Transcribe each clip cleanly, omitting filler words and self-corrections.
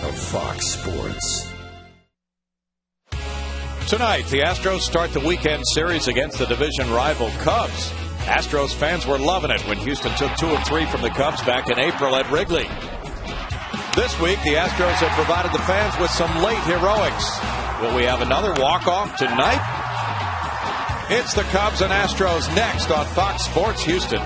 of Fox Sports. Tonight, the Astros start the weekend series against the division rival Cubs. Astros fans were loving it when Houston took 2 of 3 from the Cubs back in April at Wrigley. This week, the Astros have provided the fans with some late heroics. Will we have another walk-off tonight? It's the Cubs and Astros next on Fox Sports Houston.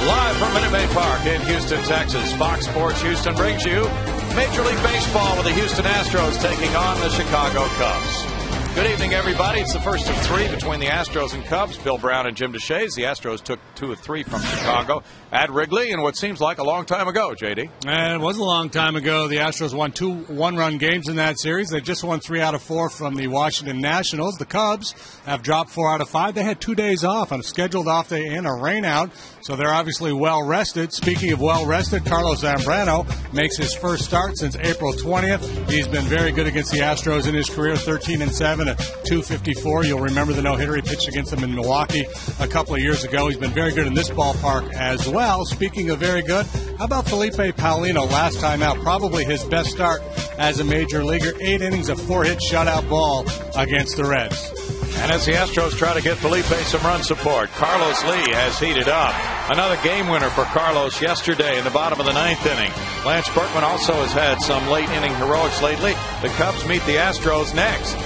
Live from Minute Maid Park in Houston, Texas, Fox Sports Houston brings you Major League Baseball with the Houston Astros taking on the Chicago Cubs. Good evening, everybody. It's the first of 3 between the Astros and Cubs. Bill Brown and Jim DeShays. The Astros took 2 of 3 from Chicago at Wrigley in what seems like a long time ago, JD. And it was a long time ago. The Astros won 2 one-run games in that series. They just won 3 out of 4 from the Washington Nationals. The Cubs have dropped 4 out of 5. They had 2 days off, a scheduled off day and a rainout, so they're obviously well-rested. Speaking of well-rested, Carlos Zambrano makes his first start since April 20th. He's been very good against the Astros in his career, 13-7 at .254. You'll remember the no-hitter he pitched against them in Milwaukee a couple of years ago. He's been very good in this ballpark as well. Speaking of very good, how about Felipe Paulino last time out? Probably his best start as a major leaguer. 8 innings of 4-hit shutout ball against the Reds. And as the Astros try to get Felipe some run support, Carlos Lee has heated up. Another game winner for Carlos yesterday in the bottom of the 9th inning. Lance Berkman also has had some late inning heroics lately. The Cubs meet the Astros next.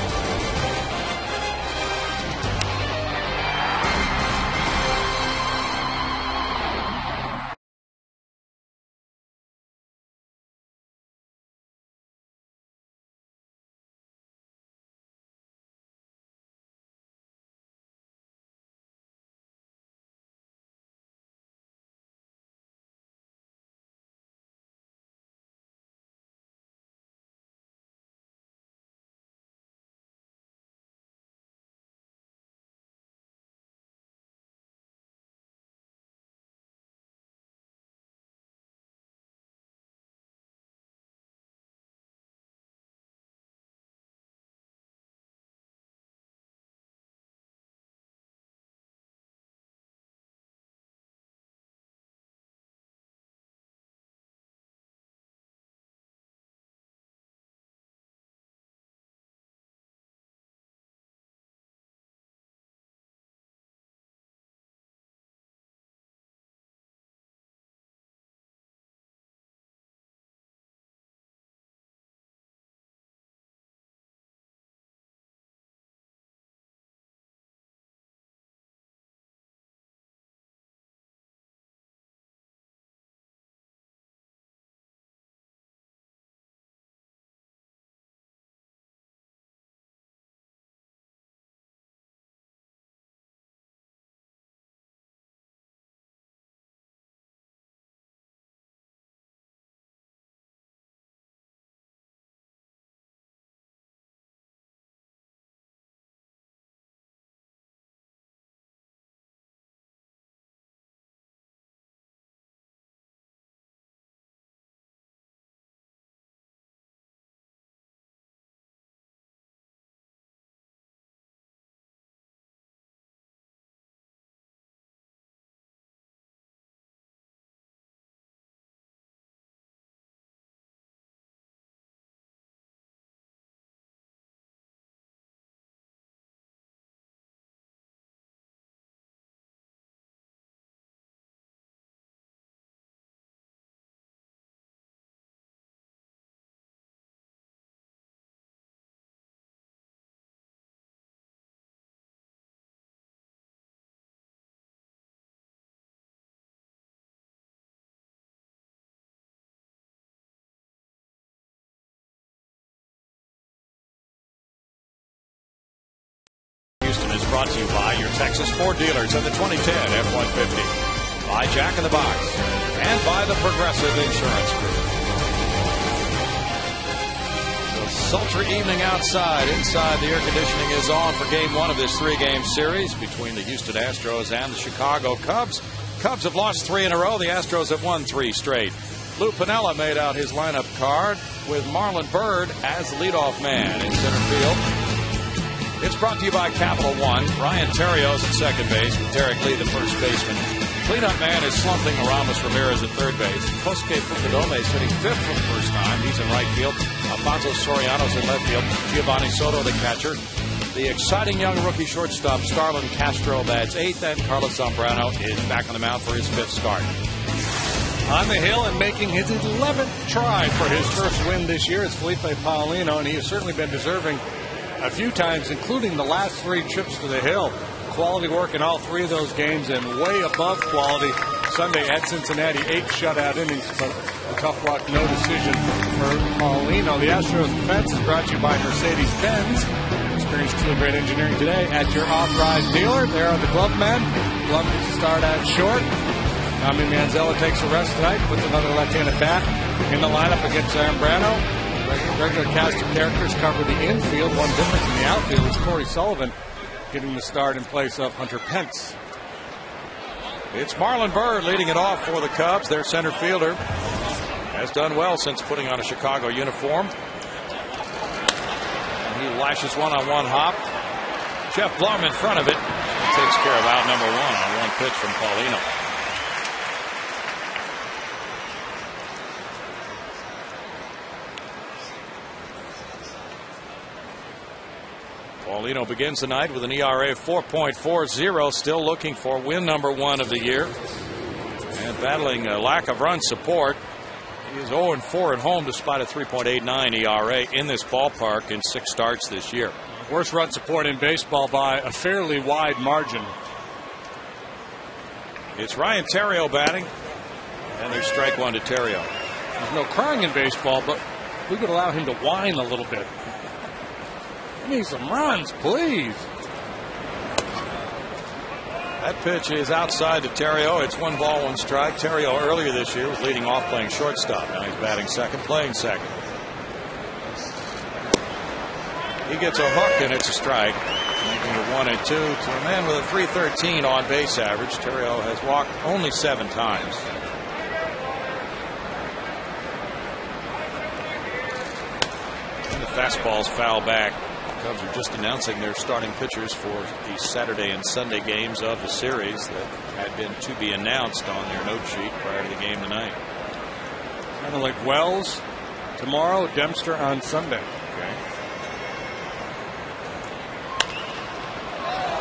Is brought to you by your Texas Ford dealers and the 2010 F-150, by Jack in the Box, and by the Progressive Insurance Group. A sultry evening outside. Inside, the air conditioning is on for Game 1 of this 3-game series between the Houston Astros and the Chicago Cubs. Cubs have lost 3 in a row. The Astros have won 3 straight. Lou Piniella made out his lineup card with Marlon Byrd as the leadoff man in center field. It's brought to you by Capital One. Ryan Terrios at second base with Derek Lee, the first baseman. Cleanup man is slumping Aramis Ramirez at third base. Kosuke Fukudome is hitting fifth for the first time. He's in right field. Alfonso Soriano's in left field. Giovanni Soto, the catcher. The exciting young rookie shortstop Starlin Castro bats eighth, and Carlos Zambrano is back on the mound for his fifth start. On the hill and making his 11th try for his first win this year is Felipe Paulino, and he has certainly been deserving a few times, including the last 3 trips to the hill. Quality work in all 3 of those games, and way above quality Sunday at Cincinnati. 8 shutout innings, but a tough luck, no decision for Paulino. The Astros defense is brought to you by Mercedes-Benz. Experience truly great engineering today at your authorized dealer. There are the glove men. Glove to start at short. Tommy Manzella takes a rest tonight, puts another left-handed bat in the lineup against Zambrano. Regular cast of characters cover the infield. One difference in the outfield is Corey Sullivan getting the start in place of Hunter Pence. It's Marlon Byrd leading it off for the Cubs. Their center fielder has done well since putting on a Chicago uniform. And he lashes one-on-one hop. Jeff Blum in front of it. Takes care of out number 1 on 1 pitch from Paulino. Paulino begins the night with an ERA of 4.40, still looking for win number 1 of the year. And battling a lack of run support. He is 0-4 at home despite a 3.89 ERA in this ballpark in 6 starts this year. Worst run support in baseball by a fairly wide margin. It's Ryan Terrio batting. And there's strike 1 to Terrio. There's no crying in baseball, but we could allow him to whine a little bit. I need some runs, please. That pitch is outside to Terrio. It's 1 ball, 1 strike. Terrio earlier this year was leading off playing shortstop. Now he's batting second, playing second. He gets a hook, and it's a strike. Making it 1 and 2 to a man with a .313 on base average. Terrio has walked only 7 times. And the fastball's foul back. Cubs are just announcing their starting pitchers for the Saturday and Sunday games of the series that had been to be announced on their note sheet prior to the game tonight. Kind of like Wells tomorrow, Dempster on Sunday. Okay.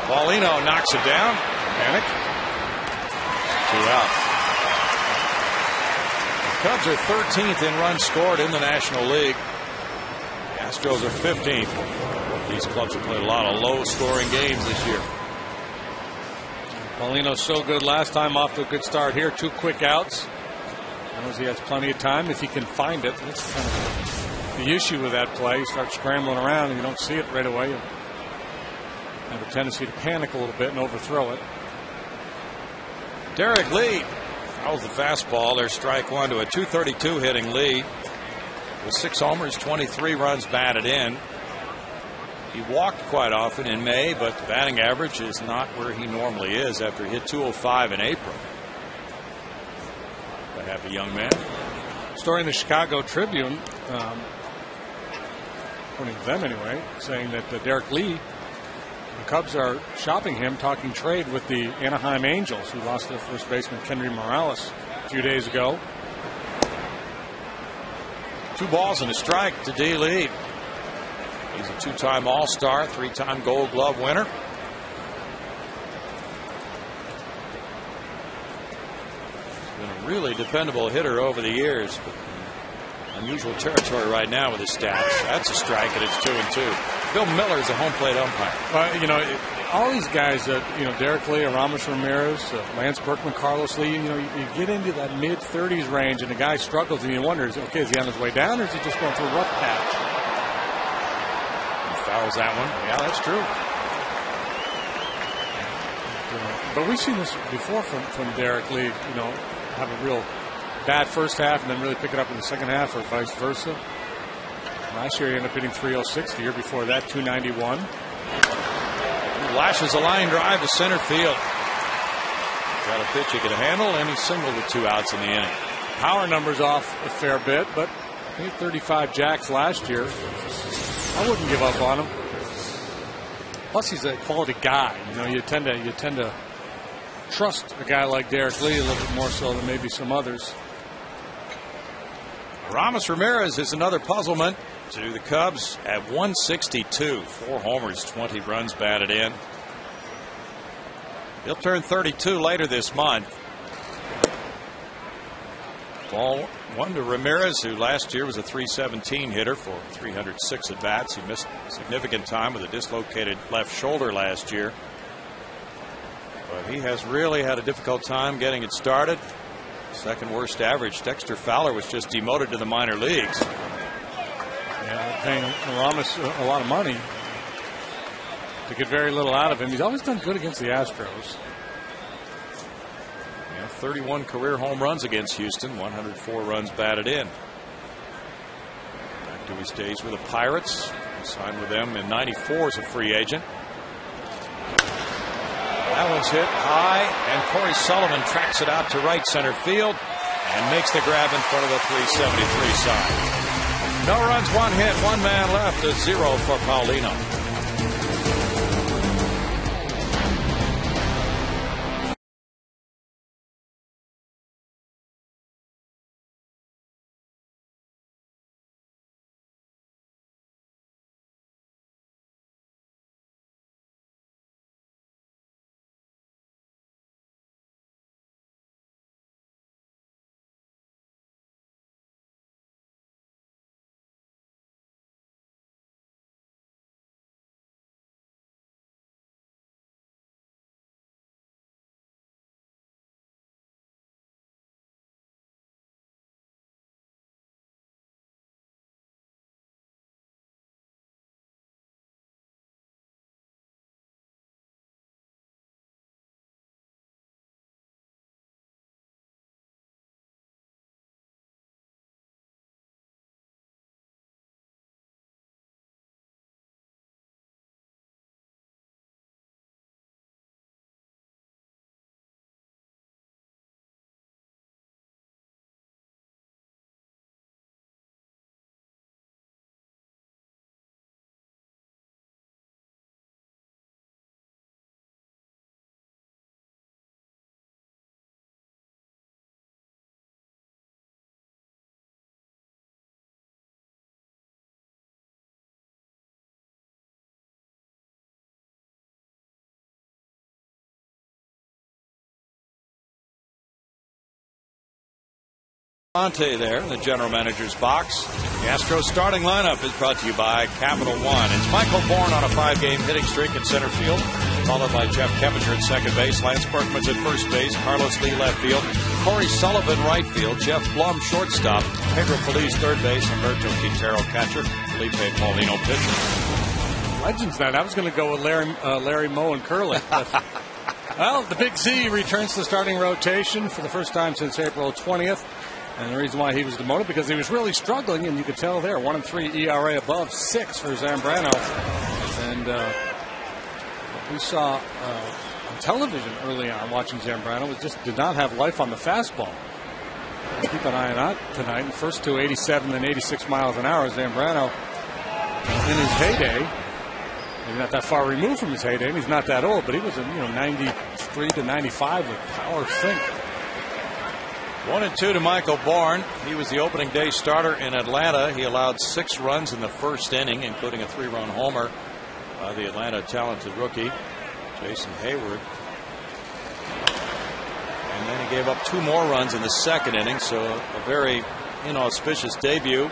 Paulino knocks it down. Panic. 2 out. The Cubs are 13th in runs scored in the National League. The Astros are 15th. These clubs have played a lot of low-scoring games this year. Paulino's so good last time, off to a good start here. 2 quick outs. Knows he has plenty of time if he can find it. That's kind of the issue with that play. You start scrambling around and you don't see it right away. You have a tendency to panic a little bit and overthrow it. Derek Lee fouls the fastball. There's strike 1 to a .232 hitting Lee. With 6 homers, 23 runs batted in. He walked quite often in May, but the batting average is not where he normally is after he hit .205 in April. A happy young man. Story in the Chicago Tribune, according to them anyway, saying that Derek Lee, the Cubs are shopping him, talking trade with the Anaheim Angels, who lost their first baseman Kendry Morales a few days ago. 2 balls and a strike to D. Lee. He's a 2-time All-Star, 3-time Gold Glove winner. He's been a really dependable hitter over the years, but unusual territory right now with his stats. That's a strike, and it's 2 and 2. Bill Miller is a home plate umpire. All these guys, Derek Lee, Aramis Ramirez, Lance Berkman, Carlos Lee, you get into that mid-30s range, and the guy struggles, and you wonder, is he on his way down, or is he just going through a rough patch? Fouls that one. Yeah, that's true. But we've seen this before from Derek Lee, have a real bad first half and then really pick it up in the second half, or vice versa. Last year he ended up hitting .306. The year before that, .291. He lashes a line drive to center field. Got a pitch he could handle, and he singled with 2 outs in the inning. power numbers off a fair bit, but he had 35 jacks last year. I wouldn't give up on him. Plus, he's a quality guy. You know, you tend to trust a guy like Derek Lee a little bit more so than maybe some others. Ramos Ramirez is another puzzlement to the Cubs at 162. 4 homers, 20 runs batted in. He'll turn 32 later this month. Ball 1 to Ramirez, who last year was a .317 hitter for 306 at bats. He missed significant time with a dislocated left shoulder last year. But he has really had a difficult time getting it started. Second worst average. Dexter Fowler was just demoted to the minor leagues. Yeah, they're paying Ramos a lot of money to get very little out of him. He's always done good against the Astros. Yeah, 31 career home runs against Houston, 104 runs batted in. Back to his days with the Pirates. He signed with them in '94 as a free agent. That one's hit high, and Corey Sullivan tracks it out to right center field and makes the grab in front of the 373 side. No runs, 1 hit, 1 man left, a 0 for Paulino. Monte there in the general manager's box. The Astros starting lineup is brought to you by Capital One. It's Michael Bourne on a 5-game hitting streak in center field, followed by Jeff Keminger at second base, Lance Berkman's at first base, Carlos Lee left field, Corey Sullivan right field, Jeff Blum shortstop, Pedro Feliz third base, Humberto Quintero catcher, Felipe Paulino pitcher. Legends night. I was going to go with Larry Moe and Curley. Well, the Big Z returns to the starting rotation for the first time since April 20th. And the reason why he was demoted, because he was really struggling, and you could tell there, 1-3 ERA above 6 for Zambrano. And we saw on television early on watching Zambrano, it just did not have life on the fastball. Keep an eye on that tonight. The first two, 87 and 86 miles an hour. Zambrano, in his heyday, maybe not that far removed from his heyday, and he's not that old, but he was in 93 to 95 with power sink. 1-2 to Michael Bourne. He was the opening day starter in Atlanta. He allowed 6 runs in the first inning, including a 3-run homer by the Atlanta talented rookie, Jason Hayward. And then he gave up 2 more runs in the second inning, so a very inauspicious debut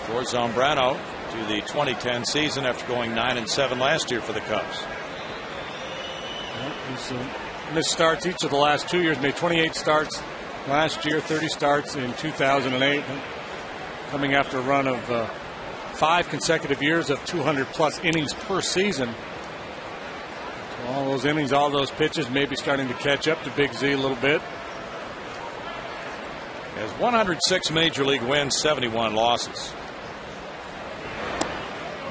for Zambrano to the 2010 season after going 9-7 last year for the Cubs. He's missed starts each of the last 2 years, made 28 starts last year, 30 starts in 2008, coming after a run of 5 consecutive years of 200-plus innings per season. So all those innings, all those pitches, maybe starting to catch up to Big Z a little bit. He has 106 major league wins, 71 losses.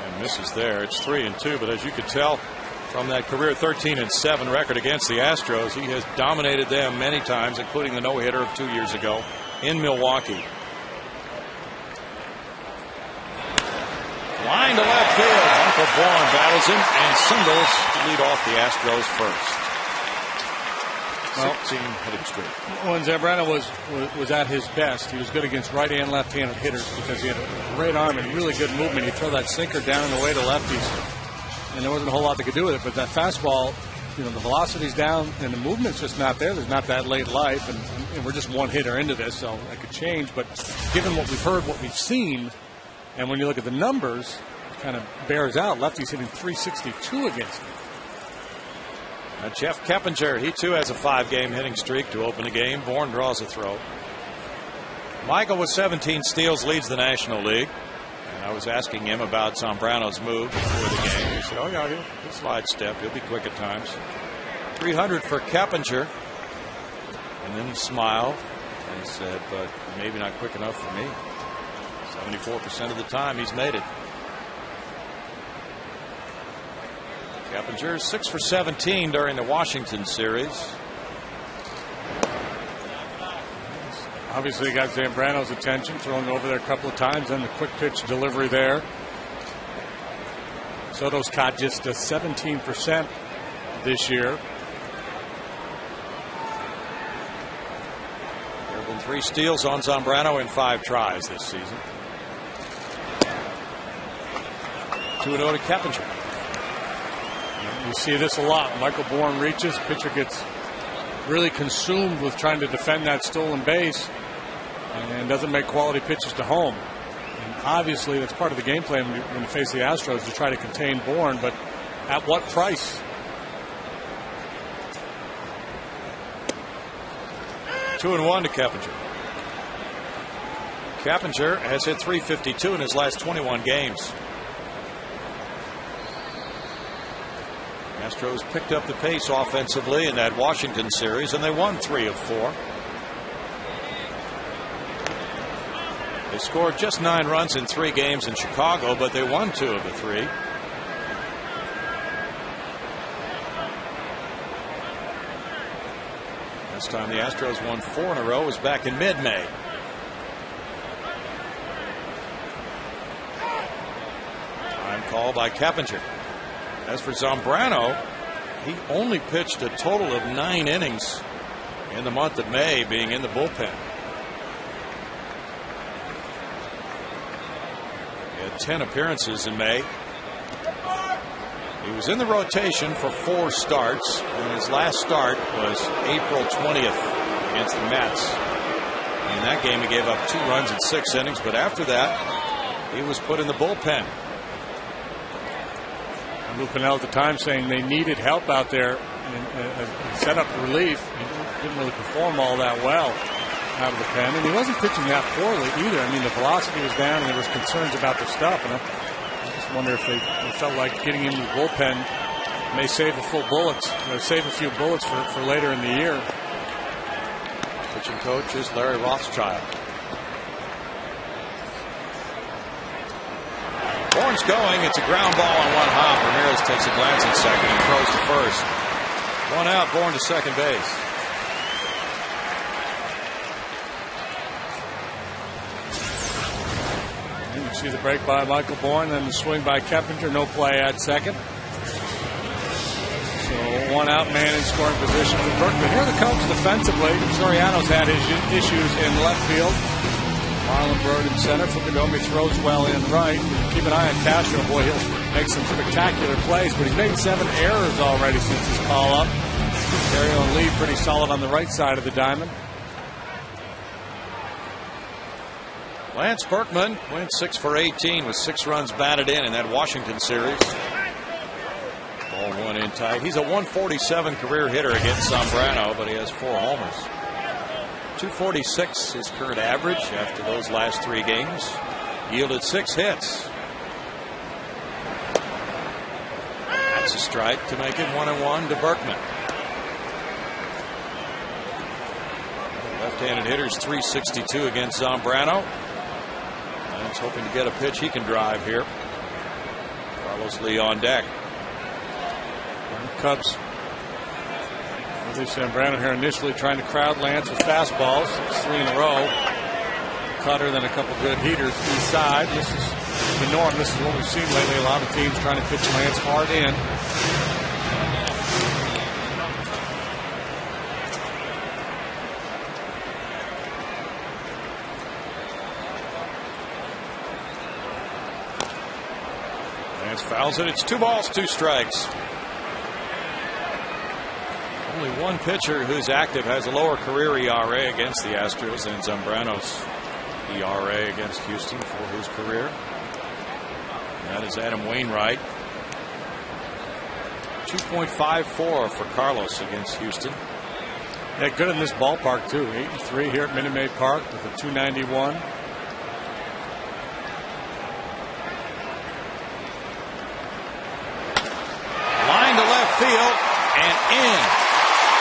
And misses there. It's 3-2, but as you could tell from that career 13-7 record against the Astros, he has dominated them many times, including the no-hitter of 2 years ago. in Milwaukee. Line to left field. Michael Bourne battles him and singles to lead off the Astros first. 16 hitting streak. When Zambrano was at his best, he was good against right and left-handed hitters because he had a great arm and really good movement. He'd throw that sinker down and away to lefties, and there wasn't a whole lot they could do with it. But that fastball, the velocity's down and the movement's just not there. There's not that late life, and we're just one hitter into this, so that could change. But given what we've heard, what we've seen, and when you look at the numbers, it kind of bears out. Lefty's hitting .362 against him. Jeff Keppinger, he too has a 5-game hitting streak to open the game. Bourne draws a throw. Michael with 17 steals leads the National League. And I was asking him about Zambrano's move before the game. He said, oh yeah, he'll slide step. He'll be quick at times. 300 for Keppinger. And then he smiled and he said, but maybe not quick enough for me. 74% of the time he's made it. Keppinger 6 for 17 during the Washington series. Obviously got Zambrano's attention, throwing over there a couple of times, and the quick pitch delivery there. Soto's caught just 17% this year. There have been 3 steals on Zambrano in 5 tries this season. 2-0 to Keppinger. You see this a lot. Michael Bourne reaches, pitcher gets really consumed with trying to defend that stolen base and doesn't make quality pitches to home. And obviously that's part of the game plan when you face the Astros, to try to contain Bourne, but at what price? Two and one to Keppinger. Keppinger has hit .352 in his last 21 games. Astros picked up the pace offensively in that Washington series, and they won 3 of 4. They scored just 9 runs in 3 games in Chicago, but they won 2 of the 3. Last time the Astros won 4 in a row was back in mid-May. Time call by Keppinger. As for Zambrano, he only pitched a total of 9 innings in the month of May, being in the bullpen. He had 10 appearances in May. He was in the rotation for 4 starts, and his last start was April 20th against the Mets. In that game, he gave up 2 runs in 6 innings, but after that, he was put in the bullpen. Lou Piniella at the time saying they needed help out there and set up relief. He didn't really perform all that well out of the pen, and he wasn't pitching that poorly either. I mean, the velocity was down, and there was concerns about the stuff. And I just wonder if they felt like getting into the bullpen may save a few bullets for later in the year. Pitching coach is Larry Rothschild. Bourne's going. It's a ground ball on 1 hop. Ramirez takes a glance at second and throws to first. 1 out, Bourne to second base. You see the break by Michael Bourne, then the swing by Keppinger. No play at second. So 1 out, man in scoring position for Berkman. Here are the Cubs defensively. Soriano's had his issues in left field. Marlon Bird in center. Fukudome throws well in right. Keep an eye on Castro. Boy, he'll make some spectacular plays, but he's made 7 errors already since his call up. Terry on lead, pretty solid on the right side of the diamond. Lance Berkman went 6 for 18 with 6 runs batted in that Washington series. Ball 1 in tight. He's a .147 career hitter against Zambrano, but he has 4 homers. .246 his current average after those last 3 games. Yielded 6 hits. That's a strike to make it 1-1 to Berkman. Left-handed hitter's .362 against Zambrano. And he's hoping to get a pitch he can drive here. Carlos Lee on deck. Cubs Zambrano here initially trying to crowd Lance with fastballs. 3 in a row. Cutter, then a couple good heaters east side. This is the norm. This is what we've seen lately. A lot of teams trying to pitch Lance hard in. Lance fouls it. It's 2 balls, 2 strikes. Only one pitcher who's active has a lower career ERA against the Astros than Zambrano's ERA against Houston for his career. And that is Adam Wainwright. 2.54 for Carlos against Houston. Yeah, good in this ballpark too. 8-3 here at Minute Maid Park with a 291. Line to left field and in.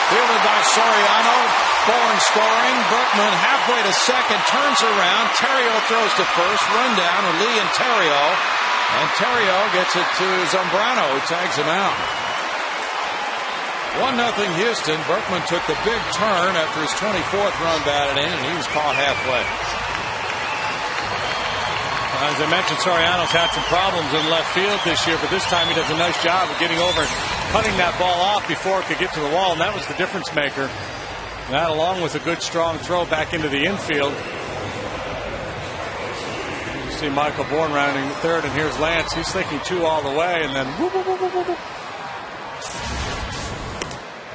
Fielded by Soriano. Bourne scoring. Berkman halfway to second. Turns around. Theriot throws to first. Run down with Lee and Theriot. And Theriot gets it to Zambrano, who tags him out. 1-0 Houston. Berkman took the big turn after his 24th run batted in, and he was caught halfway. As I mentioned, Soriano's had some problems in left field this year, but this time he does a nice job of getting over and cutting that ball off before it could get to the wall, and that was the difference maker. That, along with a good strong throw back into the infield. You see Michael Bourne rounding the third, and here's Lance. He's thinking 2 all the way, and then whoop, whoop, whoop, whoop, whoop.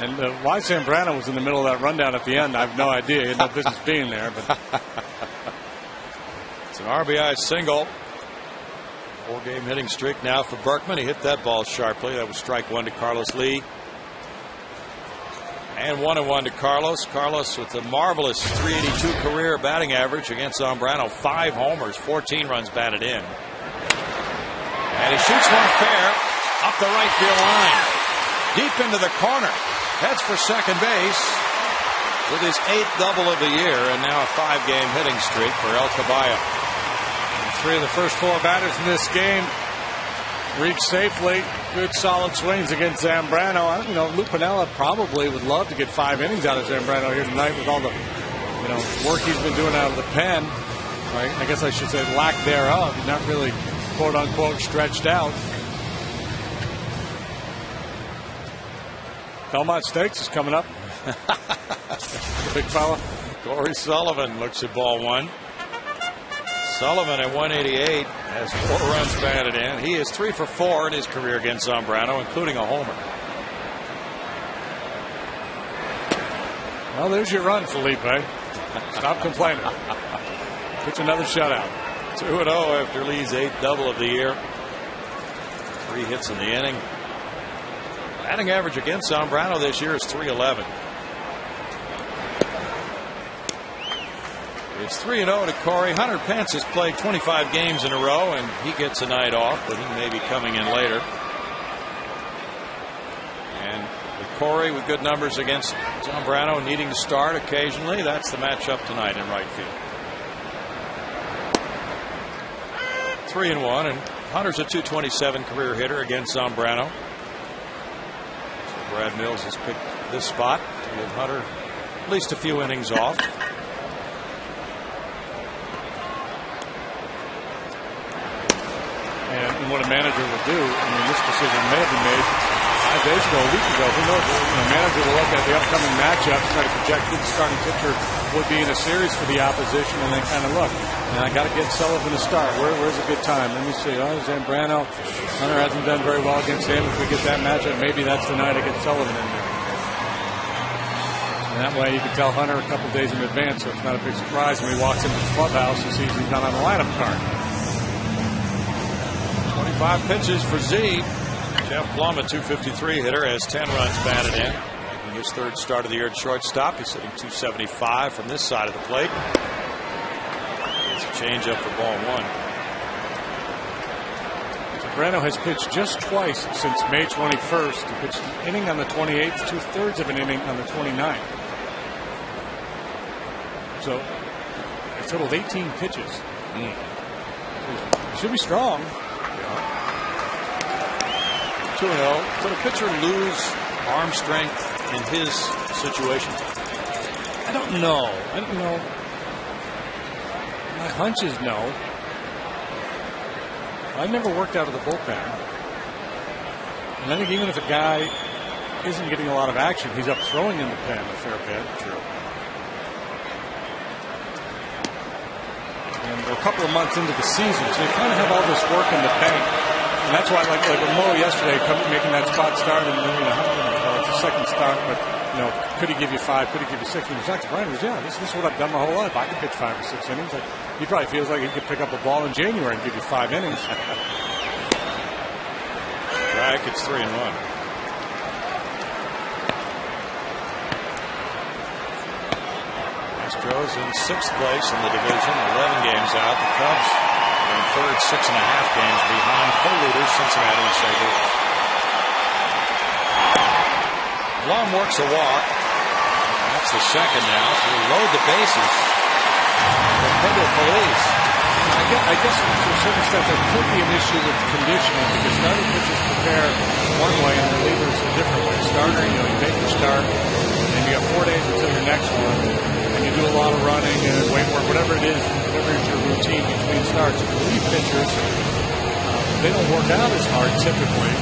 And why Zambrano was in the middle of that rundown at the end, I have no idea. He had no business being there. But it's an RBI single. 4-game hitting streak now for Berkman. He hit that ball sharply. That was strike 1 to Carlos Lee. And 1-1 to Carlos. Carlos with a marvelous .382 career batting average against Zambrano. 5 homers, 14 runs batted in. And he shoots one fair up the right field line. Deep into the corner. Heads for second base with his 8th double of the year, and now a 5-game hitting streak for El Caballo. 3 of the first 4 batters in this game reached safely. Good solid swings against Zambrano. You know, Lou Piniella probably would love to get 5 innings out of Zambrano here tonight with all the work he's been doing out of the pen. Right? I guess I should say lack thereof. He's not really quote unquote stretched out. Belmont Stakes is coming up. The big fella. Corey Sullivan looks at ball 1. Sullivan at 188 has 4 runs batted in. He is 3 for 4 in his career against Zambrano, including a homer. Well, there's your run, Felipe. Stop complaining. Pitch another shutout. 2-0 after Lee's 8th double of the year. 3 hits in the inning. Batting average against Zambrano this year is .311. It's 3-0 to Corey. Hunter Pence has played 25 games in a row, and he gets a night off, but he may be coming in later. And with Corey with good numbers against Zambrano, needing to start occasionally, that's the matchup tonight in right field. 3-1, and Hunter's a .227 career hitter against Zambrano. Brad Mills has picked this spot to give Hunter at least a few innings off. And what a manager would do, I mean, this decision may have been made 5 days ago, a week ago. Who knows? A manager will look at the upcoming matchups, try to project who the starting pitcher would be in a series for the opposition, and then kind of look. And I got to get Sullivan to start. Where's a good time? Let me see. Zambrano. Hunter hasn't done very well against him. If we get that matchup, maybe that's the night I get Sullivan in there. And that way you can tell Hunter a couple days in advance, so it's not a big surprise when he walks into the clubhouse and sees he's not on the lineup card. 25 pitches for Z. Jeff Plum, a .253 hitter, has 10 runs batted in. Making his 3rd start of the year at shortstop. He's hitting .275 from this side of the plate. It's a changeup for ball 1. Zambrano has pitched just twice since May 21st. He pitched an inning on the 28th, 2/3 of an inning on the 29th. So he totaled 18 pitches. He should be strong. 2-0. Could a pitcher lose arm strength in his situation? I don't know. My hunch is no. I've never worked out of the bullpen. And I think even if a guy isn't getting a lot of action, he's up throwing in the pen a fair bit. True. And we're a couple of months into the season, so you kind of have all this work in the bank. And that's why, like with Mo yesterday, making that spot start, and it's a second start, but could he give you 5? Could he give you 6? And Zach Bryan was, this is what I've done my whole life. I can pitch 5 or 6 innings. He probably feels like he could pick up a ball in January and give you 5 innings. Right, it's 3-1. Astros in 6th place in the division, 11 games out. The Cubs are in 3rd, 6.5 games behind co-leaders Cincinnati and St. Louis. Blum works a walk. That's the second now. So we load the bases. Pedro Feliz. I guess to a certain extent there could be an issue with conditioning because starting pitchers prepare one way and relievers a different way. Starter, you make your start, and you got 4 days until your next one, and you do a lot of running and weight work, whatever it is, whatever is your routine between starts. Relief pitchers, they don't work out as hard typically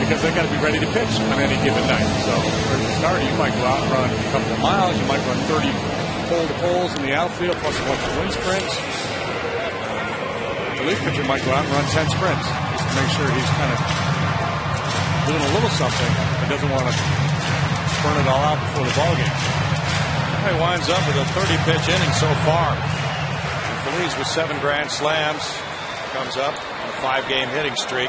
because they got to be ready to pitch on any given night. So as a starter, you might go out and run a couple of miles, you might run 30 pole-to-poles in the outfield plus a bunch of wind sprints. The relief pitcher might go out and run 10 sprints just to make sure he's kind of doing a little something and doesn't want to burn it all out before the ball game. He winds up with a 30-pitch inning so far. Feliz with 7 grand slams comes up on a 5-game hitting streak.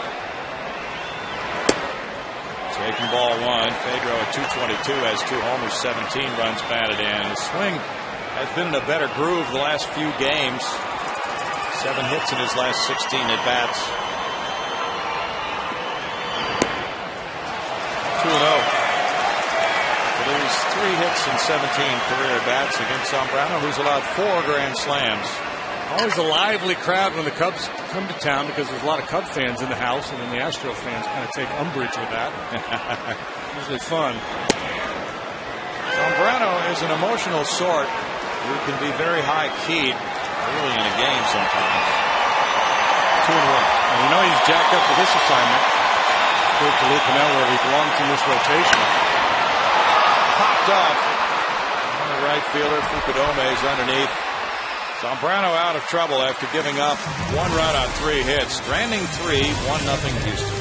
Taking ball 1. Pedro at 222 has 2 homers, 17 runs batted in. His swing has been in a better groove the last few games. 7 hits in his last 16 at-bats. 2-0. Feliz 3 hits and 17 career at-bats against Zambrano, who's allowed 4 grand slams. Always a lively crowd when the Cubs come to town because there's a lot of Cub fans in the house, and then the Astro fans kind of take umbrage with that. Usually fun. Zambrano is an emotional sort who can be very high-keyed early in a game sometimes. 2-1. And he's jacked up for this assignment. Prove to Lou Piniella where he belongs in this rotation. Popped up. The right fielder, Fukudome, is underneath. Zambrano out of trouble after giving up 1 run on 3 hits. Stranding 3, 1-0 Houston.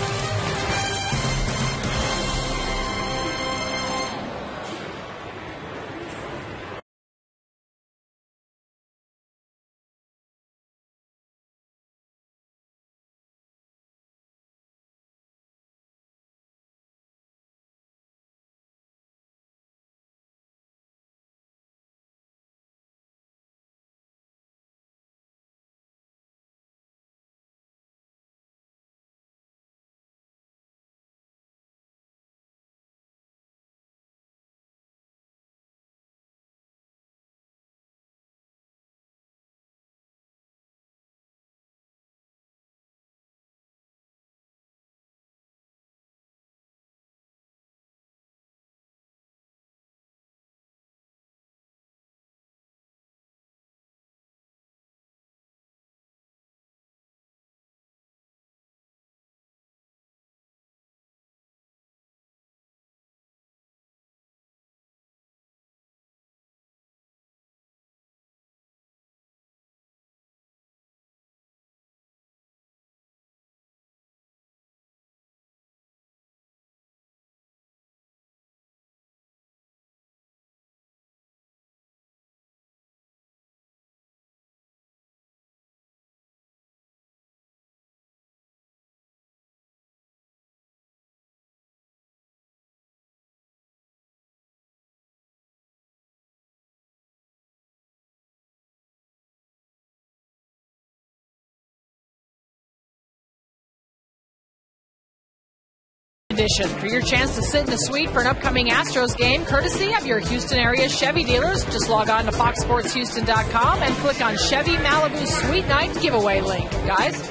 For your chance to sit in the suite for an upcoming Astros game, courtesy of your Houston area Chevy dealers. Just log on to foxsportshouston.com and click on Chevy Malibu Suite Night giveaway link. Guys?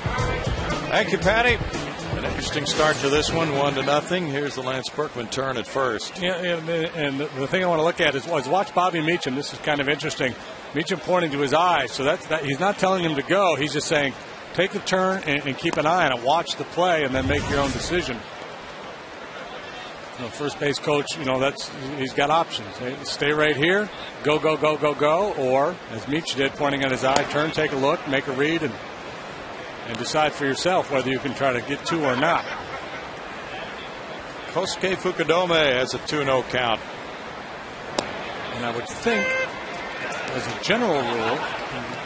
Thank you, Patty. An interesting start to this one, 1-0. Here's the Lance Berkman turn at first. Yeah, and the thing I want to look at is watch Bobby Meacham. This is kind of interesting. Meacham pointing to his eyes, so that he's not telling him to go. He's just saying, take the turn and keep an eye on it. Watch the play and then make your own decision. First base coach, he's got options. Stay right here, go, go, go, go, go, or as Meach did, pointing at his eye, turn, take a look, make a read, and decide for yourself whether you can try to get two or not. Kosuke Fukudome has a 2-0 count. And I would think, as a general rule, in the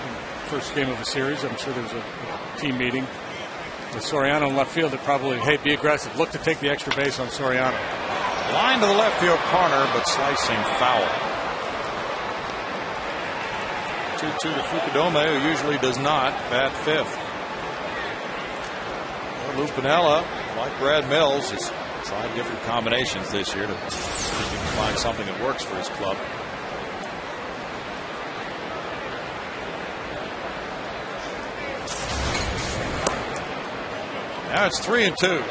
first game of the series, I'm sure there was a team meeting with Soriano in left field that probably, hey, be aggressive. Look to take the extra base on Soriano. Line to the left field corner, but slicing foul. 2-2 to Fukudome, who usually does not bat fifth. Lou Piniella, like Brad Mills, has tried different combinations this year to see if he can find something that works for his club. Now it's 3-2.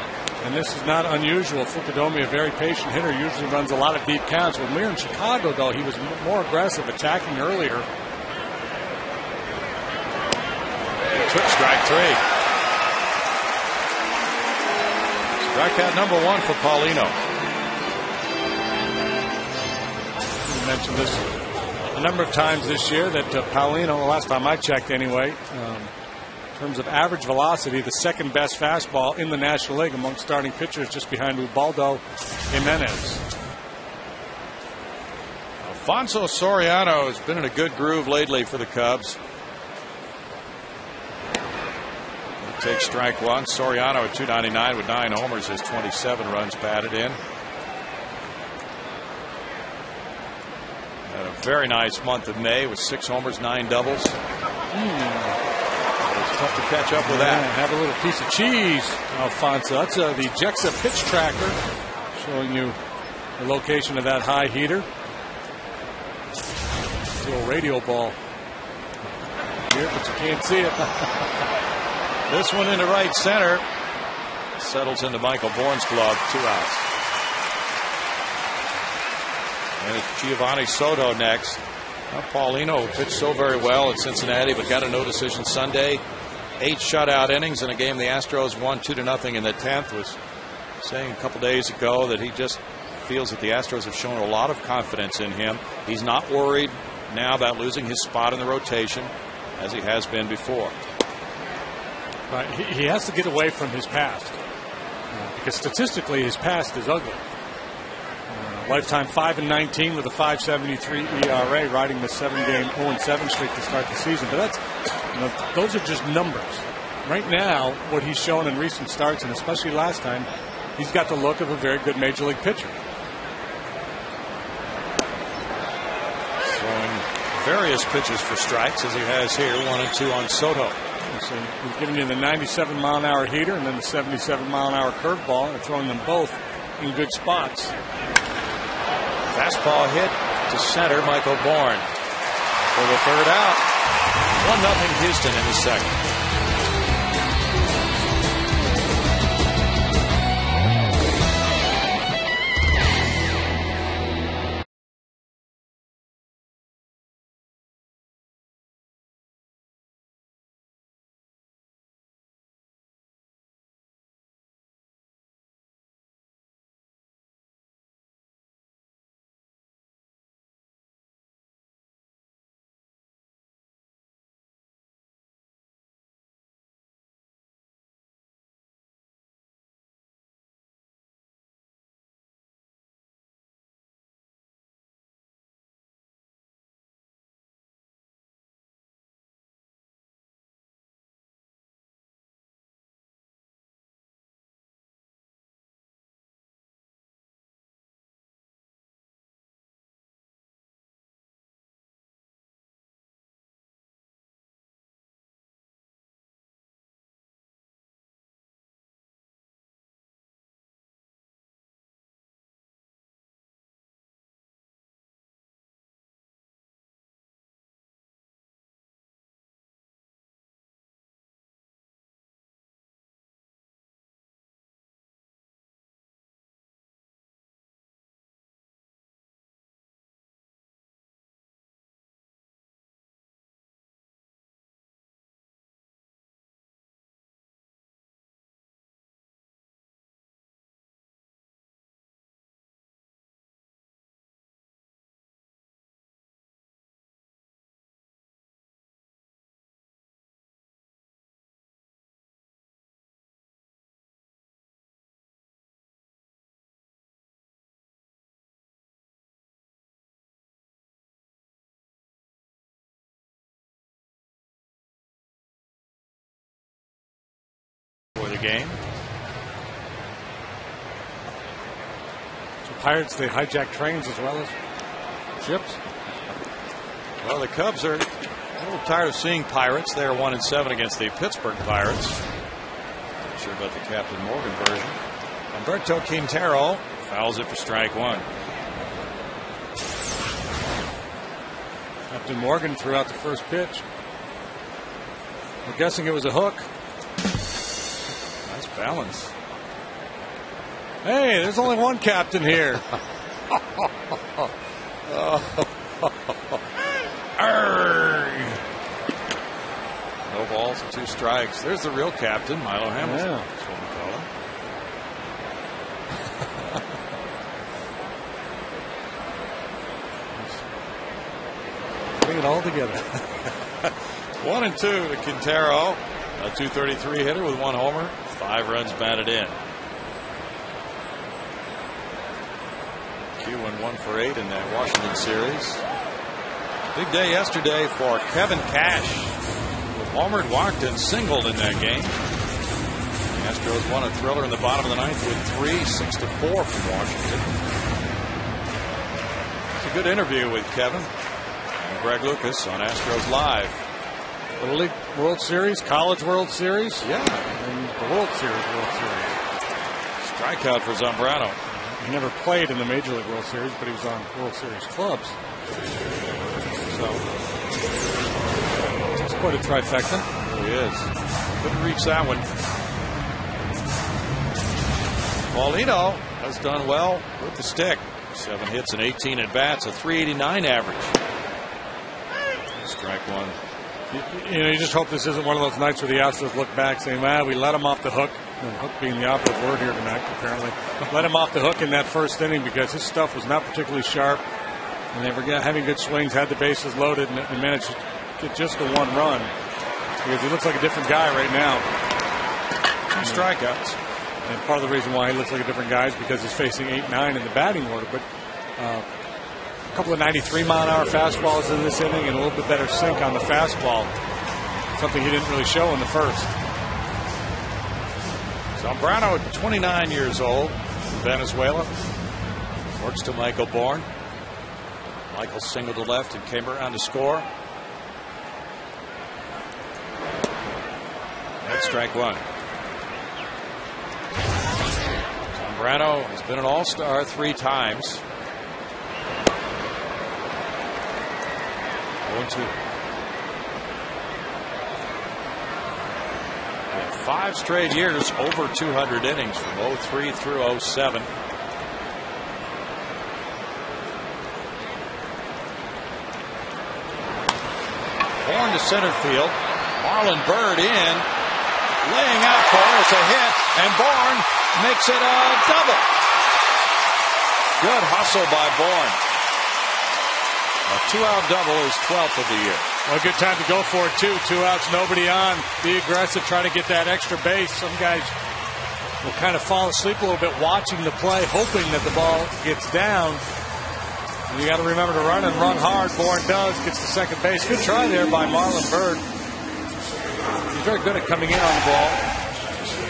And this is not unusual. Fukudome, a very patient hitter, usually runs a lot of deep counts. When we were in Chicago, though, he was more aggressive, attacking earlier. He took strike three. Strikeout number one for Paulino. We mentioned this a number of times this year that Paulino, last time I checked anyway, in terms of average velocity, the second best fastball in the National League among starting pitchers, just behind Ubaldo Jimenez. Alfonso Soriano has been in a good groove lately for the Cubs. Take strike one. Soriano at .299 with 9 homers, has 27 runs batted in. Had a very nice month of May with 6 homers, 9 doubles. It was tough to catch up with that. Have a little piece of cheese, Alfonso. That's the Jexa pitch tracker showing you the location of that high heater. Still radio ball here, but you can't see it. This one into right center. Settles into Michael Bourne's glove. 2 outs. And it's Giovanni Soto next. Now Paulino pitched so very well at Cincinnati, but got a no decision Sunday. 8 shutout innings in a game the Astros won 2-0 in the 10th. Was saying a couple days ago that he just feels that the Astros have shown a lot of confidence in him. He's not worried now about losing his spot in the rotation as he has been before. Right. He has to get away from his past because statistically his past is ugly. Lifetime 5-19 with a 5.73 ERA, riding the 7-game 0-7 streak to start the season. But that's, those are just numbers. Right now, what he's shown in recent starts, and especially last time, he's got the look of a very good major league pitcher. Throwing various pitches for strikes as he has here, 1 and 2 on Soto. So he's giving you the 97-mile-an-hour heater and then the 77-mile-an-hour curveball, and throwing them both in good spots. Fastball hit to center, Michael Bourne for the 3rd out. 1-0 Houston in the 2nd. the game. So Pirates, they hijack trains as well as ships. Well, the Cubs are a little tired of seeing Pirates. They are 1-7 against the Pittsburgh Pirates. Not sure about the Captain Morgan version. Humberto Quintero fouls it for strike one. Captain Morgan threw out the first pitch. I'm guessing it was a hook. Nice balance. Hey, there's only one captain here. No balls and 2 strikes. There's the real captain, Milo Hamilton. Yeah. That's what we call him. Bring it all together. 1-2 to Quintero. A .233 hitter with 1 homer, 5 runs batted in. Q went 1 for 8 in that Washington series. Big day yesterday for Kevin Cash, who homered, walked, and singled in that game. The Astros won a thriller in the bottom of the 9th with 3, 6-4 from Washington. It's a good interview with Kevin and Greg Lucas on Astros Live. Little League World Series, College World Series, Yeah, and the World Series. strikeout for Zambrano. He never played in the Major League World Series, but he was on World Series clubs. So it's quite a trifecta. It really is. Couldn't reach that one. Paulino has done well with the stick. 7 hits and 18 at bats, a .389 average. Strike one. You know, you just hope this isn't one of those nights where the Astros look back saying, well, we let him off the hook. And hook being the operative word here tonight, apparently. Let him off the hook in that first inning because his stuff was not particularly sharp. And they were having good swings, had the bases loaded, and managed to get just the 1 run. Because he looks like a different guy right now. 2 strikeouts. And part of the reason why he looks like a different guy is because he's facing 8-9 in the batting order. But a couple of 93-mile-an-hour fastballs in this inning and a little bit better sink on the fastball. Something he didn't really show in the first. Zambrano at 29 years old, Venezuela. Works to Michael Bourne. Michael singled to left and came around to score. That's strike one. Zambrano has been an all-star 3 times. 0-2. 5 straight years over 200 innings from 03 through 07. Bourne to center field. Marlon Byrd in. Laying out for it. It's a hit. And Bourne makes it a double. Good hustle by Bourne. A 2-out double, his 12th of the year. Well, a good time to go for it, too. 2 outs, nobody on. Be aggressive, try to get that extra base. Some guys will kind of fall asleep a little bit watching the play, hoping that the ball gets down. And you got to remember to run and run hard. Bourne does, gets to second base. Good try there by Marlon Byrd. He's very good at coming in on the ball.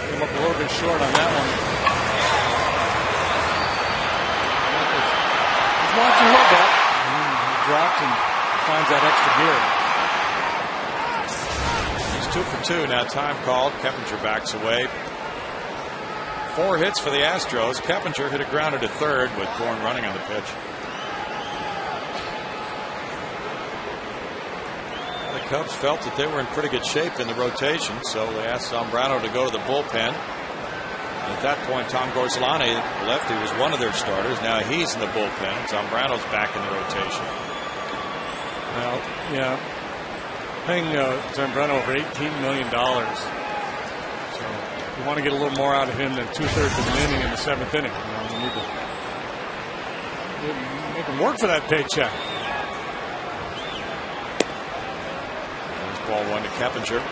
Came up a little bit short on that one. He's watching a little bit. He drops and finds that extra gear. He's 2 for 2 now. Time called. Keppinger backs away. 4 hits for the Astros. Keppinger hit a grounder to third with Bourne running on the pitch. The Cubs felt that they were in pretty good shape in the rotation, so they asked Zambrano to go to the bullpen. At that point, Tom Gorslani, the lefty, was one of their starters. Now he's in the bullpen. Zambrano's back in the rotation. Well, yeah, paying Zambrano over $18 million. So you want to get a little more out of him than 2/3 of an inning in the 7th inning. You need to make him work for that paycheck. There's ball 1 to Keppinger.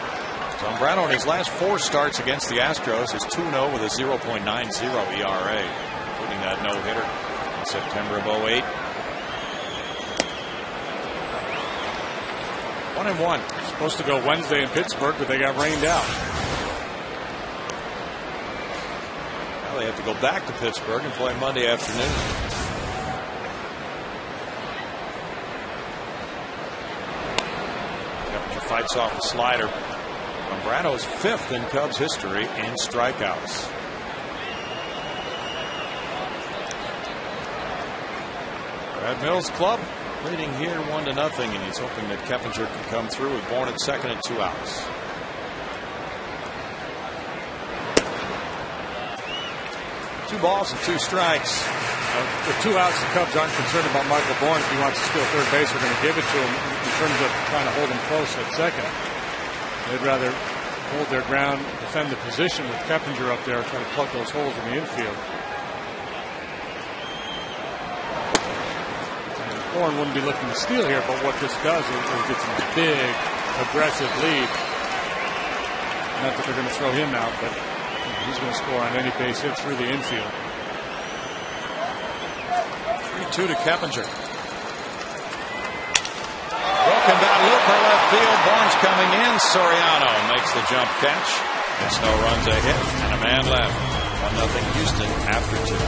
Zambrano in his last 4 starts against the Astros is 2-0 with a 0.90 ERA, including that no-hitter in September of 08. 1-1. Supposed to go Wednesday in Pittsburgh, but they got rained out. Now they have to go back to Pittsburgh and play Monday afternoon. Keppinger fights off the slider. Zambrano's 5th in Cubs history in strikeouts. Brad Mills' club leading here 1-0, and he's hoping that Keppinger can come through with Bourne at second and 2 outs. Two balls and 2 strikes. With 2 outs, the Cubs aren't concerned about Michael Bourne. If he wants to steal third base, we're going to give it to him in terms of trying to hold him close at second. They'd rather hold their ground, defend the position with Keppinger up there, trying to plug those holes in the infield. Bourne wouldn't be looking to steal here, but what this does is it gets him a big, aggressive lead. Not that they're going to throw him out, but he's going to score on any base hit through the infield. 3-2 to Keppinger. Broken bat loop for left field. Bourne's coming in. Soriano makes the jump catch. Gets no runs, a hit, and a man left. 1-0 Houston after 2.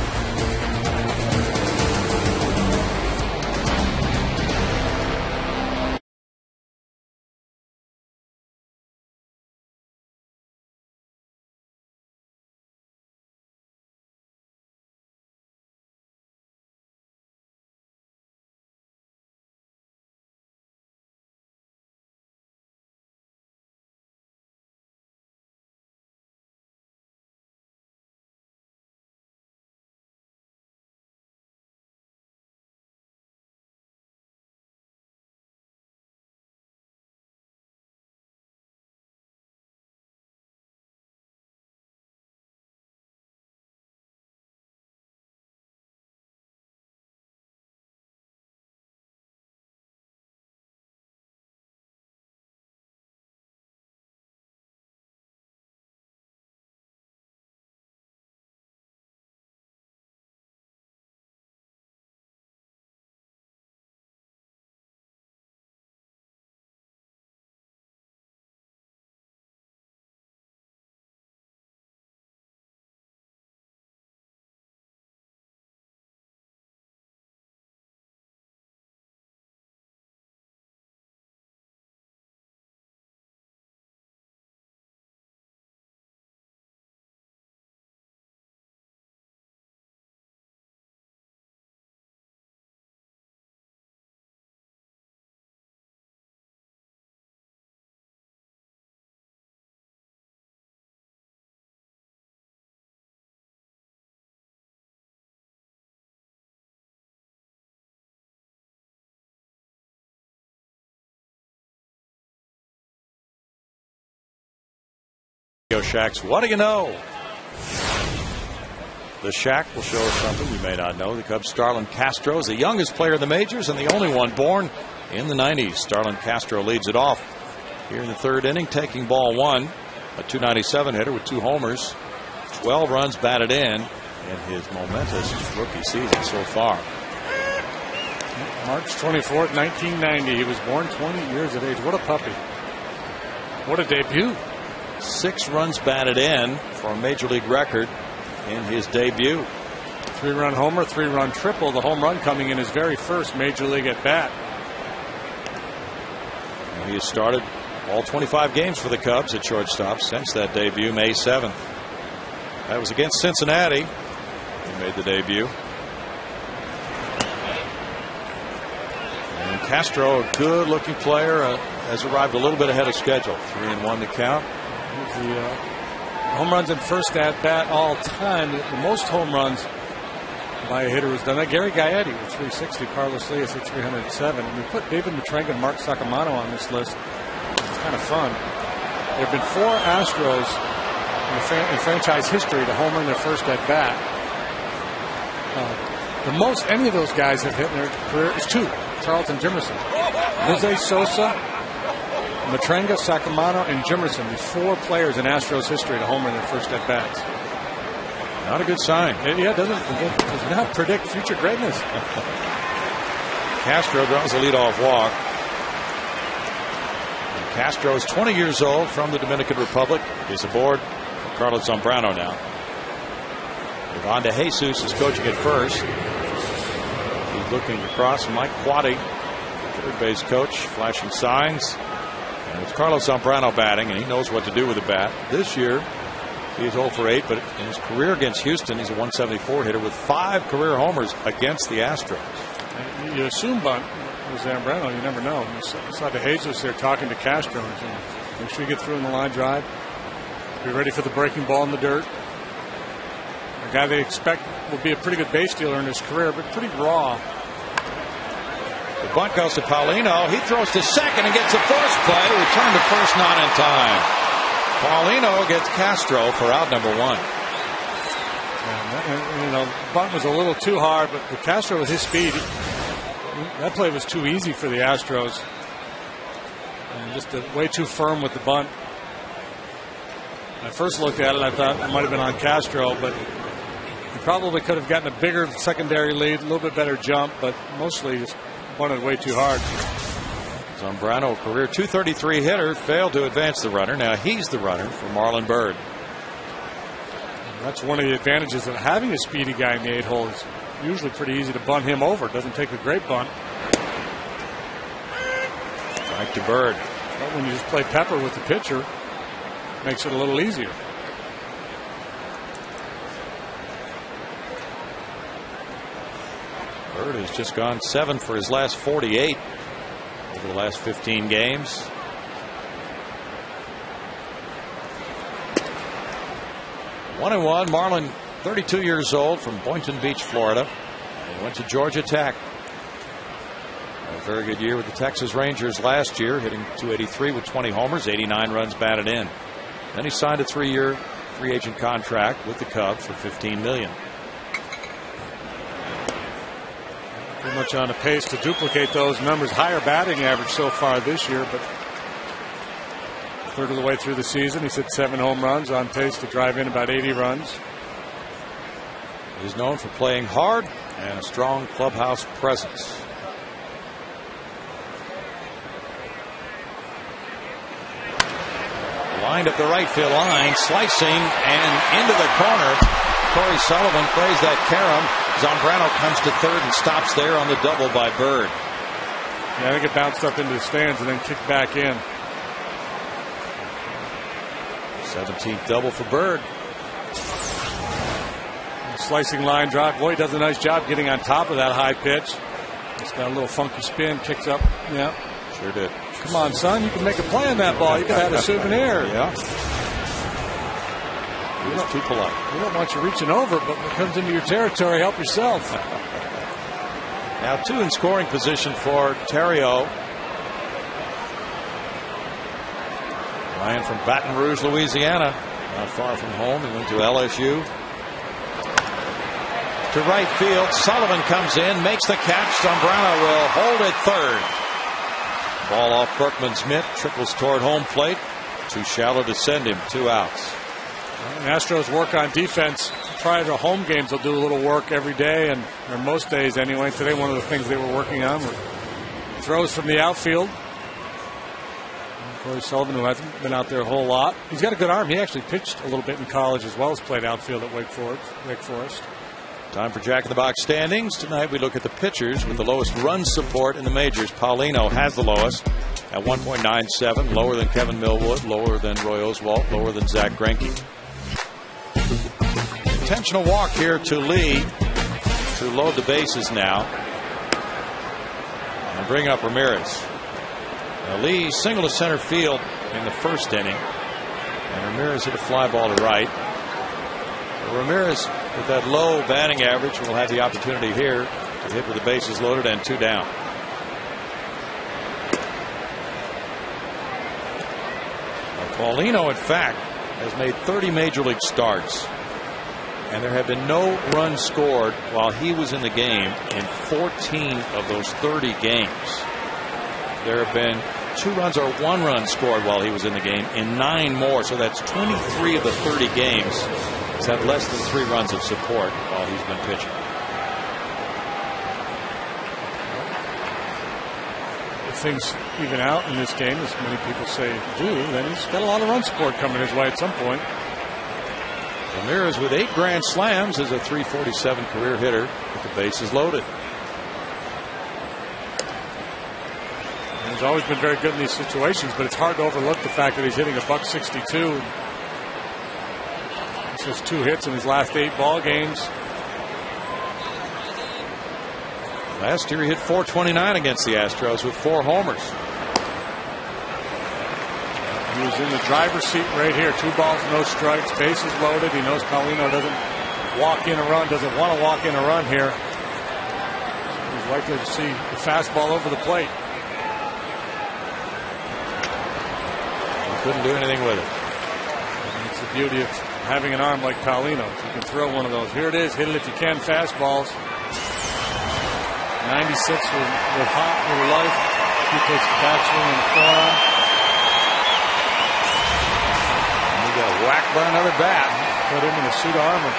Shacks, what do you know? The Shack will show us something you may not know. The Cubs' Starlin Castro is the youngest player in the majors and the only one born in the 90s. Starlin Castro leads it off here in the 3rd inning, taking ball 1. A .297 hitter with 2 homers, 12 runs batted in his momentous rookie season so far. March 24th, 1990. He was born 20 years of age. What a puppy. What a debut. 6 runs batted in for a major league record in his debut. 3-run homer, 3-run triple. The home run coming in his very first major league at bat. And he has started all 25 games for the Cubs at shortstop since that debut May 7th. That was against Cincinnati. He made the debut. And Castro, a good looking player, has arrived a little bit ahead of schedule. 3-1 to count. The home runs in first at bat all time. The most home runs by a hitter was done that. Gary Gaetti with 360, Carlos Leas at 307. And we put David Matranga and Mark Sacamano on this list. It's kind of fun. There have been 4 Astros in franchise history to homer in their first at bat. The most any of those guys have hit in their career is 2. Charlton Jimerson, Jose Sosa, Matranga, Sacamano, and Jimerson. The 4 players in Astros history to homer in their first at bats. Not a good sign. It does not predict future greatness. Castro draws a leadoff walk. And Castro is 20 years old, from the Dominican Republic. He's aboard Carlos Zambrano now. On to Jesus is coaching at first. He's looking across. Mike Quaddy, third base coach, flashing signs. And it's Carlos Zambrano batting, and he knows what to do with the bat. This year, he's 0 for 8, but in his career against Houston, he's a 174 hitter with 5 career homers against the Astros. You assume bunt with Zambrano, you never know. You saw DeJesus there talking to Castro. And make sure you get through in the line drive. Be ready for the breaking ball in the dirt. A guy they expect will be a pretty good base stealer in his career, but pretty raw. The bunt goes to Paulino. He throws to second and gets a force play. Return to first, not in time. Paulino gets Castro for out number 1. And, bunt was a little too hard, but with Castro with his speed, that play was too easy for the Astros. And just way too firm with the bunt. When I first looked at it, I thought it might have been on Castro, but he probably could have gotten a bigger secondary lead, a little bit better jump, but mostly just bunted way too hard. Zambrano, career .233 hitter, failed to advance the runner. Now he's the runner for Marlon Byrd. That's one of the advantages of having a speedy guy in the 8 hole. It's usually pretty easy to bunt him over. It doesn't take a great bunt. Back to Byrd. But when you just play pepper with the pitcher, it makes it a little easier. Byrd has just gone 7 for his last 48 over the last 15 games. One and one. Marlon, 32 years old, from Boynton Beach, Florida. He went to Georgia Tech. A very good year with the Texas Rangers last year, hitting .283 with 20 homers, 89 runs batted in. Then he signed a 3-year free agent contract with the Cubs for $15 million. Pretty much on a pace to duplicate those numbers. Higher batting average so far this year, but third of the way through the season, he's hit 7 home runs, on pace to drive in about 80 runs. He's known for playing hard and a strong clubhouse presence. Lined up the right field line, slicing and into the corner. Corey Sullivan plays that carom. Zambrano comes to third and stops there on the double by Byrd. Yeah, I think it bounced up into the stands and then kicked back in. 17th double for Byrd. Slicing line drive. Boy, he does a nice job getting on top of that high pitch. It's got a little funky spin, kicks up. Yeah. Sure did. Come on, son. You can make a play on that ball. You could have had a souvenir. Yeah. He was too polite. We don't want you reaching over, but when it comes into your territory, help yourself. Now 2 in scoring position for Terrio. Ryan from Baton Rouge, Louisiana. Not far from home. He went to LSU. To right field. Sullivan comes in, makes the catch. Zambrano will hold it third. Ball off Berkman's mitt, trickles toward home plate. Too shallow to send him. 2 outs. Astros work on defense. Prior to home games, they'll do a little work every day, or most days anyway. Today, one of the things they were working on were throws from the outfield. Corey Sullivan, who hasn't been out there a whole lot. He's got a good arm. He actually pitched a little bit in college as well as played outfield at Wake Forest. Time for Jack in the Box standings. Tonight we look at the pitchers with the lowest run support in the majors. Paulino has the lowest at 1.97, lower than Kevin Millwood, lower than Roy Oswalt, lower than Zach Greinke. Intentional walk here to Lee to load the bases now and bring up Ramirez. Now Lee singled to center field in the first inning, and Ramirez hit a fly ball to right. Ramirez, with that low batting average, will have the opportunity here to hit with the bases loaded and 2 down. Now, Paulino, in fact, has made 30 major league starts, and there have been no runs scored while he was in the game in 14 of those 30 games. There have been 2 runs or 1 run scored while he was in the game in 9 more, so that's 23 of the 30 games. He's had less than 3 runs of support while he's been pitching. If things even out in this game, as many people say do, then he's got a lot of run support coming his way at some point. Ramirez with 8 grand slams is a .347 career hitter with the bases loaded. He's always been very good in these situations, but it's hard to overlook the fact that he's hitting a .162. This is 2 hits in his last 8 ball games. Last year he hit .429 against the Astros with 4 homers. He was in the driver's seat right here. 2 balls, no strikes, bases loaded. He knows Paulino doesn't walk in a run, doesn't want to walk in a run here. He's likely to see the fastball over the plate. Couldn't do anything with it. And it's the beauty of having an arm like Paulino's. You can throw one of those. Here it is. Hit it if you can. Fastballs. 96 with hot, with life. He takes the backswing in the forearm. And he got whacked by another bat. Put him in a suit of armor.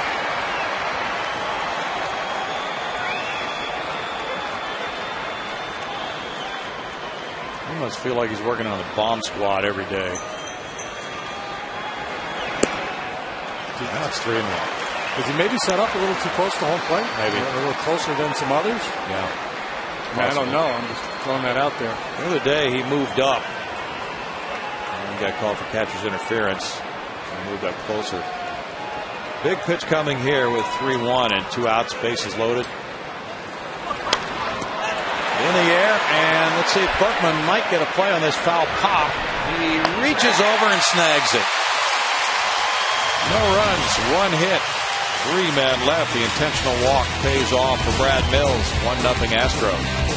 He must feel like he's working on the bomb squad every day. Now it's 3-1. Is he maybe set up a little too close to home plate? Maybe. A little closer than some others? Yeah. I don't know. I'm just throwing that out there. The other day he moved up. And he got called for catcher's interference. He moved up closer. Big pitch coming here with 3-1 and 2 outs, bases loaded. In the air, and let's see if Berkman might get a play on this foul pop. He reaches over and snags it. No runs, 1 hit, 3 men left. The intentional walk pays off for Brad Mills. 1-0 Astros.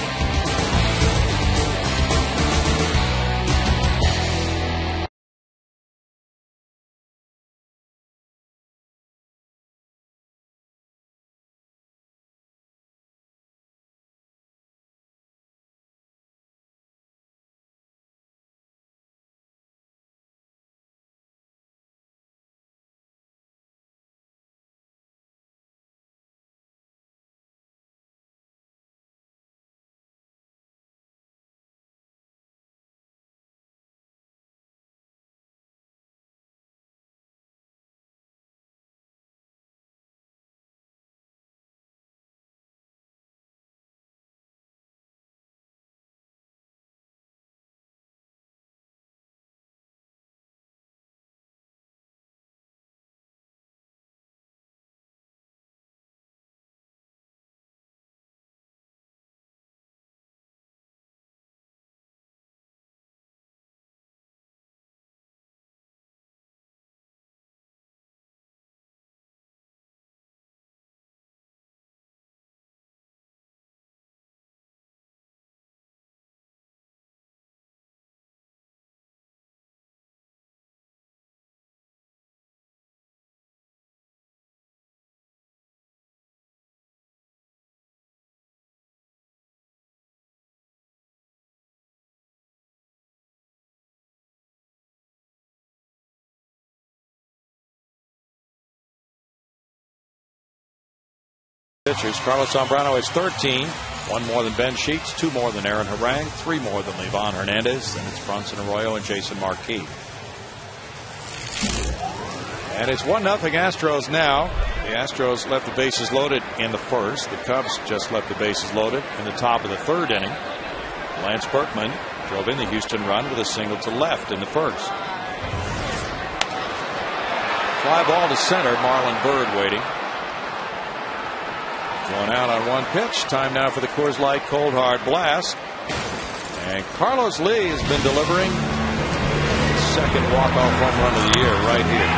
Pitchers. Carlos Zambrano is 13. 1 more than Ben Sheets, 2 more than Aaron Harang, 3 more than Livan Hernandez. Then it's Bronson Arroyo and Jason Marquis. And it's 1-0 Astros now. The Astros left the bases loaded in the first. The Cubs just left the bases loaded in the top of the 3rd inning. Lance Berkman drove in the Houston run with a single to left in the first. Fly ball to center. Marlon Byrd waiting. 1 out on 1 pitch. Time now for the Coors Light Cold Hard Blast. And Carlos Lee has been delivering his 2nd walk-off home run of the year right here.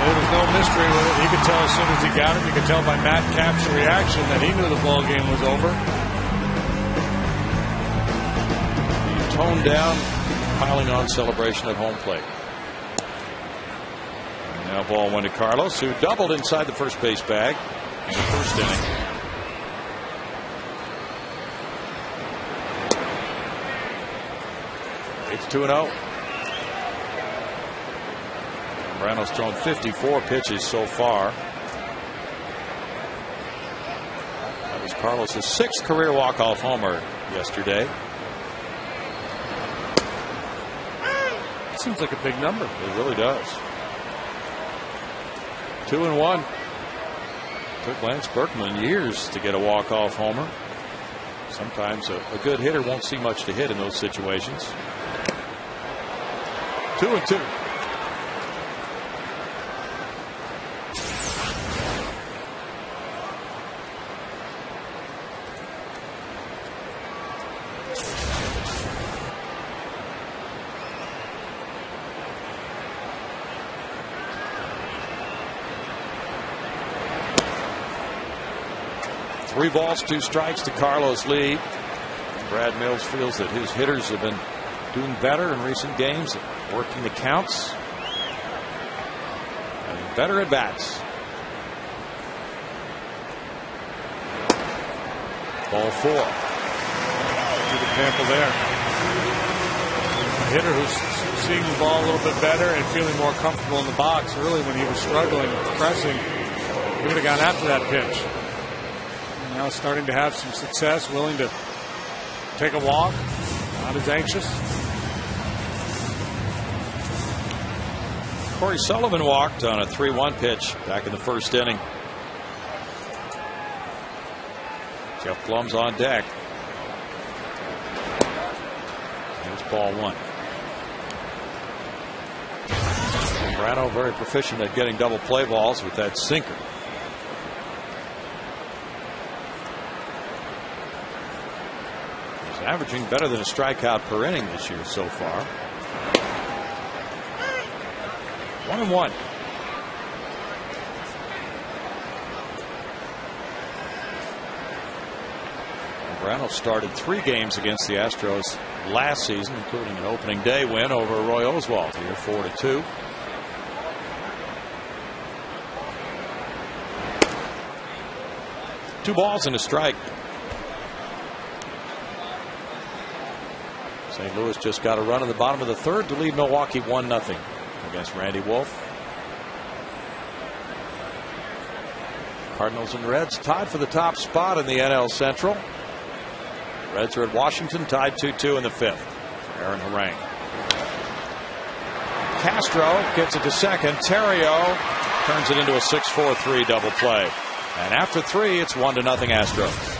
There was no mystery with it. He could tell as soon as he got it. You could tell by Matt Cap's reaction that he knew the ball game was over. He toned down, piling on celebration at home plate. Now ball 1 to Carlos, who doubled inside the first base bag in the first inning. It's 2-0. Zambrano's thrown 54 pitches so far. That was Carlos' 6th career walk-off homer yesterday. That seems like a big number. It really does. 2-1. Took Lance Berkman years to get a walk-off homer. Sometimes a good hitter won't see much to hit in those situations. 2-2. Three balls, 2 strikes to Carlos Lee. Brad Mills feels that his hitters have been doing better in recent games, working the counts, and better at bats. Ball 4. Good example there. A hitter who's seeing the ball a little bit better and feeling more comfortable in the box. Really, when he was struggling, pressing, he would have gone after that pitch. Now starting to have some success, willing to take a walk, not as anxious. Corey Sullivan walked on a 3-1 pitch back in the first inning. Jeff Blum's on deck. Here's ball 1. Zambrano very proficient at getting double play balls with that sinker. Averaging better than a strikeout per inning this year so far. 1-1. Zambrano started 3 games against the Astros last season, including an opening day win over Roy Oswalt here, 4-2. Two balls and a strike. St. Louis just got a run in the bottom of the 3rd to lead Milwaukee 1-0 against Randy Wolf. Cardinals and Reds tied for the top spot in the NL Central. Reds are at Washington, tied 2-2 in the 5th. Aaron Harang. Castro gets it to second. Terrio turns it into a 6-4-3 double play. And after 3, it's 1-0 Astros.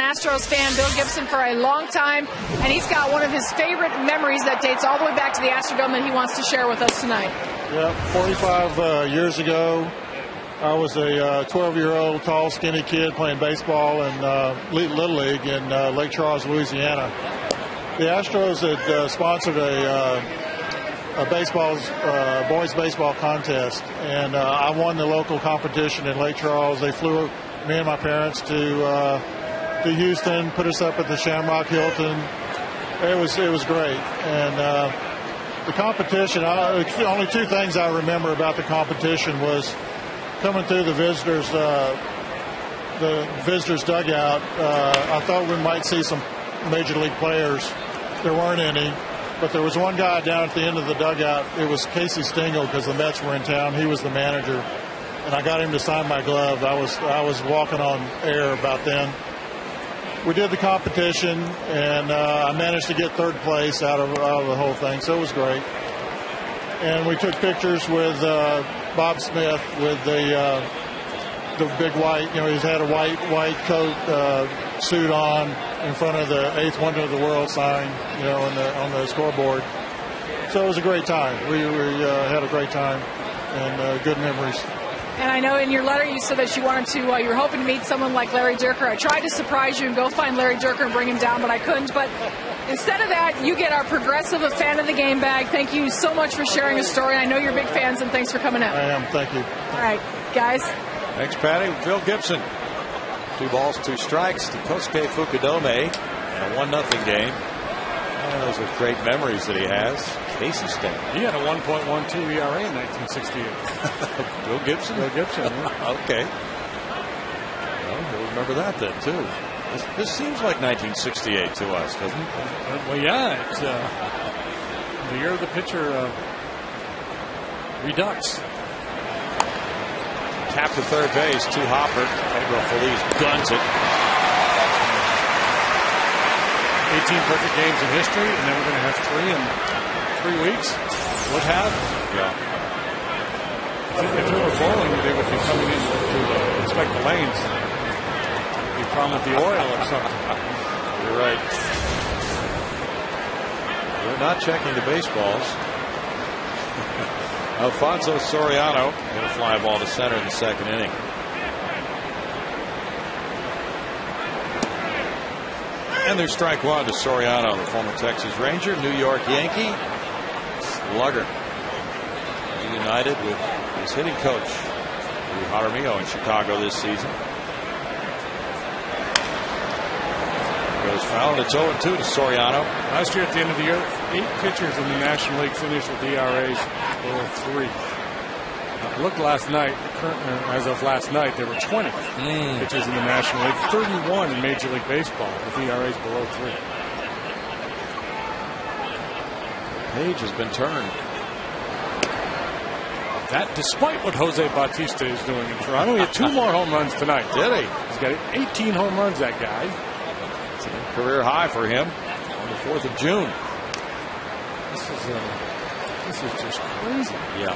Astros fan Bill Gibson for a long time, and he's got one of his favorite memories that dates all the way back to the Astrodome that he wants to share with us tonight. Yeah, 45 years ago, I was a 12-year-old tall, skinny kid playing baseball in Little League in Lake Charles, Louisiana. The Astros had sponsored a boys baseball contest, and I won the local competition in Lake Charles. They flew me and my parents to Houston, put us up at the Shamrock Hilton. It was great, and the competition. Only two things I remember about the competition was coming through the visitors' dugout. I thought we might see some major league players. There weren't any, but there was one guy down at the end of the dugout. It was Casey Stengel, because the Mets were in town. He was the manager, and I got him to sign my glove. I was walking on air about then. We did the competition, and I managed to get third place out of the whole thing, so it was great. And we took pictures with Bob Smith with the big white, he's had a white coat suit on in front of the 8th wonder of the world sign, on the scoreboard. So it was a great time. We had a great time and good memories. And I know in your letter you said that you wanted to, you were hoping to meet someone like Larry Dierker. I tried to surprise you and go find Larry Dierker and bring him down, but I couldn't. But instead of that, you get our Progressive A Fan of the Game bag. Thank you so much for sharing a story. I know you're big fans, and thanks for coming out. I am. Thank you. All right, guys. Thanks, Patty. Phil Gibson. 2 balls, 2 strikes to Kosuke Fukudome in a 1-0 game. Those are great memories that he has. Casey Stengel. He had a 1.12 ERA in 1968. Bill Gibson? Bill Gibson, yeah. Okay. Well, we'll remember that then, too. This seems like 1968 to us, doesn't it? Well, yeah. It's the year of the pitcher redux. Tap to third base to Hopper. Pedro Feliz guns it. 18 perfect games in history, and then we're going to have 3 in 3 weeks. Would have. Yeah. If we were bowling, they would be coming in to inspect the lanes. Be a problem with the oil or something. You're right. We're not checking the baseballs. Alfonso Soriano hit a fly ball to center in the 2nd inning. And there's strike 1 to Soriano, the former Texas Ranger, New York Yankee, slugger. Reunited with his hitting coach, Lou Jaramillo, in Chicago this season. Goes foul, and it's 0-2 to Soriano. Last year at the end of the year, 8 pitchers in the National League finished with ERAs below 3. Look last night, as of last night, there were 20 pitchers in the National League, 31 in Major League Baseball with ERAs below 3. The page has been turned. That despite what Jose Bautista is doing in Toronto. He had 2 more home runs tonight. Did he? He's got 18 home runs, that guy. It's a career high for him on the 4th of June. This is just crazy. Yeah.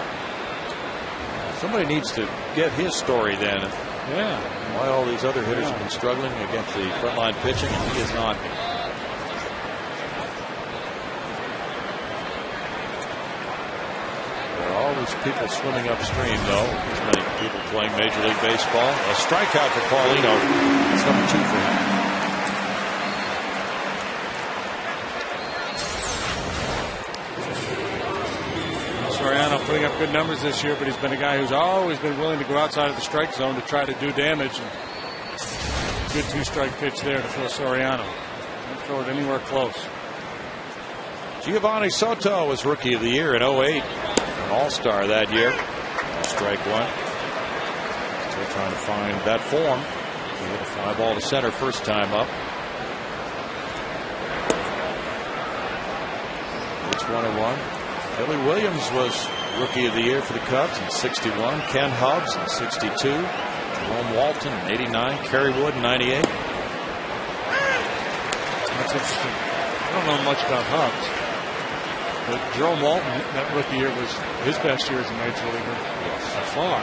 Somebody needs to get his story then. Yeah. Why all these other hitters have been struggling against the frontline pitching, and he is not. There are always people swimming upstream, though. There's many people playing Major League Baseball. A strikeout for Paulino. That's number 2 for him. Soriano putting up good numbers this year, but he's been a guy who's always been willing to go outside of the strike zone to try to do damage. And good 2-strike pitch there to Phil Soriano. Don't throw it anywhere close. Giovanni Soto was Rookie of the Year in 08. An All-Star that year. Strike 1. Still trying to find that form. He hit a fly ball to center first time up. It's 1-1. Billy Williams was Rookie of the Year for the Cubs in 61. Ken Hubbs in 62. Jerome Walton in 89. Kerry Wood in 98. That's interesting. I don't know much about Hubbs, but Jerome Walton, that Rookie year was his best year as a Major Leaguer by far.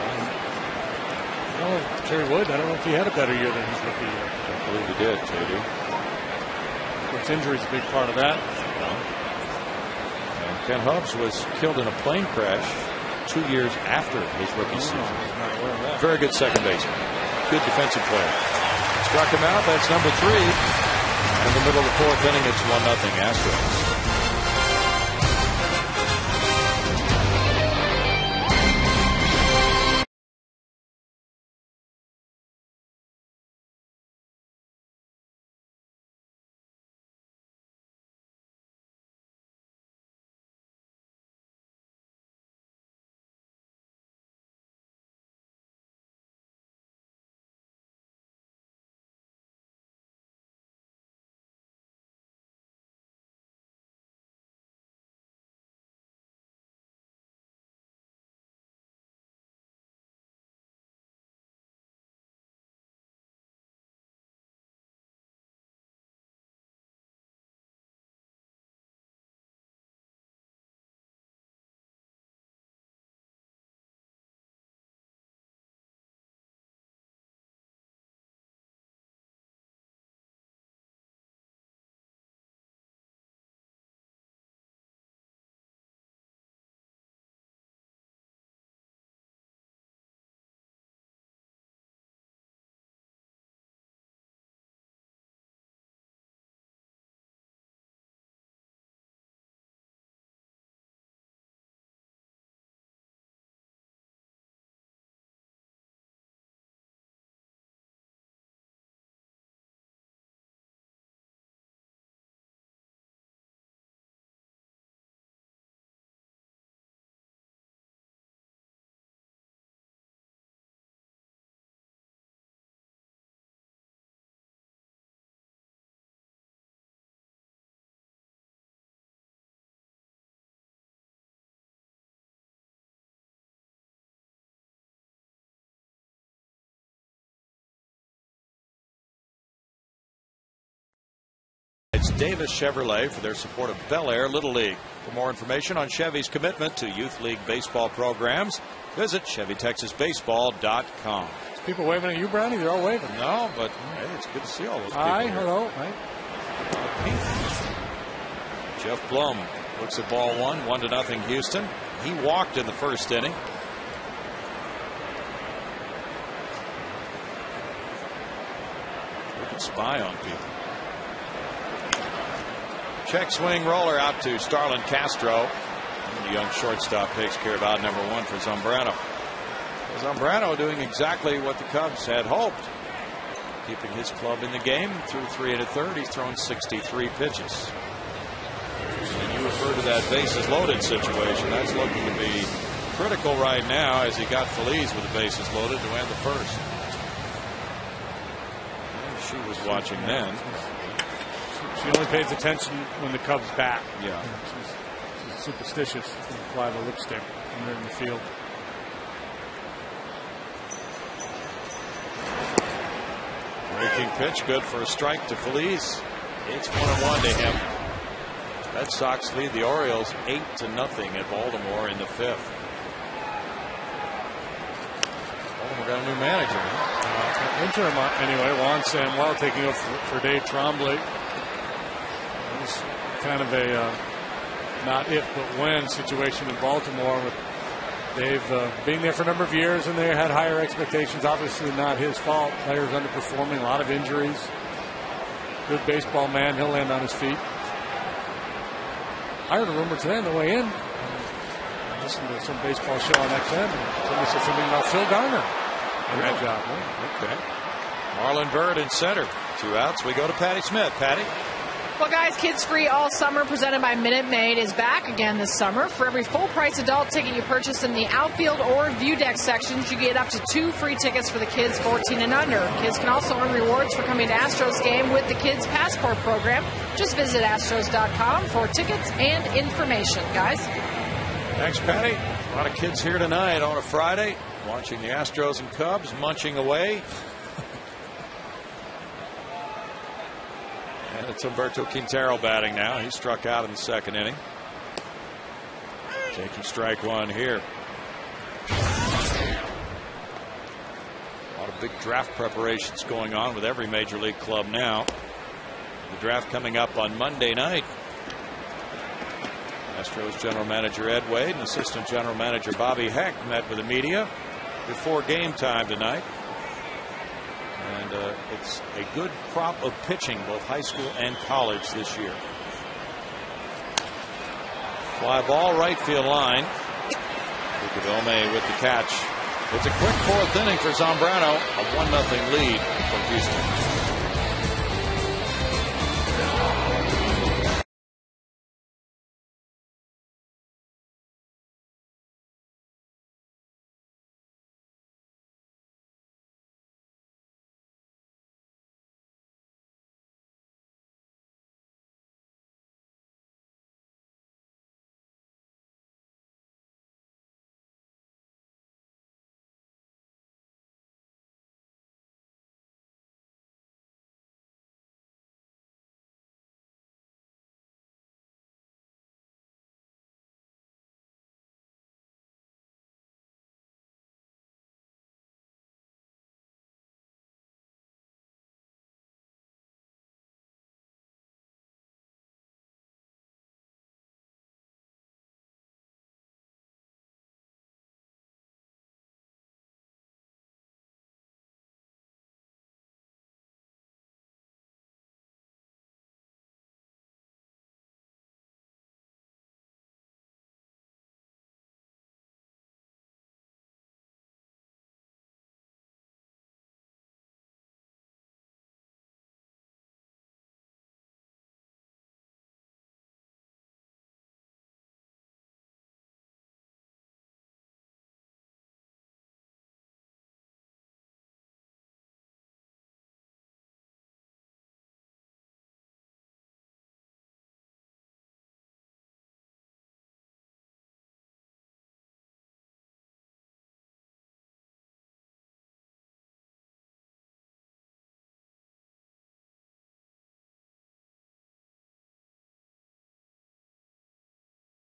Kerry Wood, I don't know if he had a better year than his Rookie year. I believe he did, JD. Of course, injury is a big part of that. Ken Hubbs was killed in a plane crash 2 years after his rookie season. Very good second baseman. Good defensive player. Struck him out. That's number 3. In the middle of the 4th inning, it's 1-0 Astros. thanks Davis Chevrolet for their support of Bel Air Little League. For more information on Chevy's commitment to Youth League baseball programs, visit ChevyTexasBaseball.com. People waving at you, Brownie? They're all waving. No, but hey, it's good to see all those people. Hi, here. hello. Hi. Jeff Blum looks at ball one, 1-0 Houston. He walked in the first inning. We can spy on people. Check swing roller out to Starlin Castro. And the young shortstop takes care of out number one for Zambrano. Zambrano doing exactly what the Cubs had hoped. Keeping his club in the game through 3 1/3. He's thrown 63 pitches. And you refer to that bases loaded situation. That's looking to be critical right now as he got Feliz with the bases loaded to end the first. And she was watching then. She only pays attention when the Cubs bat. Yeah. She's superstitious. She's going to fly the lipstick when they're in the field. Breaking pitch, good for a strike to Feliz. It's 1-1 to him. Red Sox lead the Orioles 8-0 at Baltimore in the fifth. Baltimore got a new manager. Interim anyway. Juan Samuel taking over for Dave Trombley. It was kind of a not if but when situation in Baltimore with Dave being there for a number of years, and they had higher expectations. Obviously not his fault. Players underperforming, a lot of injuries. Good baseball man. He'll land on his feet. I heard a rumor today on the way in. I listened to some baseball show on XM, and somebody said something about Phil Garner in that job. Okay. Marlon Byrd in center. 2 outs. We go to Patty Smith. Patty. Well, guys, Kids Free All Summer presented by Minute Maid is back again this summer. For every full-price adult ticket you purchase in the outfield or view deck sections, you get up to 2 free tickets for the kids 14 and under. Kids can also earn rewards for coming to Astros game with the Kids Passport program. Just visit Astros.com for tickets and information, guys. Thanks, Patty. A lot of kids here tonight on a Friday watching the Astros and Cubs munching away. And it's Humberto Quintero batting now. He struck out in the second inning. Taking strike one here. A lot of big draft preparations going on with every major league club now. The draft coming up on Monday night. Astros general manager Ed Wade and assistant general manager Bobby Heck met with the media before game time tonight. And it's a good crop of pitching, both high school and college this year. Fly ball, right field line. Ikuodome with the catch. It's a quick fourth inning for Zambrano. A 1-0 lead for Houston.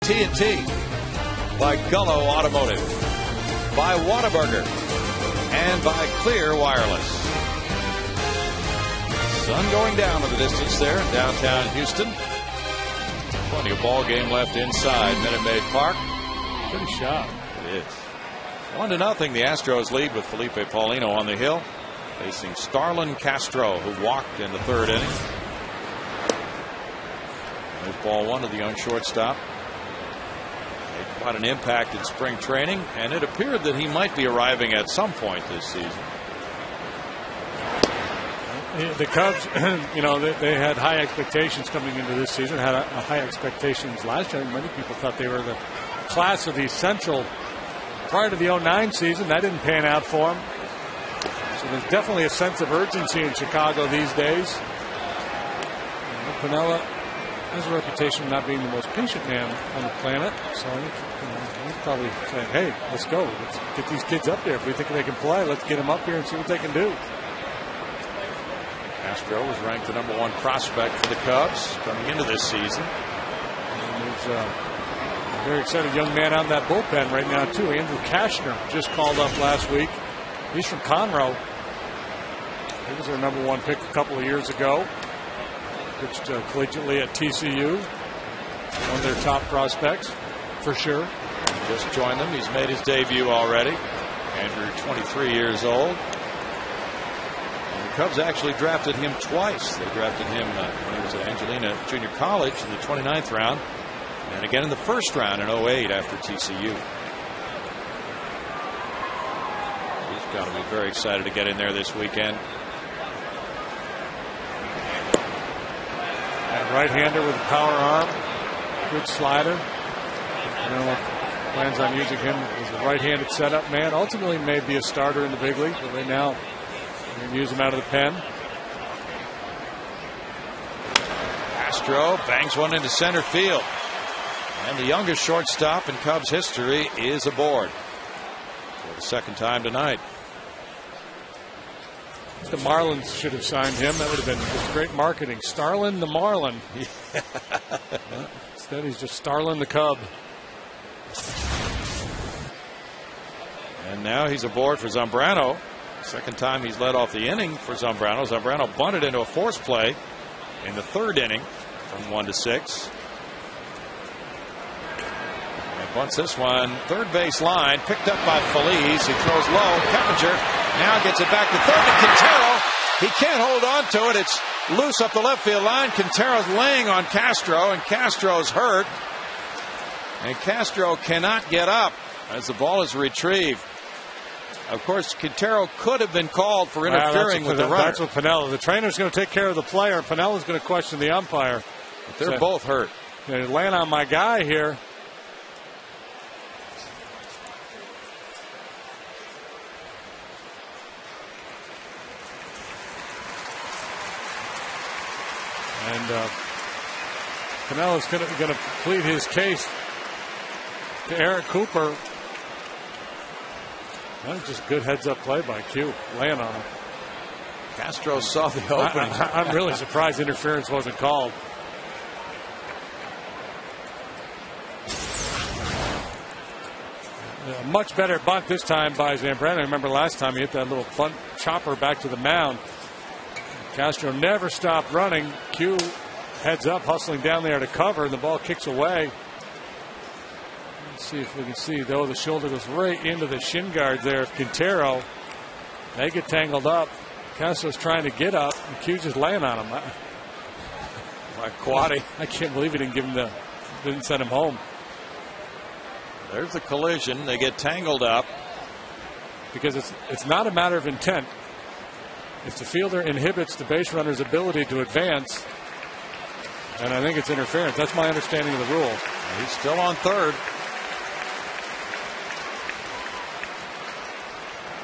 TNT, by Gullo Automotive, by Whataburger, and by Clear Wireless. Sun going down in the distance there in downtown Houston. Plenty of ball game left inside Minute Maid Park. Good shot. It is. 1-0. The Astros lead with Felipe Paulino on the hill, facing Starlin Castro, who walked in the third inning. There's ball one to the young shortstop. Made quite an impact in spring training, and it appeared that he might be arriving at some point this season. The Cubs, they had high expectations coming into this season, had high expectations last year. Many people thought they were the class of the Central prior to the 09 season. That didn't pan out for them. So there's definitely a sense of urgency in Chicago these days. Piniella has a reputation of not being the most patient man on the planet. So he's probably saying, hey, let's go. Let's get these kids up there. If we think they can play, let's get them up here and see what they can do. Castro was ranked the #1 prospect for the Cubs coming into this season. And there's a very excited young man on that bullpen right now, too. Andrew Kashner just called up last week. He's from Conroe. He was their #1 pick a couple of years ago. Pitched collegiately at TCU. One of their top prospects, for sure. Just joined them. He's made his debut already. Andrew, 23 years old. And the Cubs actually drafted him twice. They drafted him when he was at Angelina Junior College in the 29th round, and again in the first round in 08 after TCU. He's got to be very excited to get in there this weekend. And right-hander with a power arm. Good slider. Plans on using him as a right-handed setup man. Ultimately may be a starter in the big league, but right now we're going to use him out of the pen. Castro bangs one into center field. And the youngest shortstop in Cubs history is aboard for the second time tonight. The Marlins should have signed him. That would have been just great marketing. Starlin the Marlin. Instead, he's just Starlin the Cub. And now he's aboard for Zambrano. Second time he's led off the inning for Zambrano. Zambrano bunted into a force play in the third inning from 1-6. And bunts this one third base line, picked up by Feliz. He throws low. Keppinger now gets it back to third to Quintero. He can't hold on to it. It's loose up the left field line. Quintero's laying on Castro, and Castro's hurt. And Castro cannot get up as the ball is retrieved. Of course, Quintero could have been called for interfering with the runner. That's what Piniella. The trainer's going to take care of the player. Pinella's going to question the umpire. But they're both hurt. They're laying on my guy here. And Pinella's going to plead his case to Eric Cooper. That was just good heads-up play by Q, laying on him. Castro saw the opening. I'm really surprised interference wasn't called. A much better bunt this time by Zambrano. I remember last time he hit that little bunt chopper back to the mound. Castro never stopped running. Q heads up, hustling down there to cover, and the ball kicks away. Let's see if we can see, though, the shoulder goes right into the shin guard there of Quintero. They get tangled up. Castro's trying to get up, and Q's just laying on him. Like Quaddy. I can't believe he didn't send him home. There's the collision. They get tangled up. Because it's not a matter of intent. If the fielder inhibits the base runner's ability to advance, and I think it's interference. That's my understanding of the rule. He's still on third.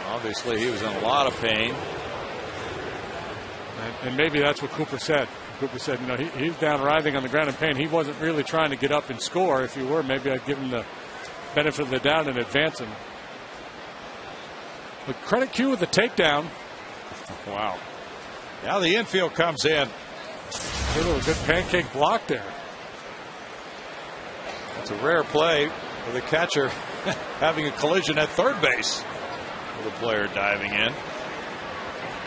Obviously, he was in a lot of pain. And maybe that's what Cooper said. Cooper said, he's down writhing on the ground in pain. He wasn't really trying to get up and score. If he were, maybe I'd give him the benefit of the doubt and advance him. But credit Q with the takedown. Wow. Now the infield comes in. A little good pancake block there. It's a rare play with a catcher having a collision at third base with a player diving in.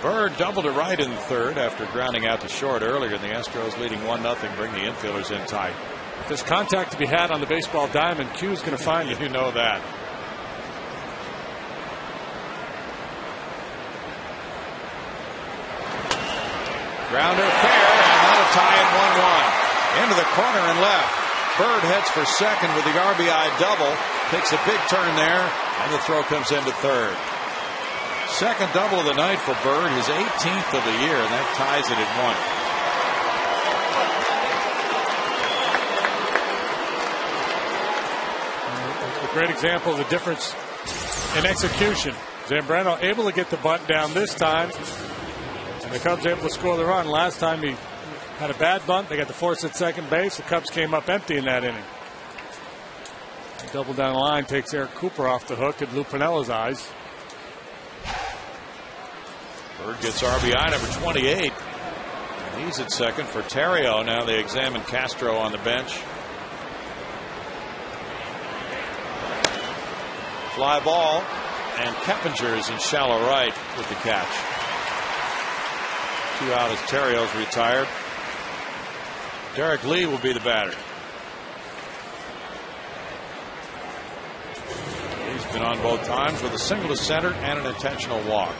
Bird doubled to right in the third after grounding out to short earlier, and the Astros leading 1-0 bring the infielders in tight. If there's contact to be had on the baseball diamond, Q's going to find it. You know that. Grounder fair, and that'll tie it 1-1. Into the corner and left. Bird heads for second with the RBI double. Takes a big turn there, and the throw comes into third. Second double of the night for Bird, his 18th of the year, and that ties it at 1. A great example of the difference in execution. Zambrano able to get the bunt down this time, and the Cubs able to score the run. Last time he had a bad bunt. They got the force at second base. The Cubs came up empty in that inning. Double down the line takes Eric Cooper off the hook in Lou Pinella's eyes. Bird gets RBI number 28. And he's at second for Terrio. Now they examine Castro on the bench. Fly ball, and Keppinger is in shallow right with the catch. 2 out as Terrio's retired. Derek Lee will be the batter. He's been on both times with a single to center and an intentional walk.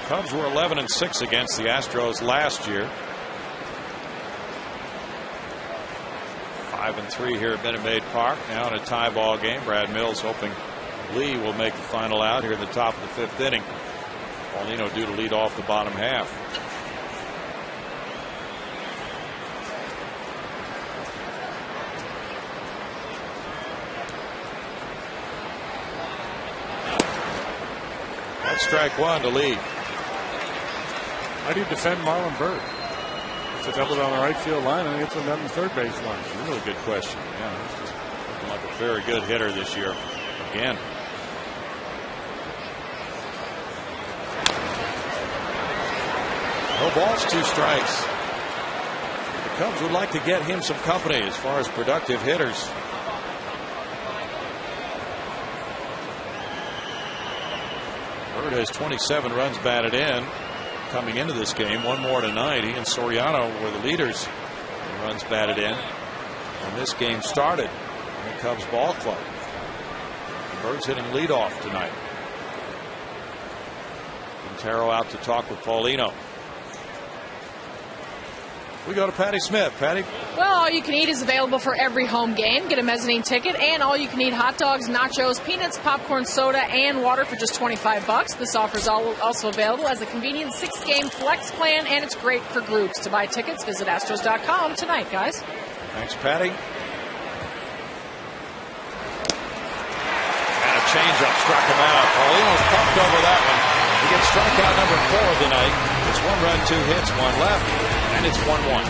Cubs were 11-6 against the Astros last year. 5-3 here at Minute Maid Park. Now in a tie ball game. Brad Mills hoping Lee will make the final out here in the top of the 5th inning. Paulino due to lead off the bottom half. That's strike one to Lee. How do you defend Marlon Bird? It's a double down the right field line, and it's one down the third base line. Really good question. Yeah, he's just looking like a very good hitter this year. Again. No balls, 2 strikes. The Cubs would like to get him some company as far as productive hitters. Bird has 27 runs batted in coming into this game. 1 more tonight. He and Soriano were the leaders in runs batted in when this game started in the Cubs ball club. The Bird's hitting leadoff tonight. Quintero out to talk with Paulino. We go to Patty Smith. Patty? Well, all you can eat is available for every home game. Get a mezzanine ticket and all you can eat hot dogs, nachos, peanuts, popcorn, soda, and water for just $25. This offer is also available as a convenient 6-game flex plan, and it's great for groups. To buy tickets, visit Astros.com tonight, guys. Thanks, Patty. And a changeup struck him out. Paulino's pumped over that one. He gets strikeout number 4 of the night. It's 1 run, 2 hits, 1 left, and it's 1-1.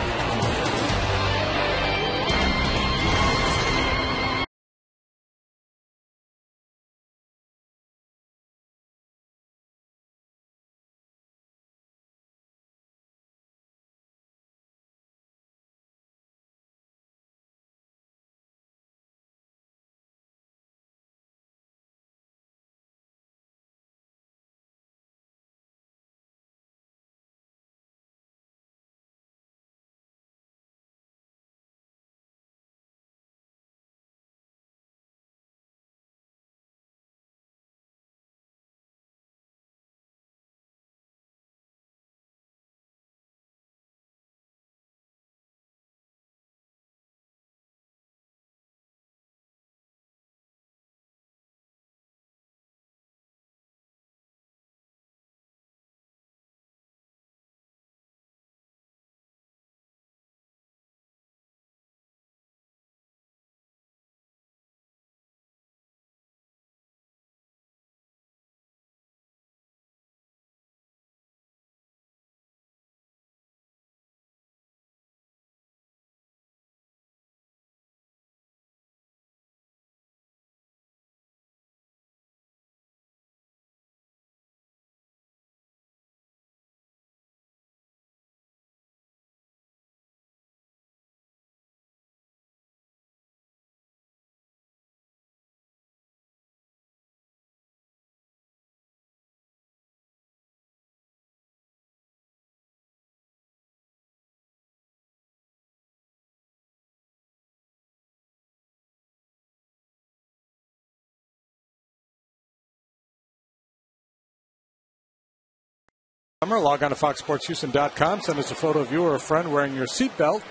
Log on to FoxSportsHouston.com. Send us a photo of you or a friend wearing your seatbelt.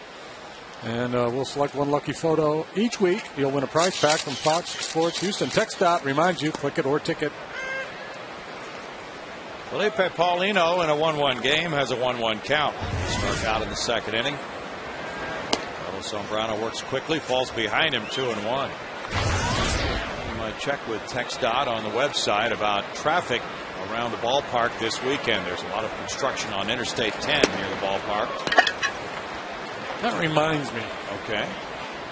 And we'll select one lucky photo each week. You'll win a prize pack from Fox Sports Houston. Text dot reminds you, click it or ticket. Felipe Paulino in a 1-1 game has a 1-1 count. Struck out in the second inning. Carlos Zambrano works quickly, falls behind him 2-1. You might check with TxDOT on the website about traffic around the ballpark this weekend. There's a lot of construction on Interstate 10 near the ballpark. That reminds me. Okay.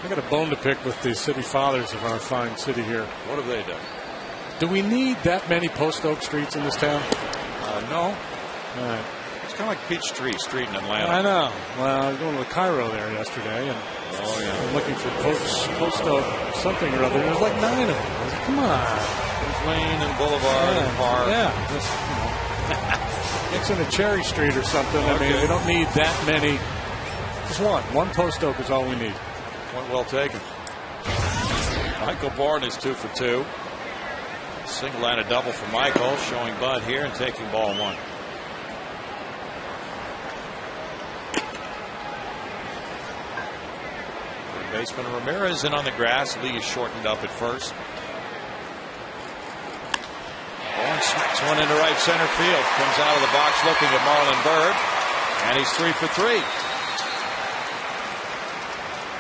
I got a bone to pick with the city fathers of our fine city here. What have they done? Do we need that many Post Oak streets in this town? No. All right. It's kind of like Peachtree Street in Atlanta. I know. Well, I was going to the Cairo there yesterday, and I'm looking for Post Oak something or other. There's like 9 of them. I was like, come on. There's Lane and Boulevard and Park. Yeah. Just, it's in a Cherry Street or something. Okay. I mean, we don't need that many. Just one. One Post Oak is all we need. Point well taken. Michael Bourne is 2 for 2. Single and a double for Michael, showing Bud here and taking ball 1. Third baseman Ramirez in on the grass. Lee is shortened up at first. Bourne smacks one into right center field. Comes out of the box looking at Marlon Byrd. And he's 3 for 3.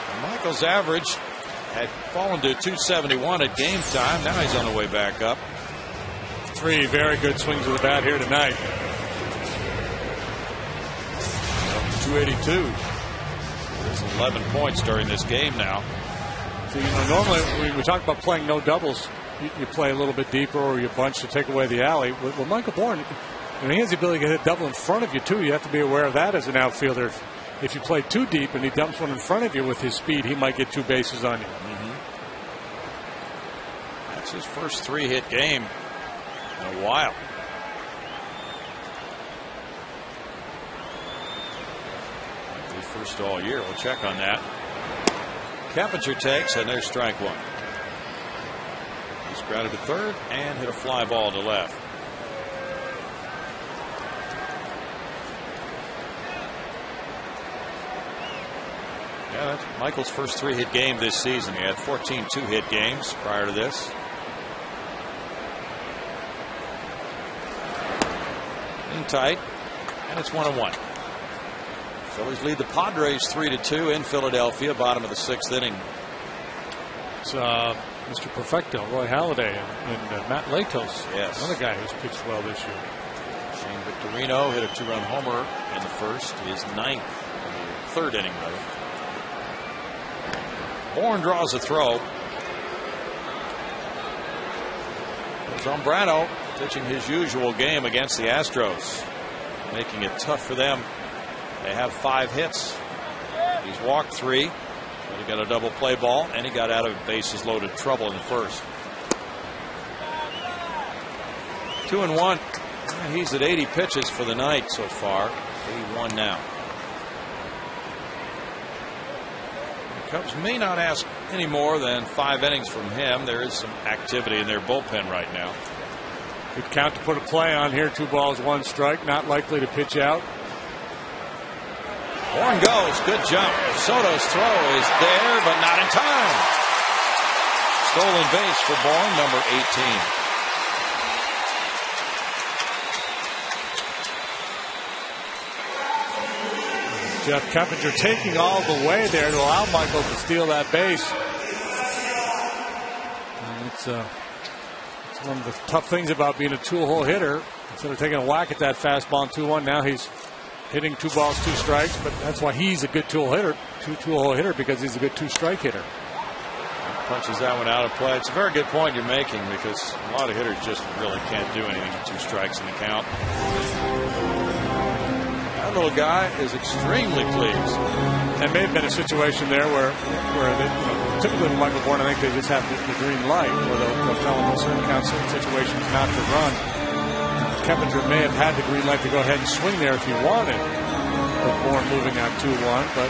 And Michael's average had fallen to 271 at game time. Now he's on the way back up. 3 very good swings of the bat here tonight. 282. There's 11 points during this game now. So, normally when we talk about playing no doubles, you play a little bit deeper or you bunch to take away the alley. With Michael Bourne, he has the ability to hit a double in front of you too. You have to be aware of that as an outfielder. If you play too deep and he dumps one in front of you with his speed, he might get 2 bases on you. That's his first 3-hit game in a while. His first all year. We'll check on that. Keppinger takes, and there's strike 1. He's grounded to third and hit a fly ball to left. Yeah, that's Michael's first 3-hit game this season. He had 14 2-hit games prior to this. In tight, and it's 1-1. Phillies lead the Padres 3-2 in Philadelphia, bottom of the 6th inning. It's Mr. Perfecto, Roy Halladay, and Matt Latos. Yes. Another guy who's pitched well this year. Shane Victorino hit a 2-run homer in the first, his 9th in the 3rd inning, rather. Bourne draws a throw. Zambrano pitching his usual game against the Astros, making it tough for them. They have 5 hits. He's walked 3, but he got a double play ball, and he got out of bases loaded trouble in the first. 2-1. He's at 80 pitches for the night so far. 81 now. The Cubs may not ask any more than 5 innings from him. There is some activity in their bullpen right now. Good count to put a play on here. 2 balls, 1 strike. Not likely to pitch out. Bourne goes. Good jump. Soto's throw is there, but not in time. Stolen base for Bourne, number 18. Jeff Keppinger taking all the way there to allow Michael to steal that base. And it's one of the tough things about being a 2-hole hitter. Instead of taking a whack at that fastball in 2-1, now he's hitting 2 balls, 2 strikes. But that's why he's a good 2-hole hitter, 2-hole hitter, because he's a good 2-strike hitter. Punches that one out of play. It's a very good point you're making, because a lot of hitters just really can't do anything with 2 strikes in the count. That little guy is extremely pleased. There may have been a situation there where they, typically with Michael Bourne, I think they just have the green light, where they'll tell him in certain count, certain situations not to run. Keppinger may have had the green light to go ahead and swing there if he wanted, with Bourne moving on 2-1, but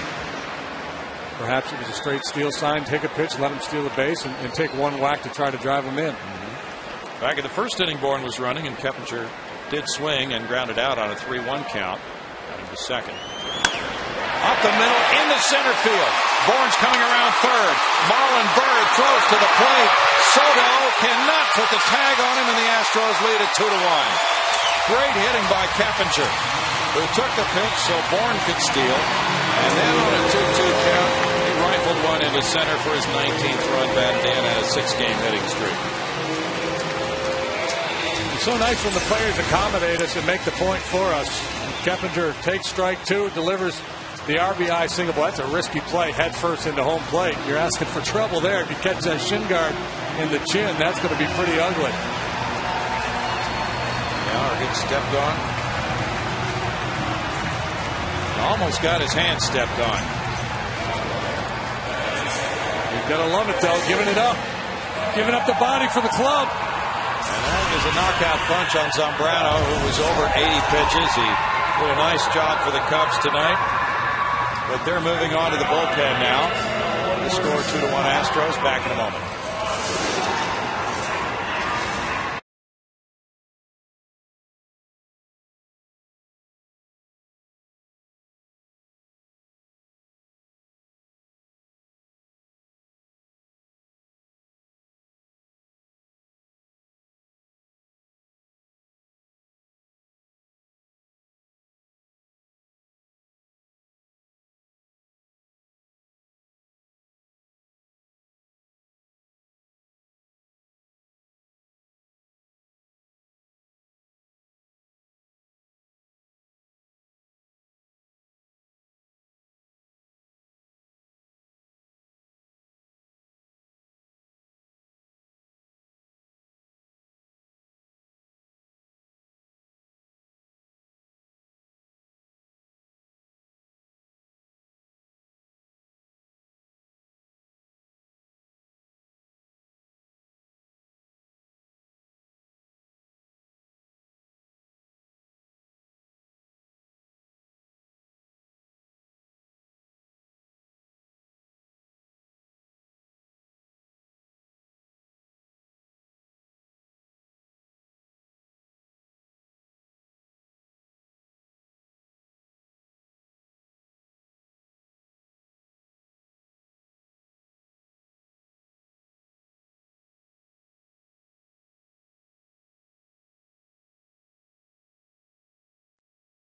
perhaps it was a straight steal sign. Take a pitch, let him steal the base, and take 1 whack to try to drive him in. Back in the first inning, Bourne was running, and Keppinger did swing and grounded out on a 3-1 count. Got him to second. Up the middle into center field. Bourne's coming around third. Marlon Byrd throws to the plate. Soto cannot put the tag on him, and the Astros lead at 2-1. Great hitting by Keppinger, who took the pitch so Bourne could steal. And then on a 2-2 count, he rifled one into center for his 19th run. Van Dam had a 6-game hitting streak. It's so nice when the players accommodate us and make the point for us. Keppinger takes strike 2, delivers the RBI single. Well, that's a risky play, head first into home plate. You're asking for trouble there. If you catch that shin guard in the chin, that's going to be pretty ugly. Now gets stepped on. Almost got his hand stepped on. You've got to love it, though. Giving it up. Giving up the body for the club. And that is a knockout punch on Zambrano, who was over 80 pitches. He did a nice job for the Cubs tonight. But they're moving on to the bullpen now. The score 2-1 Astros. Back in a moment.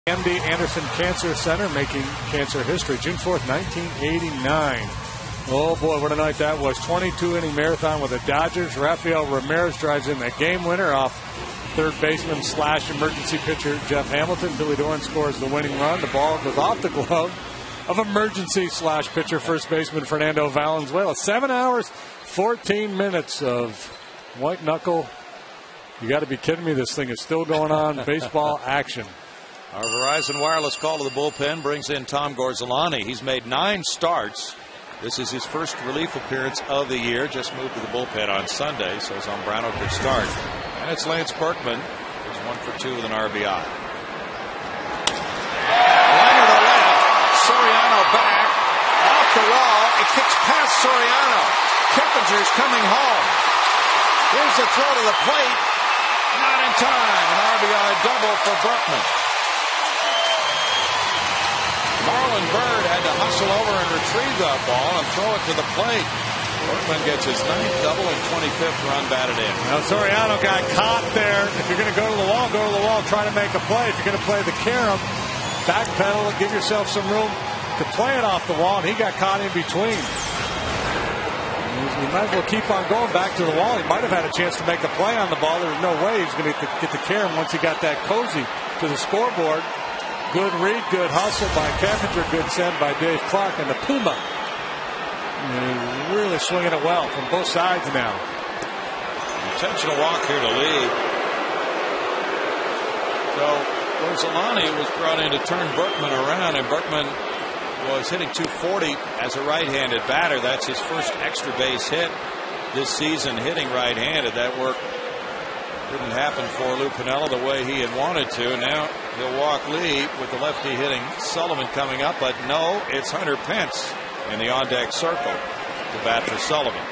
MD Anderson Cancer Center making cancer history. June 4th, 1989. Oh, boy, what a night that was. 22-inning marathon with the Dodgers. Rafael Ramirez drives in the game winner off third baseman / emergency pitcher Jeff Hamilton. Billy Doran scores the winning run. The ball goes off the glove of emergency / pitcher first baseman Fernando Valenzuela. 7 hours, 14 minutes of white knuckle. You got to be kidding me. This thing is still going on. Baseball action. Our Verizon Wireless call to the bullpen brings in Tom Gorzolani. He's made 9 starts. This is his first relief appearance of the year. Just moved to the bullpen on Sunday, so Zambrano could start. And it's Lance Berkman, who's 1 for 2 with an RBI. Liner to left. Soriano back. Off the wall. It kicks past Soriano. Keppinger's coming home. Here's the throw to the plate. Not in time. An RBI double for Berkman. Marlon Byrd had to hustle over and retrieve that ball and throw it to the plate. Berkman gets his 9th double and 25th run batted in. Now Soriano got caught there. If you're going to go to the wall, go to the wall. Try to make a play. If you're going to play the carom, backpedal and give yourself some room to play it off the wall. And he got caught in between. He might as well keep on going back to the wall. He might have had a chance to make a play on the ball. There's no way he's going to get the carom once he got that cozy to the scoreboard. Good read, good hustle by Keppinger, good send by Dave Clark, and the Puma is really swinging it well from both sides now. Intentional walk here to lead. So Gorzolani was brought in to turn Berkman around, and Berkman was hitting .240 as a right-handed batter. That's his first extra base hit this season, hitting right-handed. That work didn't happen for Lou Piniella the way he had wanted to. Now he'll walk Lee with the lefty hitting Sullivan coming up, but no, it's Hunter Pence in the on-deck circle to bat for Sullivan.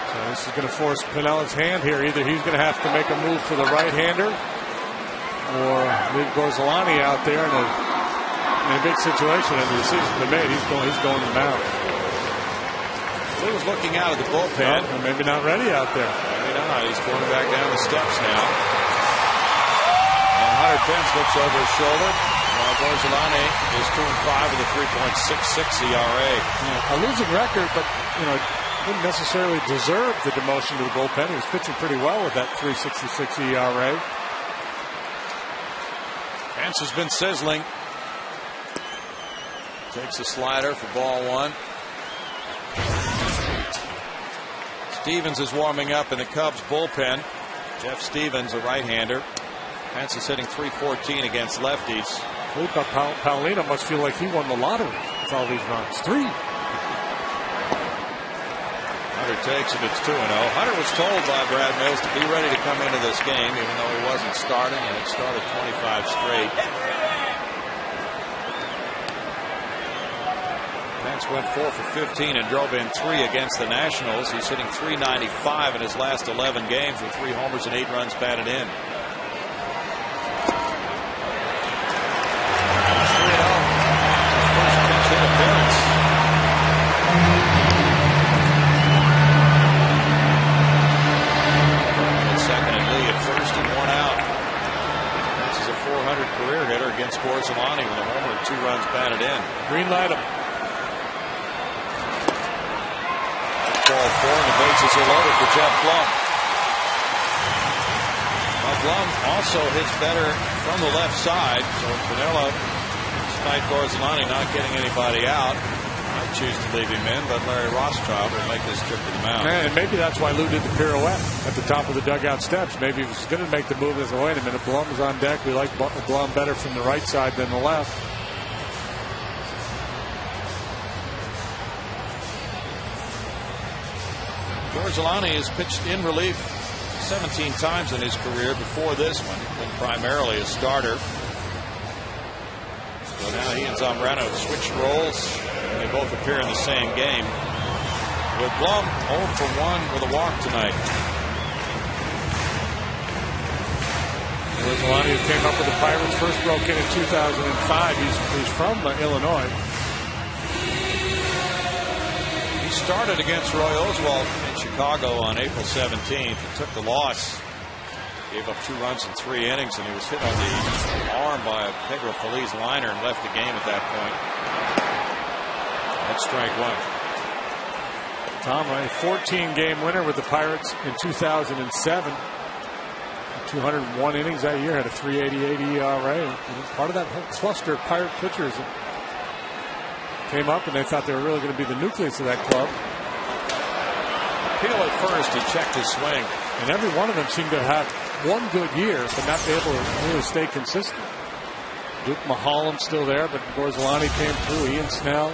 So this is going to force Pinella's hand here. Either he's going to have to make a move for the right-hander for Lee Gorzolani out there in a big situation, and the decision's been made. He's going to the mound. He was looking out at the bullpen. No, maybe not ready out there. Maybe not. He's going back down the steps now. And Hunter Pence looks over his shoulder. Gorzolani is 2-5 with a 3.66 ERA. Yeah, a losing record, but didn't necessarily deserve the demotion to the bullpen. He was pitching pretty well with that 3.66 ERA. Pence has been sizzling. Takes a slider for ball one. Stevens is warming up in the Cubs bullpen. Jeff Stevens, a right-hander. Pence is hitting .314 against lefties. Felipe Paulino must feel like he won the lottery with all these runs. 3. Hunter takes it. It's 2-0. Hunter was told by Brad Mills to be ready to come into this game, even though he wasn't starting, and had started 25 straight. Pence went 4 for 15 and drove in 3 against the Nationals. He's hitting .395 in his last 11 games with 3 homers and 8 runs batted in. Career hitter against Gorzolani with a homer and 2 runs batted in. Green light him. Ball 4 and the bases are loaded for Jeff Blum. Well, Blum also hits better from the left side, so Piniella, despite Gorzolani not getting anybody out, might choose to leave him in, but Larry Rothschild will make this trip to the mound. And maybe that's why Lou did the pirouette at the top of the dugout steps. Maybe he was going to make the move and said, wait a minute, Blum is on deck. We like Blum better from the right side than the left. Gorzolani has pitched in relief 17 times in his career before this one. He's been primarily a starter. So now he and Zambrano switch roles. And they both appear in the same game. With Blum 0 for 1 with a walk tonight. Gorzolani came up with the Pirates, first broke in 2005. He's from Illinois. He started against Roy Oswalt in Chicago on April 17th. He took the loss. Gave up 2 runs in 3 innings, and he was hit on the arm by a Pedro Feliz liner and left the game at that point. That's strike 1. Tom, a 14-game winner with the Pirates in 2007. 201 innings that year, had a 3.88 ERA. Part of that whole cluster of Pirate pitchers that came up, and they thought they were really going to be the nucleus of that club. Peel at first, he checked his swing. And every one of them seemed to have one good year, but not be able to really stay consistent. Duke Mahalam still there, but Gorzolani came through. Ian Snell.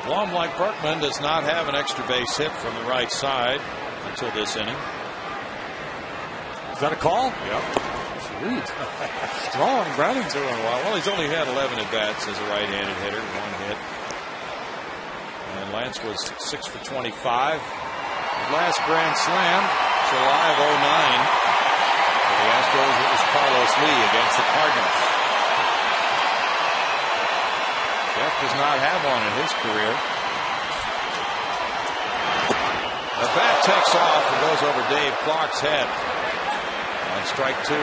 Blum, like Berkman, does not have an extra base hit from the right side until this inning. Is that a call? Yep. Sweet. Strong. Browning. 2 in a while. Well, he's only had 11 at-bats as a right-handed hitter. 1 hit. And Lance was 6 for 25. His last grand slam, July of 09. For the Astros, it was Carlos Lee against the Cardinals. Jeff does not have one in his career. The bat takes off and goes over Dave Clark's head on strike 2.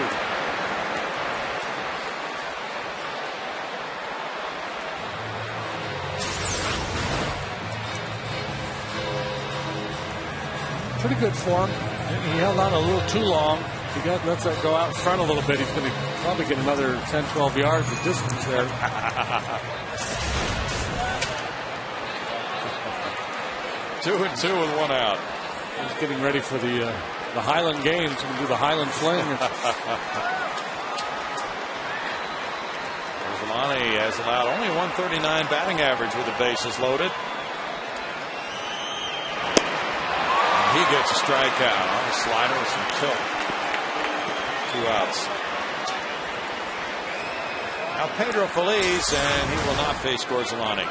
Pretty good form. He held on a little too long. He lets that go out in front a little bit. He's going to probably get another 10, 12 yards of distance there. 2 and 2 with 1 out. He's getting ready for the Highland Games. He's going to do the Highland Fling. Gorzolani has allowed only 139 batting average with the bases loaded. And he gets a strikeout on a slider with some tilt. 2 outs. Now Pedro Feliz, and he will not face Gorzolani.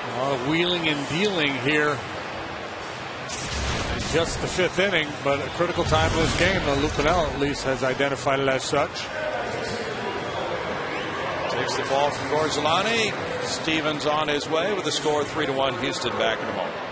A lot of wheeling and dealing here. just the 5th inning, but a critical time of this game. Lou Piniella at least has identified it as such. Takes the ball from Gorzelani. Stevens on his way with the score 3-1. Houston back in a moment.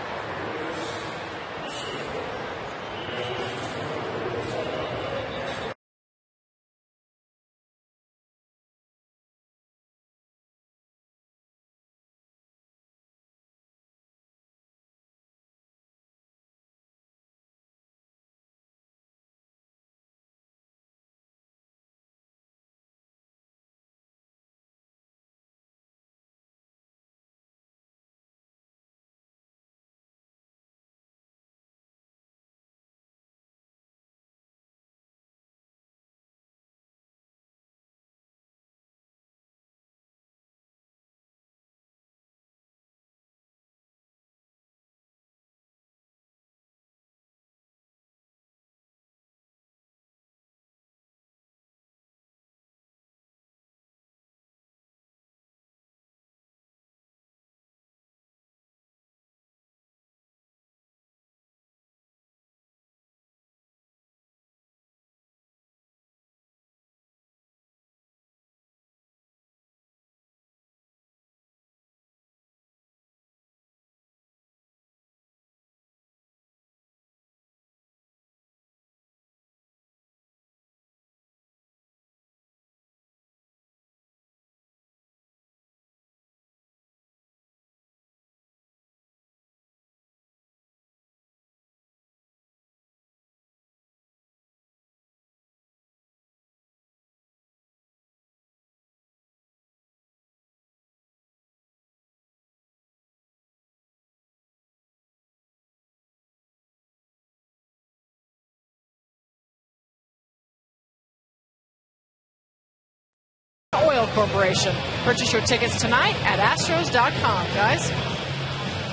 Oil Corporation. Purchase your tickets tonight at Astros.com, guys.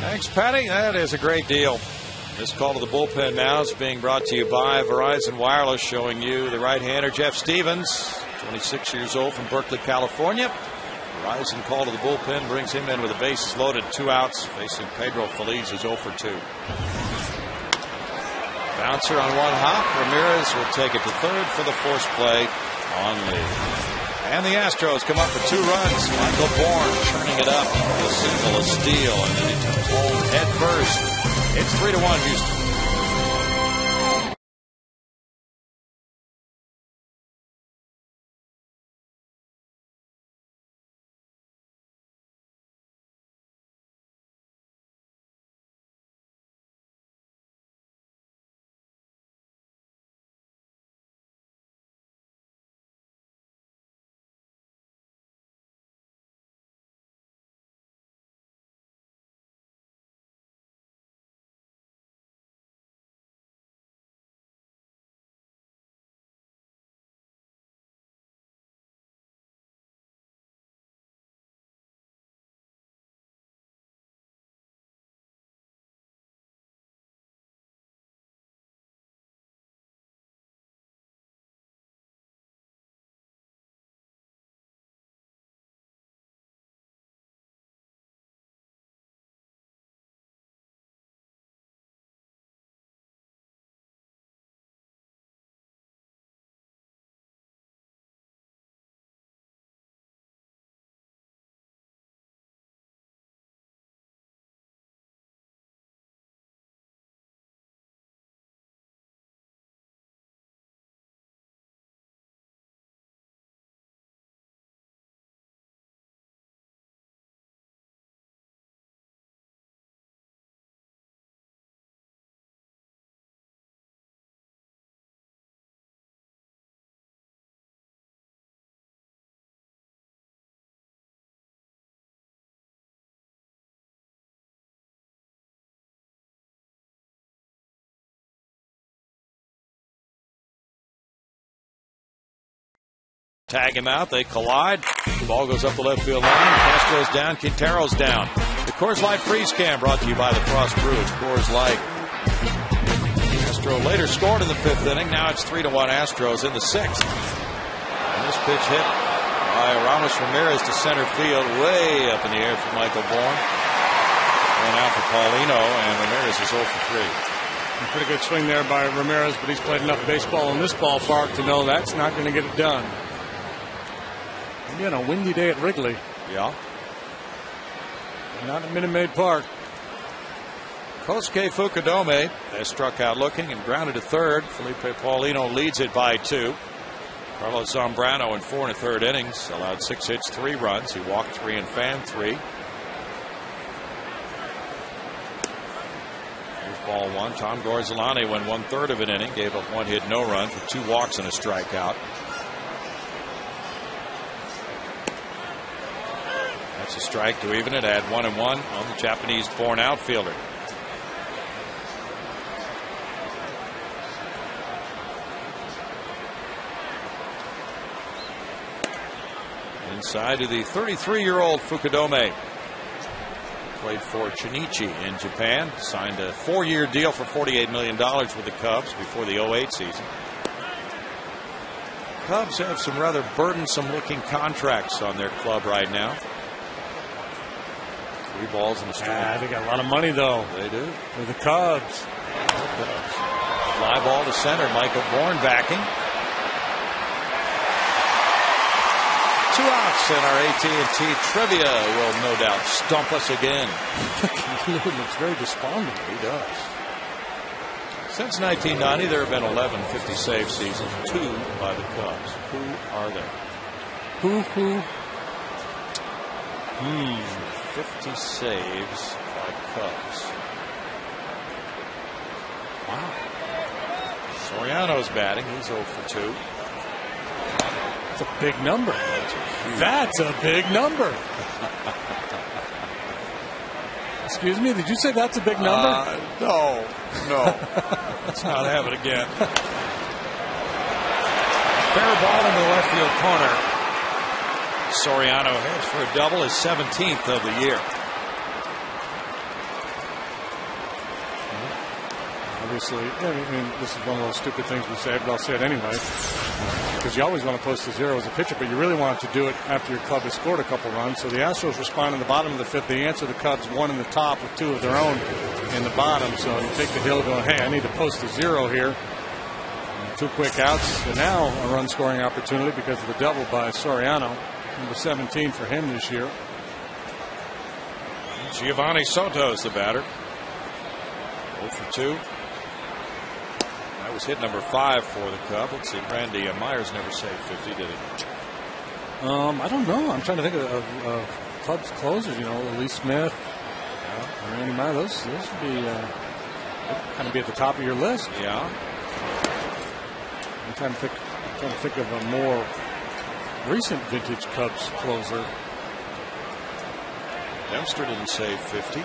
Thanks, Patty. That is a great deal. This call to the bullpen now is being brought to you by Verizon Wireless, showing you the right-hander Jeff Stevens, 26 years old from Berkeley, California. Verizon call to the bullpen brings him in with the bases loaded, 2 outs, facing Pedro Feliz, who's 0 for 2. Bouncer on 1 hop. Ramirez will take it to third for the force play on Lee. And the Astros come up with 2 runs. Michael Bourne churning it up. A single, a steal, and then he comes home head first. It's 3-1 Houston. Tag him out. They collide. The ball goes up the left field line. Castro's down. Quintero's down. The Coors Light freeze cam brought to you by the Frost Brew. It's Coors Light. Castro later scored in the 5th inning. Now it's 3-1 Astros in the 6th. And this pitch hit by Ramos Ramirez to center field, way up in the air for Michael Bourne. Going out for Paulino, and Ramirez is 0 for 3. A pretty good swing there by Ramirez, but he's played enough baseball in this ballpark to know that's not going to get it done. Maybe on a windy day at Wrigley. Yeah. Not at Minute Maid Park. Kosuke Fukudome has struck out looking and grounded to third. Felipe Paulino leads it by 2. Carlos Zambrano in 4 1/3 innings allowed 6 hits, 3 runs. He walked 3 and fanned 3. Here's ball 1. Tom Gorzolani went 1/3 of an inning, gave up 1 hit, no runs with 2 walks and a strikeout. That's a strike to even it. Add 1 and 1 on the Japanese-born outfielder. Inside to the 33-year-old Fukudome. Played for Chinichi in Japan. Signed a 4-year deal for $48 million with the Cubs before the 08 season. Cubs have some rather burdensome-looking contracts on their club right now. 3 balls in the strike. They got a lot of money, though. They do. For the Cubs. Fly ball to center. Michael Bourne backing. 2 outs, and our AT&T trivia will no doubt stump us again. He looks very despondent. He does. Since 1990, there have been 11 50-save seasons, 2 by the Cubs. Who are they? Who? 50 saves by Cubs. Wow. Soriano's batting. He's 0 for 2. That's a big number. That's a big number. Excuse me, did you say that's a big number? No. Let's not have it again. Fair ball into the left field corner. Soriano heads for a double, his 17th of the year. Obviously, I mean, this is one of those stupid things we say, but I'll say it anyway. Because you always want to post a 0 as a pitcher, but you really want to do it after your club has scored a couple runs. So the Astros respond in the bottom of the 5th. They answer the Cubs 1 in the top with 2 of their own in the bottom. So you take the hill going, hey, I need to post a 0 here. And 2 quick outs. And now a run scoring opportunity because of the double by Soriano. Number 17 for him this year. Giovanni Soto is the batter. 0 for 2. That was hit number 5 for the Cubs. Let's see, Randy Myers never saved 50, did he? I don't know. I'm trying to think of Cubs closers. You know, Lee Smith, Randy Myers. Those would be kind of be at the top of your list. Yeah. I'm trying to think of a more recent vintage Cubs closer. Dempster didn't save 50.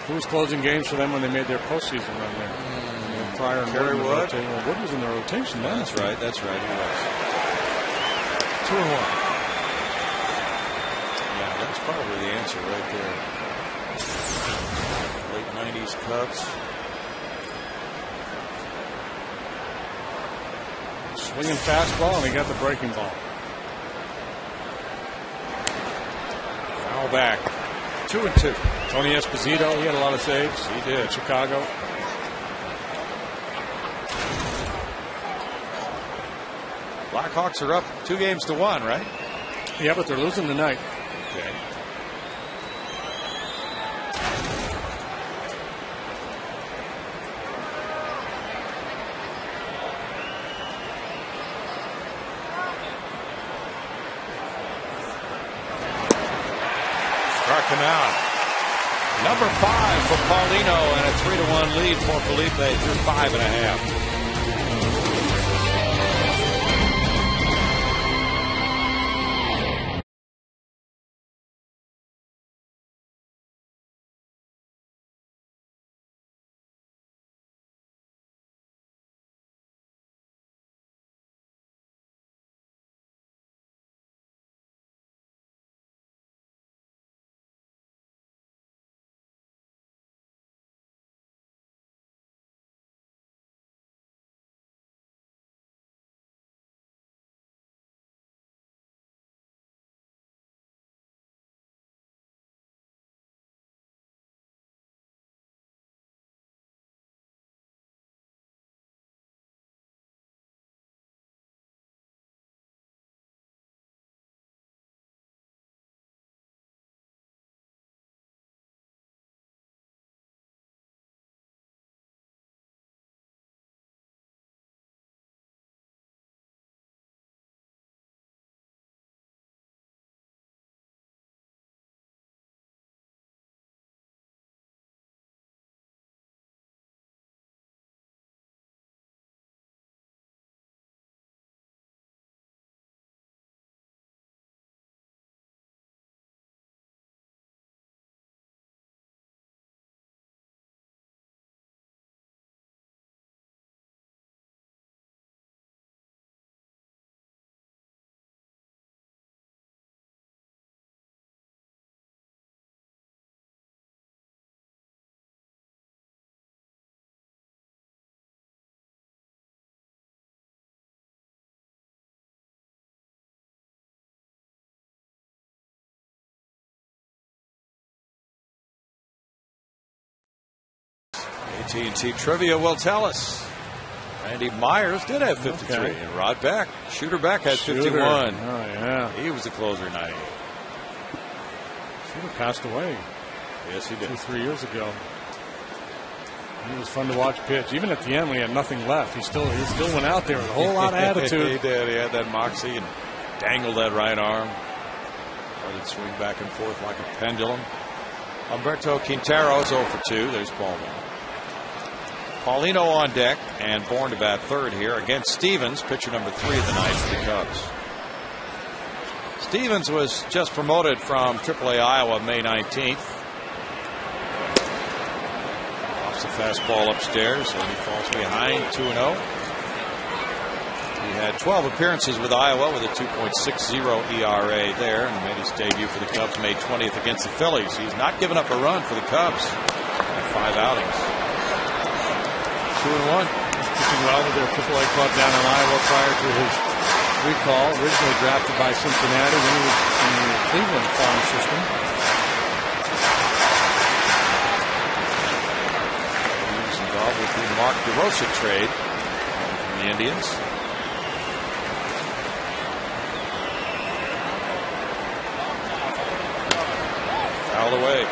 Who was closing games for them when they made their postseason run there? Prior and Kerry Wood. Wood was in the rotation. That's right. He was. 2 and 1. Yeah, that's probably the answer right there. Late 90s Cubs. Swinging fastball, and he got the breaking ball. Foul back. 2 and 2. Tony Esposito, he had a lot of saves. He did. In Chicago. Blackhawks are up 2 games to 1, right? Yeah, but they're losing tonight. Okay. Struck him out. Number 5 for Paulino and a 3-1 lead for Felipe through 5.5. TNT trivia will tell us. Randy Myers did have 53, and Rod Beck, Shooter Beck, had 51. Oh, yeah. He was the closer in 98. Shooter passed away. Yes, he did. 2-3 years ago. He was fun to watch pitch. Even at the end, when he had nothing left, he still went out there with a whole lot of attitude. He did. He had that moxie and dangled that right arm. Let it swing back and forth like a pendulum. Humberto Quintero's 0 for 2. There's ball one. Paulino on deck and Bourne to bat third here against Stevens, pitcher number 3 of the night for the Cubs. Stevens was just promoted from AAA Iowa May 19th. Offs the fastball upstairs and he falls behind 2-0. He had 12 appearances with Iowa with a 2.60 ERA there and made his debut for the Cubs May 20th against the Phillies. He's not given up a run for the Cubs in 5 outings. 2-1. Pitching well with their AAA club down in Iowa prior to his recall. Originally drafted by Cincinnati, then he was in the Cleveland farm system. He was involved with the Mark DeRosa trade from the Indians. Fouled away.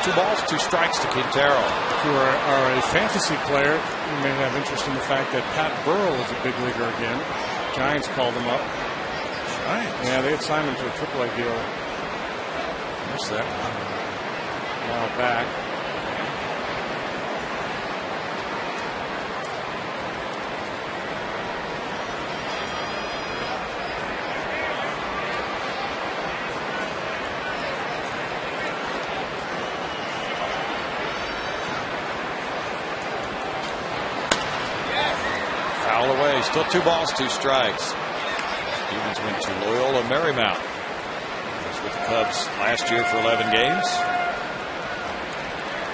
2 balls, 2 strikes to Quintero. If you are a fantasy player, you may have interest in the fact that Pat Burrell is a big leaguer again. Giants called him up. Giants? Yeah, they had signed him to a AAA deal. Missed that. A while back. Away. Still 2 balls, 2 strikes. Stevens went to Loyola Marymount. He was with the Cubs last year for 11 games.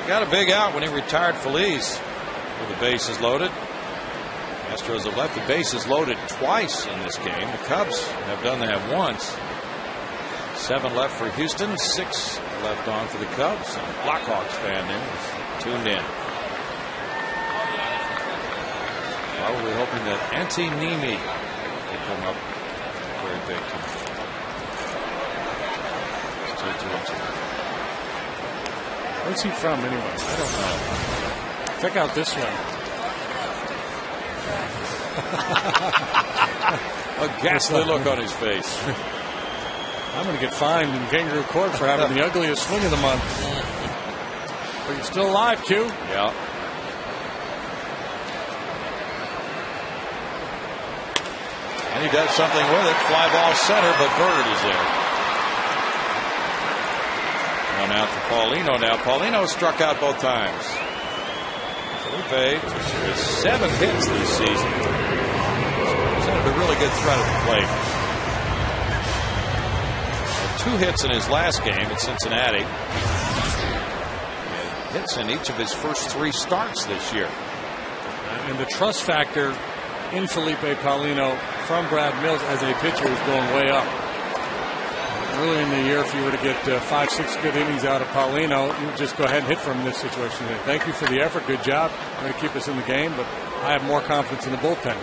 He got a big out when he retired Feliz with the bases loaded. Astros have left the bases loaded twice in this game. The Cubs have done that once. 7 left for Houston, 6 left on for the Cubs. And Blackhawks fan then was tuned in. Probably hoping that Antti-Niemi will come up very big. Still 2-2. Where's he from anyway? I don't know. Check out this one. A ghastly look on his face. I'm going to get fined in Kangaroo Court for having the ugliest swing of the month. But you're still alive, Q. Yeah. And he does something with it. Fly ball center, but Bird is there. 1 out for Paulino now. Paulino struck out both times. Felipe has 7 hits this season. He's had a really good threat at the plate. Had 2 hits in his last game at Cincinnati. And hits in each of his first 3 starts this year. And the trust factor in Felipe Paulino from Brad Mills as a pitcher is going way up. Early in the year, if you were to get 5-6 good innings out of Paulino, you would just go ahead and hit from this situation. Thank you for the effort. Good job. Way to keep us in the game, but I have more confidence in the bullpen.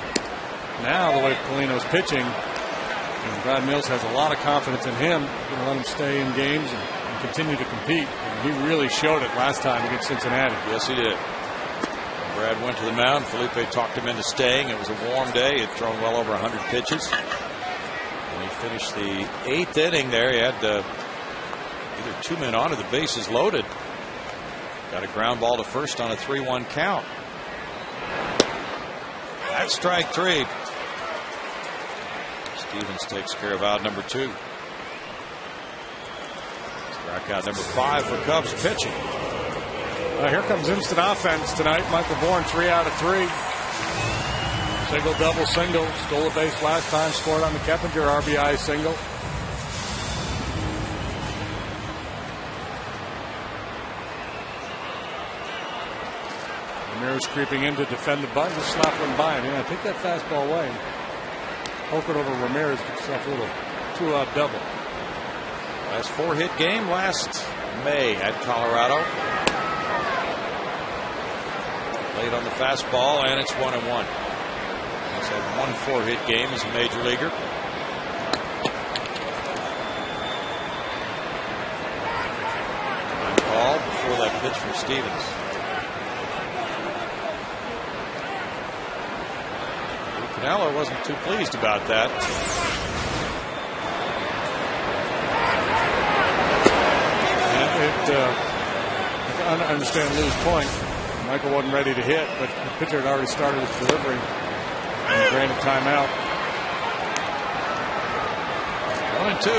Now, the way Paulino's pitching, and Brad Mills has a lot of confidence in him. Going to let him stay in games and continue to compete. And he really showed it last time against Cincinnati. Yes, he did. Brad went to the mound. Felipe talked him into staying. It was a warm day. He had thrown well over 100 pitches. And he finished the 8th inning there. He had either 2 men on or the bases loaded. Got a ground ball to first on a 3-1 count. That's strike 3. Stevens takes care of out number 2. Strikeout number 5 for Cubs pitching. Here comes instant offense tonight. Michael Bourne, 3 out of 3. Single, double, single. Stole a base last time. Scored on the Keppinger RBI single. Ramirez creeping in to defend the bunt. Just slap him by him. Yeah, take that fastball away. Poke it over Ramirez. Get yourself a little 2-out double. Last 4-hit game last May at Colorado. Late on the fastball, and it's 1-1. He's had 1 4-hit game as a major leaguer. Time call before that pitch from Stevens. Canelo wasn't too pleased about that. I understand Lou's point. Michael wasn't ready to hit, but the pitcher had already started his delivery and granted timeout. 1-2.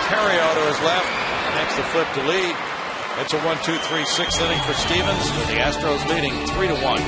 Terrio to his left makes the flip to lead. It's a 1-2-3 6th inning for Stevens, with the Astros leading 3-1.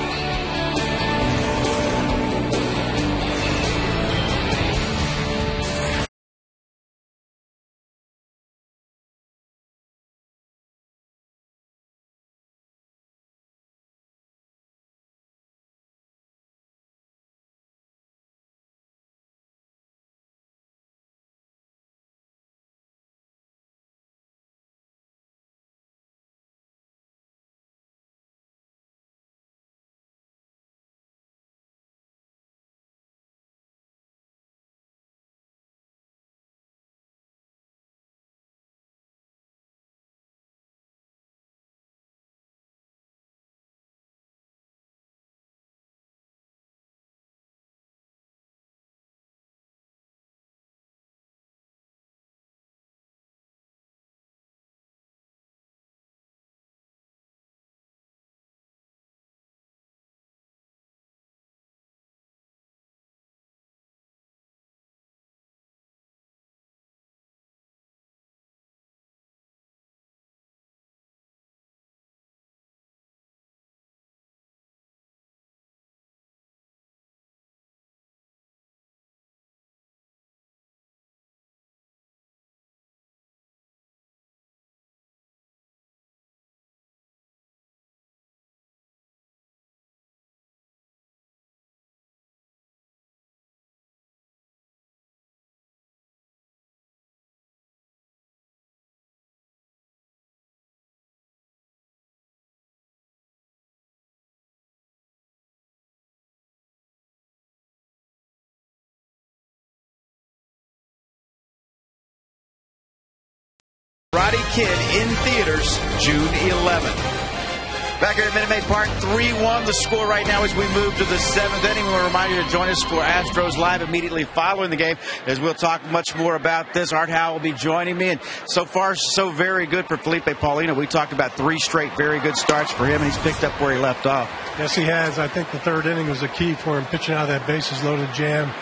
Karate Kid in theaters June 11th. Back here at Minute Maid Park, 3-1 the score right now as we move to the 7th inning. We want to remind you to join us for Astros Live immediately following the game, as we'll talk much more about this. Art Howe will be joining me, and so far so very good for Felipe Paulino. We talked about 3 straight very good starts for him, and he's picked up where he left off. Yes, he has. I think the 3rd inning was the key for him, pitching out of that bases-loaded jam,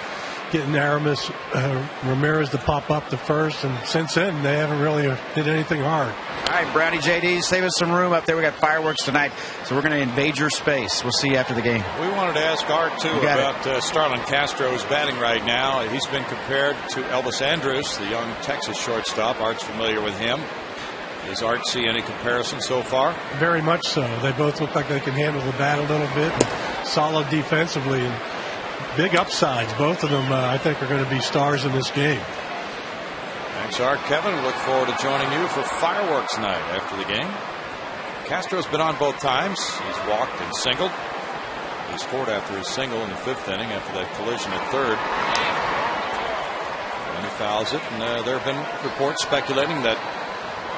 getting Aramis, Ramirez to pop up the first, and since then they haven't really did anything hard. All right, Brownie JD, save us some room up there. We got fireworks tonight, so we're going to invade your space. We'll see you after the game. We wanted to ask Art, too, about Starlin Castro's batting right now. He's been compared to Elvis Andrus, the young Texas shortstop. Art's familiar with him. Does Art see any comparison so far? Very much so. They both look like they can handle the bat a little bit, and solid defensively, and big upsides. Both of them, I think, are going to be stars in this game. Thanks, Art. Kevin, we look forward to joining you for fireworks night after the game. Castro's been on both times. He's walked and singled. He scored after his single in the 5th inning after that collision at 3rd. And he fouls it. And there have been reports speculating that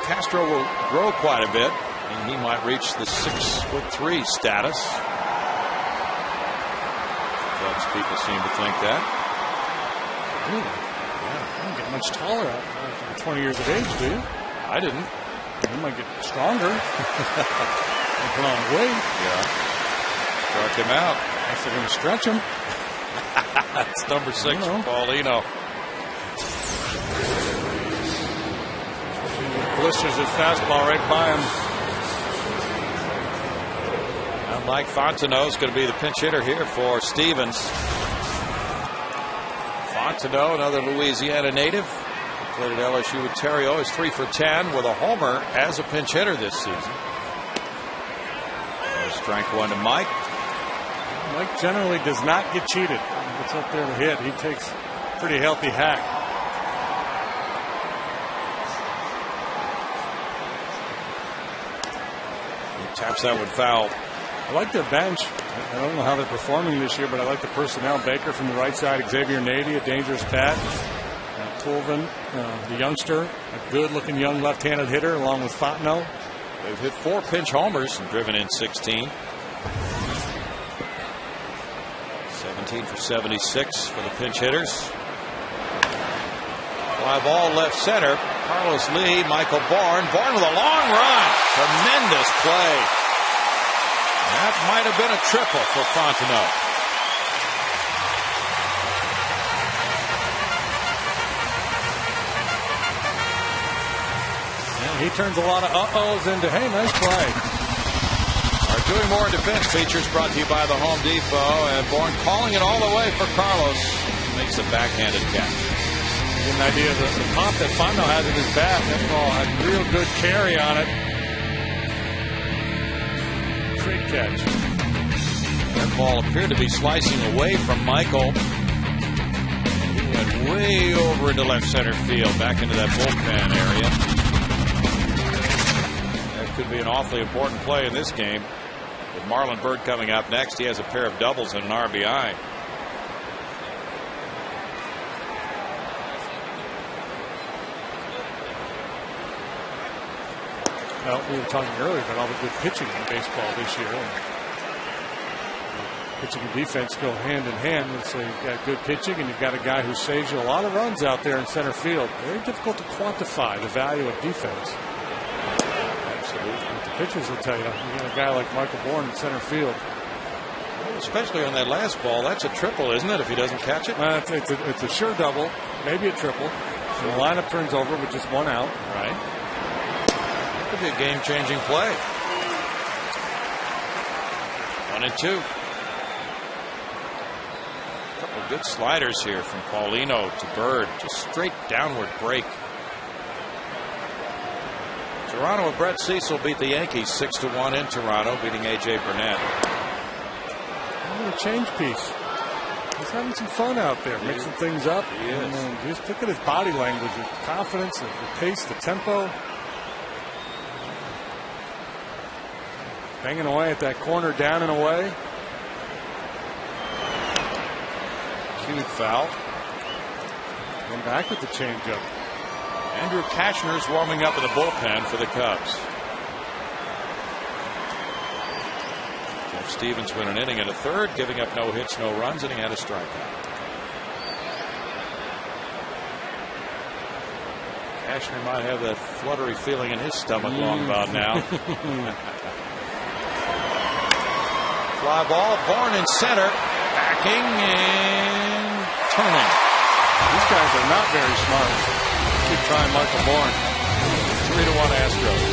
Castro will grow quite a bit, and he might reach the 6'3" status. People seem to think that. Ooh, yeah, you don't get much taller after 20 years of age, do you? I didn't. You might get stronger. Put on weight. Yeah. Stretch him out. If they're going to stretch him. That's number 6 for Paulino. Blisters his fastball right by him. Mike Fontenot is going to be the pinch hitter here for Stevens. Fontenot, another Louisiana native, played at LSU with Terrio, is 3 for 10 with a homer as a pinch hitter this season. Strike 1 to Mike. Mike generally does not get cheated. He gets up there to hit. He takes a pretty healthy hack. Taps that one foul. I like their bench. I don't know how they're performing this year, but I like the personnel. Baker from the right side, Xavier Nady, a dangerous bat. Colvin, the youngster, a good-looking young left-handed hitter, along with Fontenot. They've hit 4 pinch homers and driven in 16. 17 for 76 for the pinch hitters. Fly ball left center. Carlos Lee, Michael Bourne. Bourne with a long run. Tremendous play. That might have been a triple for Fontenot. He turns a lot of uh-ohs into, hey, nice play. Our Doing More in Defense features brought to you by the Home Depot. And Bourne calling it all the way for Carlos. He makes a backhanded catch. Get an idea of the pop that Fontenot has in his bat. That ball had real good carry on it. Great catch. That ball appeared to be slicing away from Michael. He went way over into left center field, back into that bullpen area. Could be an awfully important play in this game. With Marlon Byrd coming up next, he has a pair of doubles and an RBI. Well, we were talking earlier about all the good pitching in baseball this year. Pitching and defense go hand in hand. So you've got good pitching and you've got a guy who saves you a lot of runs out there in center field. Very difficult to quantify the value of defense. The pitchers will tell you. You get a guy like Michael Bourne in center field. Especially on that last ball. That's a triple, isn't it, if he doesn't catch it? It's a sure double, maybe a triple. So the lineup turns over with just one out. Right. That could be a game-changing play. 1-2. A couple of good sliders here from Paulino to Bird. Just straight downward break. Toronto and Brett Cecil beat the Yankees 6-1 in Toronto, beating A.J. Burnett. A change piece. He's having some fun out there, mixing things up. He is. And just look at his body language, his confidence, the pace, the tempo. Banging away at that corner, down and away. Cute foul. Going back with the changeup. Andrew Kashner's warming up in the bullpen for the Cubs. Jeff Stevens went an inning and a third, giving up no hits, no runs, and he had a strikeout. Kashner might have that fluttery feeling in his stomach long about now. Fly ball, Bourne in center, backing and turning. These guys are not very smart. Keep trying Michael Bourne. 3-1 Astros.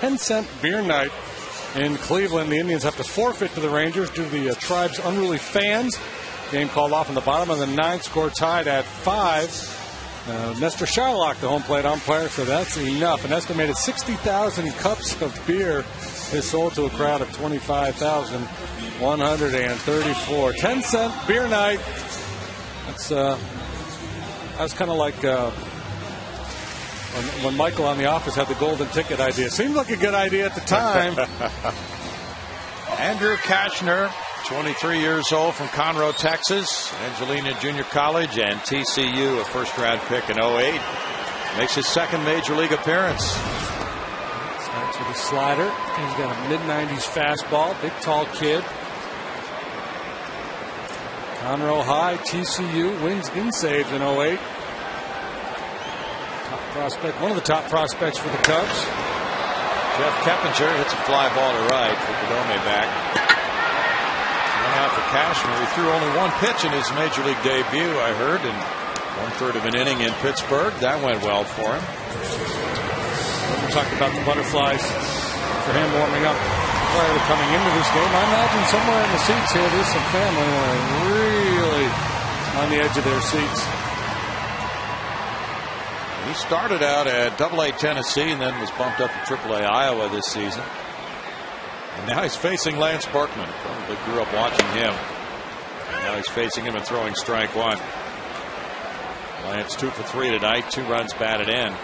10-cent beer night in Cleveland. The Indians have to forfeit to the Rangers due to the tribe's unruly fans. Game called off in the bottom of the ninth. Score tied at 5. Nestor Shylock, the home plate umpire, so that's enough. An estimated 60,000 cups of beer is sold to a crowd of 25,134. 10-cent beer night. That's kind of like when Michael on The Office had the golden ticket idea. Seemed like a good idea at the time. Andrew Kashner, 23 years old, from Conroe, Texas. Angelina Junior College and TCU, a first-round pick in 08. Makes his second major league appearance. Starts with a slider. He's got a mid-90s fastball. Big, tall kid. Conroe High, TCU, wins in saves in 08. Top prospect, one of the top prospects for the Cubs. Jeff Keppinger hits a fly ball to right for Kodome back. One out for Kashner. He threw only one pitch in his major league debut, I heard, in 1/3 of an inning in Pittsburgh. That went well for him. We talked about the butterflies for him warming up prior to coming into this game. I imagine somewhere in the seats here, there's some family that are really on the edge of their seats. He started out at AA Tennessee and then was bumped up to AAA Iowa this season. And now he's facing Lance Berkman. Probably grew up watching him. And now he's facing him and throwing strike one. Lance 2 for 3 tonight. 2 runs batted in.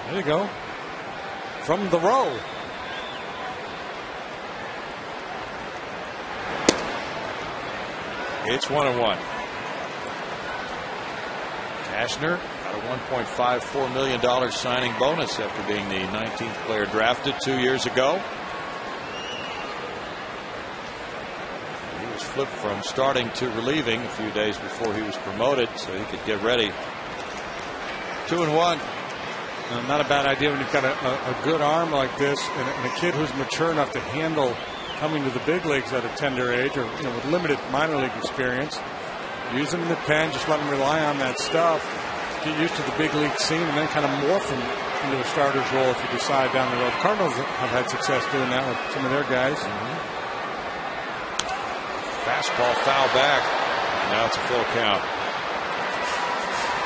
There you go. From the row. It's 1-1. Kashner got a $1.54 million signing bonus after being the 19th player drafted 2 years ago. He was flipped from starting to relieving a few days before he was promoted so he could get ready. 2-1. Not a bad idea when you've got a good arm like this and a kid who's mature enough to handle coming to the big leagues at a tender age, or with limited minor league experience. Use him in the pen, just let him rely on that stuff, get used to the big league scene, and then kind of morph him into a starter's role if you decide down the road. The Cardinals have had success doing that with some of their guys. Fastball foul back. And now it's a full count.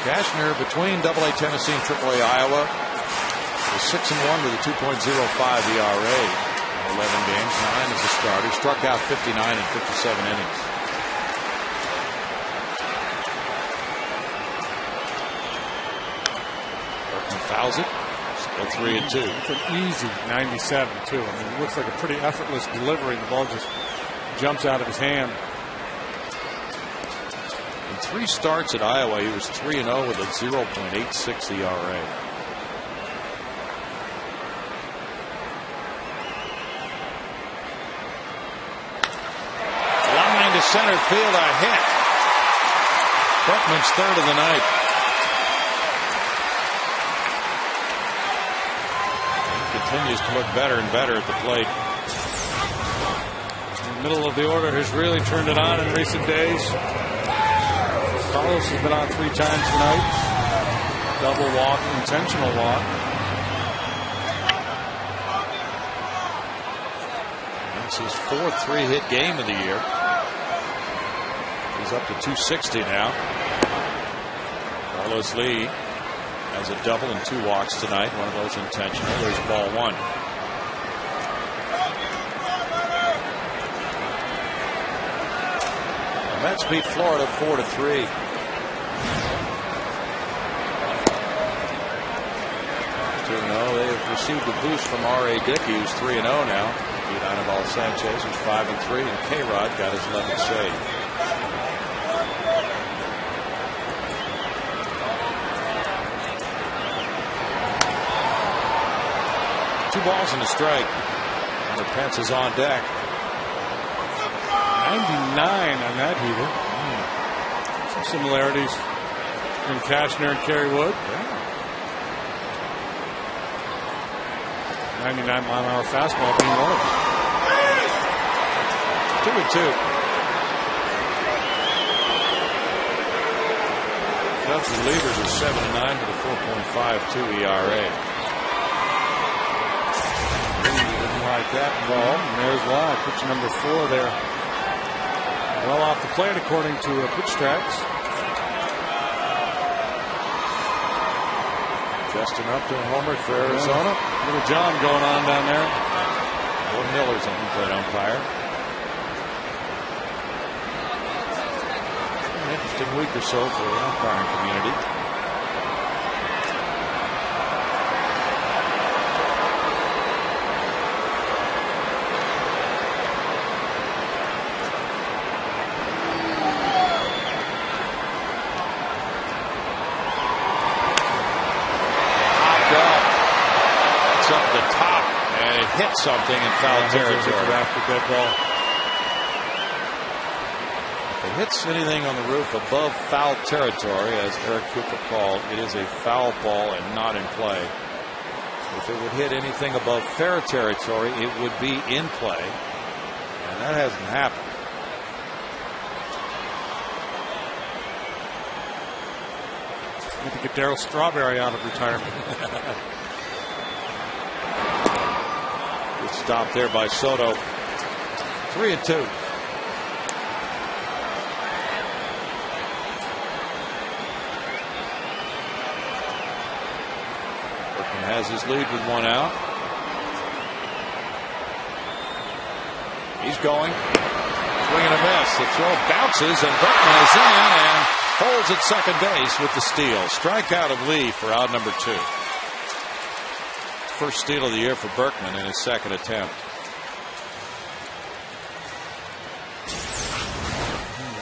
Kashner between AA Tennessee and AAA Iowa is 6-1 with a 2.05 ERA. 11 games, 9 as a starter. Struck out 59 in 57 innings. Berkman fouls it. Still 3-2. It's an easy 97 too. I mean, it looks like a pretty effortless delivery. The ball just jumps out of his hand. In 3 starts at Iowa, he was 3-0 with a 0.86 ERA. Line to center field, a hit. Berkman's 3rd of the night. He continues to look better and better at the plate. The middle of the order has really turned it on in recent days. Carlos has been on 3 times tonight. Double walk, intentional walk. That's his 4th 3-hit game of the year. He's up to 260 now. Carlos Lee has a double and 2 walks tonight. One of those intentional. There's ball 1. The Mets beat Florida 4-3. They have received a boost from R.A. Dickey, who's 3-0 now. Beat Anibal Sanchez, who's 5-3, and K-Rod got his 11th save. Two balls and a strike. Hunter Pence is on deck. 99 on that heater. Some similarities in Kashner and Kerry Wood. Yeah. 99-mile-an-hour fastball being one of them. 2-2. Cubs relievers are 7-9 with a 4.52 ERA. Didn't like that ball. And there's why. Pitcher number 4 there. Well off the plate according to pitch tracks. Justin Upton homered for Arizona. Little John going on down there. Will Miller's an in-plate umpire. An interesting week or so for the umpiring community. Hit something in foul territory. After good ball. If it hits anything on the roof above foul territory, as Eric Cooper called, it is a foul ball and not in play. If it would hit anything above fair territory, it would be in play, and that hasn't happened. Need to get Darryl Strawberry out of retirement. Stop there by Soto. 3-2. Berkman has his lead with 1 out. He's going. Swing and a miss. The throw bounces and Berkman is in and holds at second base with the steal. Strikeout of Lee for out number 2. First steal of the year for Berkman in his second attempt.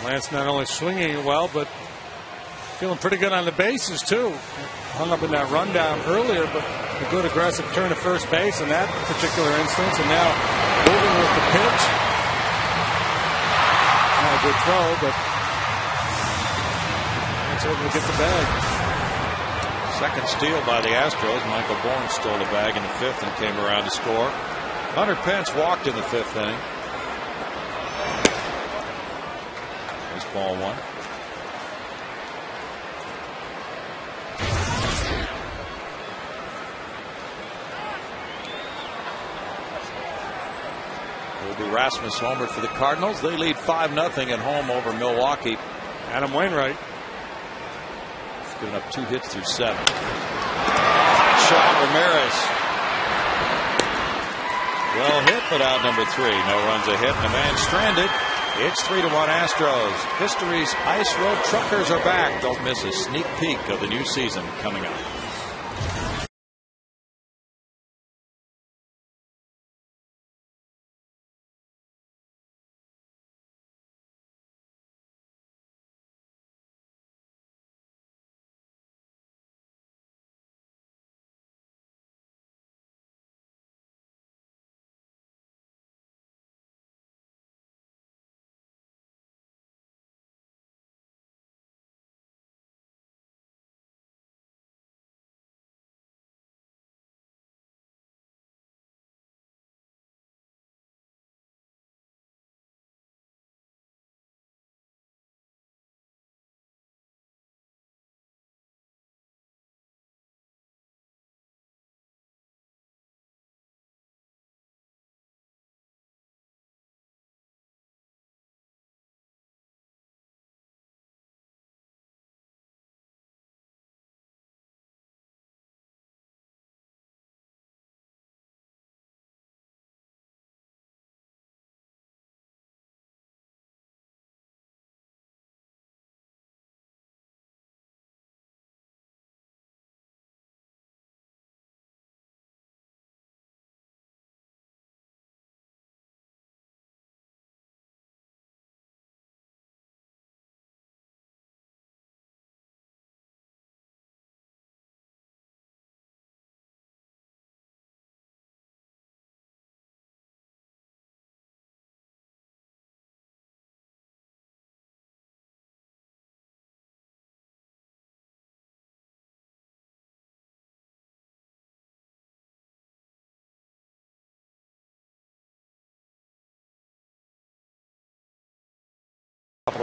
Lance not only swinging it well, but feeling pretty good on the bases too. Hung up in that rundown earlier, but a good aggressive turn to first base in that particular instance, and now moving with the pitch. Not a good throw, but that's able to get the bag. Second steal by the Astros. Michael Bourne stole the bag in the 5th and came around to score. Hunter Pence walked in the 5th inning. There's ball 1. It will be Rasmus homered for the Cardinals. They lead 5-0 at home over Milwaukee. Adam Wainwright giving up 2 hits through 7. Shot Ramirez. Well hit, but out number 3. No runs a hit and a man stranded. It's 3-1 Astros. History's Ice Road Truckers are back. Don't miss a sneak peek of the new season coming up.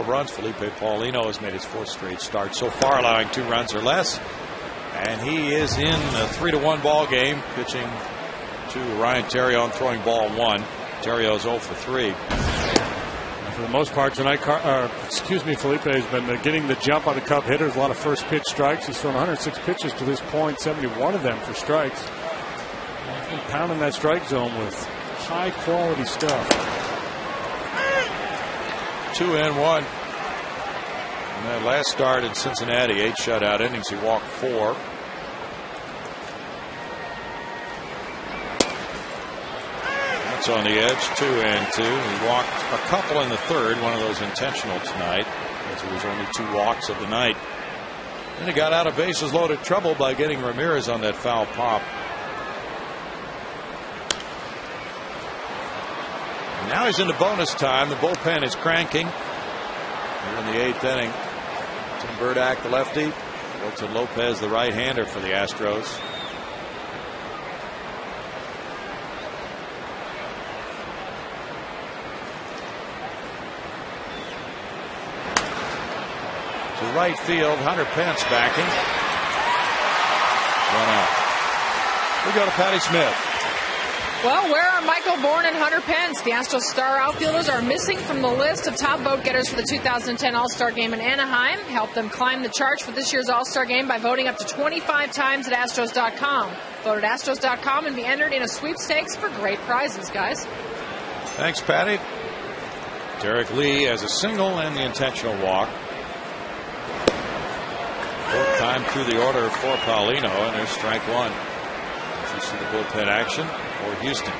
couple of runs. Felipe Paulino has made his 4th straight start so far, allowing 2 runs or less. And he is in a 3-1 ball game, pitching to Ryan Theriot, throwing ball 1. Theriot's 0 for 3. For the most part tonight, Felipe has been getting the jump on the Cub hitters. A lot of first pitch strikes. He's thrown 106 pitches to this point, 71 of them for strikes. He's been pounding that strike zone with high quality stuff. 2-1. In that last start in Cincinnati, 8 shutout innings. He walked 4. That's on the edge, 2-2. He walked a couple in the 3rd, one of those intentional tonight, as it was only 2 walks of the night. Then he got out of bases loaded trouble by getting Ramirez on that foul pop. And now he's into bonus time. The bullpen is cranking. Here in the 8th inning. Tim Burdack, the lefty. Wilton Lopez, the right-hander for the Astros. To right field, Hunter Pence backing. 1 out. We go to Patty Smith. Well, where are Michael Bourne and Hunter Pence? The Astros star outfielders are missing from the list of top vote getters for the 2010 All-Star Game in Anaheim. Help them climb the charts for this year's All-Star Game by voting up to 25 times at Astros.com. Vote at Astros.com and be entered in a sweepstakes for great prizes, guys. Thanks, Patty. Derek Lee has a single and the intentional walk. Full time through the order for Paulino, and there's strike 1. As you see the bullpen action for Houston.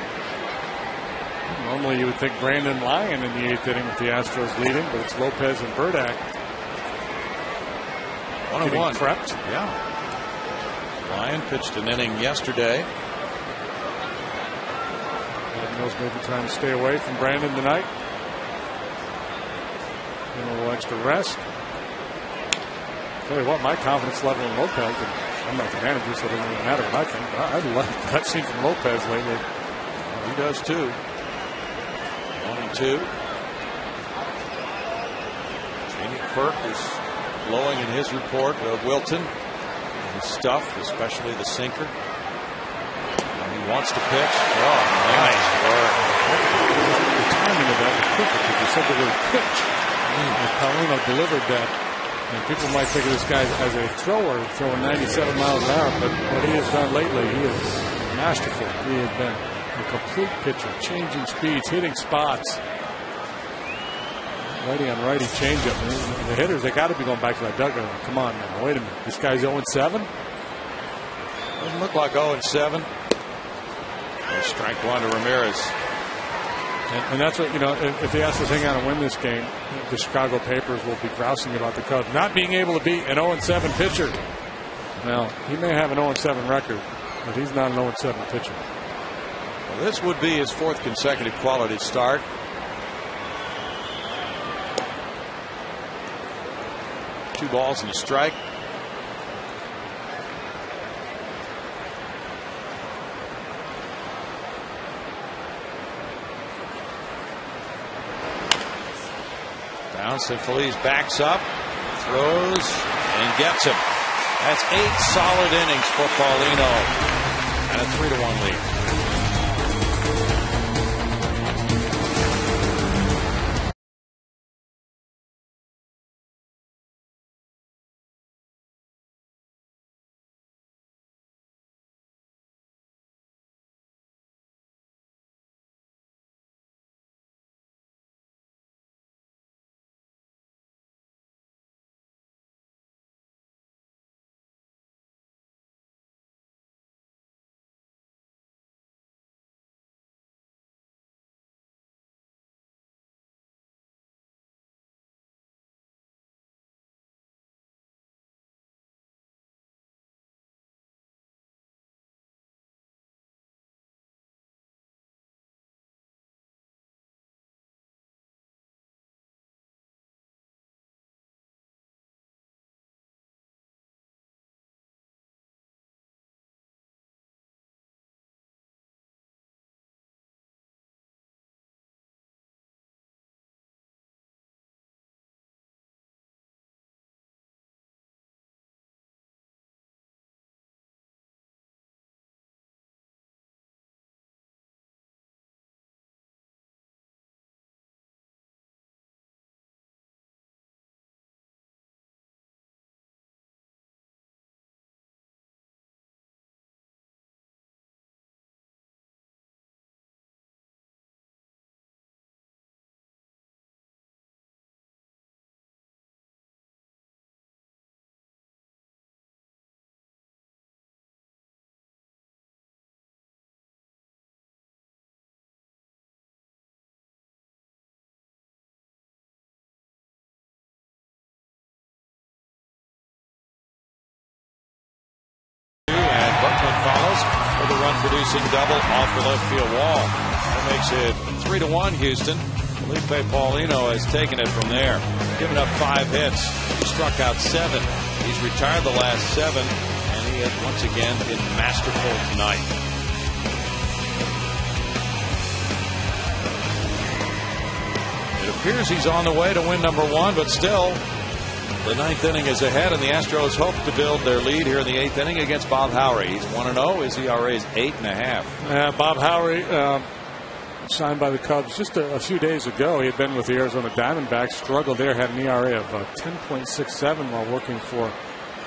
Normally you would think Brandon Lyon in the 8th inning with the Astros leading, but it's Lopez and Burdack. 1-1. Prepped. Yeah. Lyon pitched an inning yesterday. Knows maybe trying to stay away from Brandon tonight. And a little extra rest. Tell you what, my confidence level in Lopez, and I'm not the manager, so it doesn't really matter what I think. I love what I've seen from Lopez lately. He does too. 1-2. Jamie Quirk is glowing in his report of Wilton and his stuff, especially the sinker. And he wants to pitch. Oh, nice work. The timing of that was perfect. If you said the word pitch, as Paulino delivered that. And people might think of this guy as a thrower, throwing 97 miles an hour, but what he has done lately, he is masterful. He has been a complete pitcher, changing speeds, hitting spots. Righty on righty changeup. The hitters, they got to be going back to that dugout. Come on now, wait a minute. This guy's 0-7? Doesn't look like 0-7. Strike 1 to Ramirez. And that's what, if the Astros hang out and win this game, the Chicago papers will be grousing about the Cubs not being able to beat an 0-7 pitcher. Now, he may have an 0-7 record, but he's not an 0-7 pitcher. Well, this would be his 4th consecutive quality start. Two balls and a strike. Bounce, and Feliz backs up, throws, and gets him. That's 8 solid innings for Paulino, and a 3-1 lead. run-producing double off the left field wall. That makes it 3-1 Houston. Felipe Paulino has taken it from there. Given up 5 hits. He struck out 7. He's retired the last 7, and he has once again been masterful tonight. It appears he's on the way to win number 1, but still, the 9th inning is ahead, and the Astros hope to build their lead here in the 8th inning against Bob Howry. He's 1-0. His ERA is 8.5. Bob Howry signed by the Cubs just a few days ago. He had been with the Arizona Diamondbacks, struggled there, had an ERA of 10.67 while working for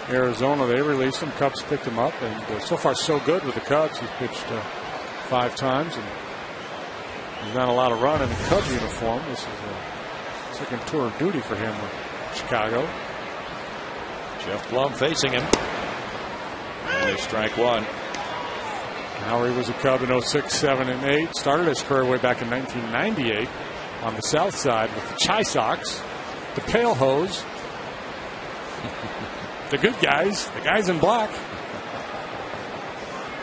Arizona. They released him. Cubs picked him up, and so far so good with the Cubs. He's pitched 5 times, and he's not allowed to run in the Cubs uniform. This is a second tour of duty for him with Chicago. Jeff Blum facing him. Only strike 1. Howry was a Cub in 06, 7, and 8. Started his career way back in 1998 on the south side with the Chi Sox, the Pale Hose, the good guys, the guys in black.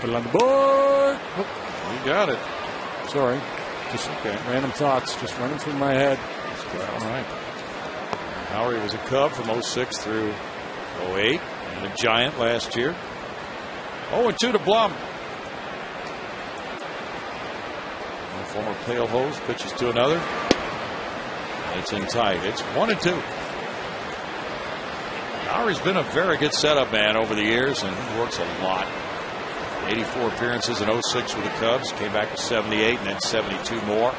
Put it on the board. Oh, you got it. Sorry. Just random thoughts just running through my head. All right. Howry was a Cub from 06 through 08 and a Giant last year. 0-2 to Blum. Former Pale Hose pitches to another. It's in tight. It's 1-2. Howry's been a very good setup man over the years, and he works a lot. 84 appearances in 06 with the Cubs. Came back to 78 and then 72 more.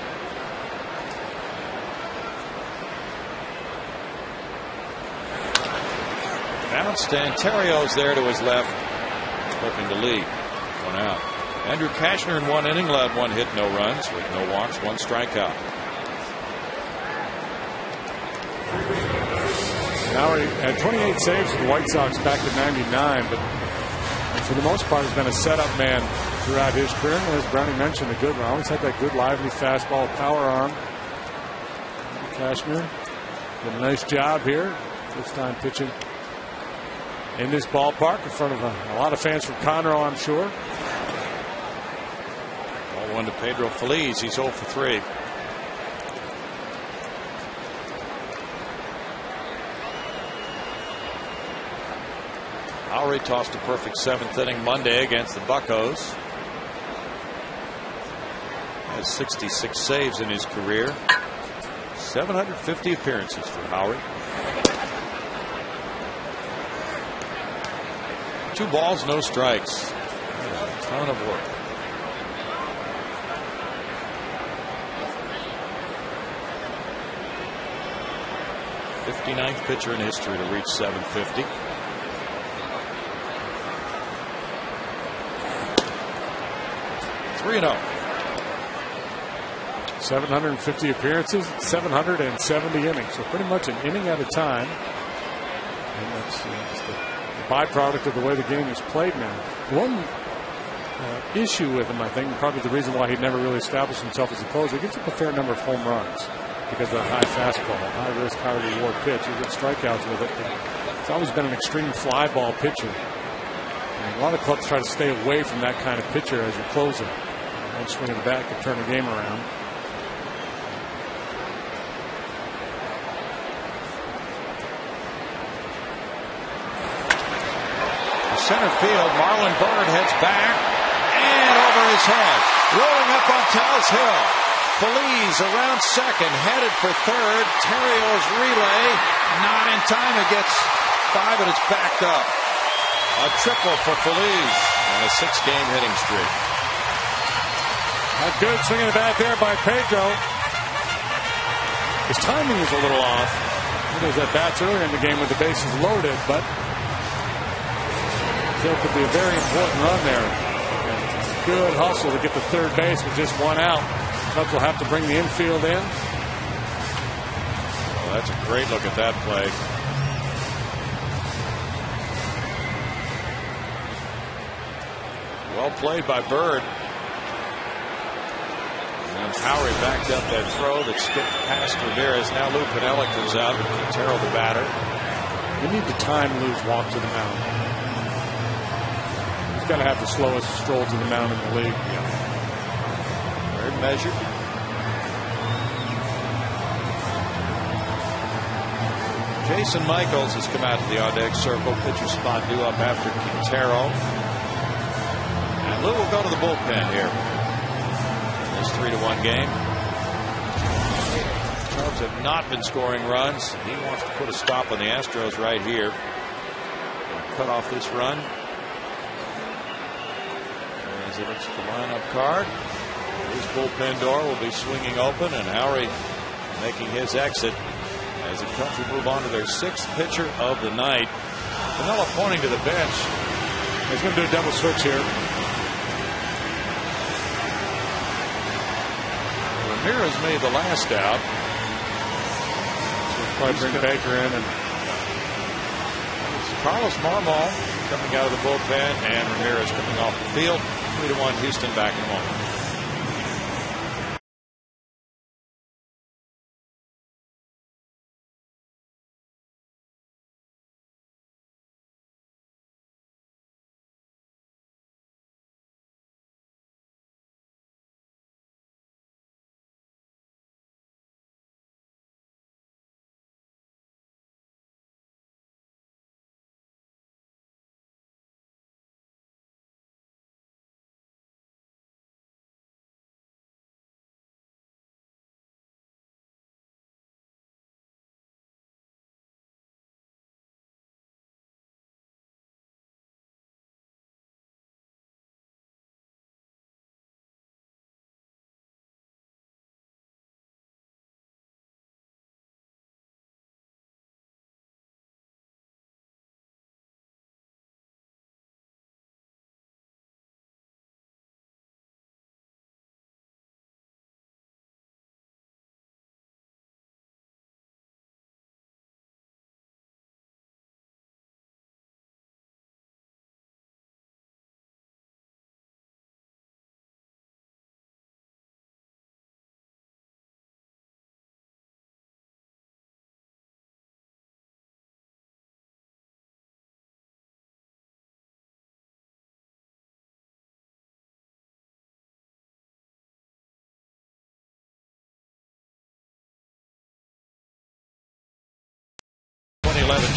Bounced, and Terrio's there to his left, looking to lead. 1 out. Andrew Cashner in 1 inning allowed 1 hit, no runs, with no walks, 1 strikeout. Howry had 28 saves with the White Sox back in '99, but for the most part has been a setup man throughout his career. And as Brownie mentioned, a good one. Always had that good lively fastball, power arm. Cashner did a nice job here. First time pitching in this ballpark in front of a lot of fans from Conroe, I'm sure. 1 to Pedro Feliz. He's 0 for 3. Howry tossed a perfect 7th inning Monday against the Buccos. Has 66 saves in his career. 750 appearances for Howry. 2 balls, no strikes. A ton of work. 59th pitcher in history to reach 750. (3-0). 750 appearances, 770 innings. So pretty much an inning at a time. And that's just a byproduct of the way the game is played now. One issue with him, I think, probably the reason why he never really established himself as a closer, he gives up a fair number of home runs because of the high fastball, high risk, high reward pitch. He gets strikeouts with it. It's always been an extreme fly ball pitcher. And a lot of clubs try to stay away from that kind of pitcher as your closer. One swing of the bat could turn the game around. Center field, Marlon Byrd heads back and over his head, rolling up on Tal's Hill. Feliz around second, headed for third. Terrio's relay, not in time. It gets 5, and it's backed up. A triple for Feliz on a 6-game hitting streak. A good swing of the bat there by Pedro. His timing was a little off. He was at bats earlier in the game with the bases loaded, but still could be a very important run there. And good hustle to get the third base with just 1 out. Cubs will have to bring the infield in. Well, that's a great look at that play. Well played by Byrd. And Howry backed up that throw that skipped past Ramirez. Now Lou Piniella comes out with Quintero, the batter. You need to time Lou's walk to the mound. He's got to have the slowest stroll to the mound in the league. Very measured. Jason Michaels has come out to the on-deck circle. Pitcher spot due up after Quintero. And Lou will go to the bullpen here. This 3-1 game. Cubs have not been scoring runs. He wants to put a stop on the Astros right here. Cut off this run. As he looks at the lineup card, his bullpen door will be swinging open, and Howry making his exit as the Cubs will move on to their 6th pitcher of the night. Piniella pointing to the bench. He's going to do a double switch here. Ramirez made the last out. So probably bring Baker in, and Carlos Marmol coming out of the bullpen, and Ramirez coming off the field. 3-1 Houston. Back in a moment.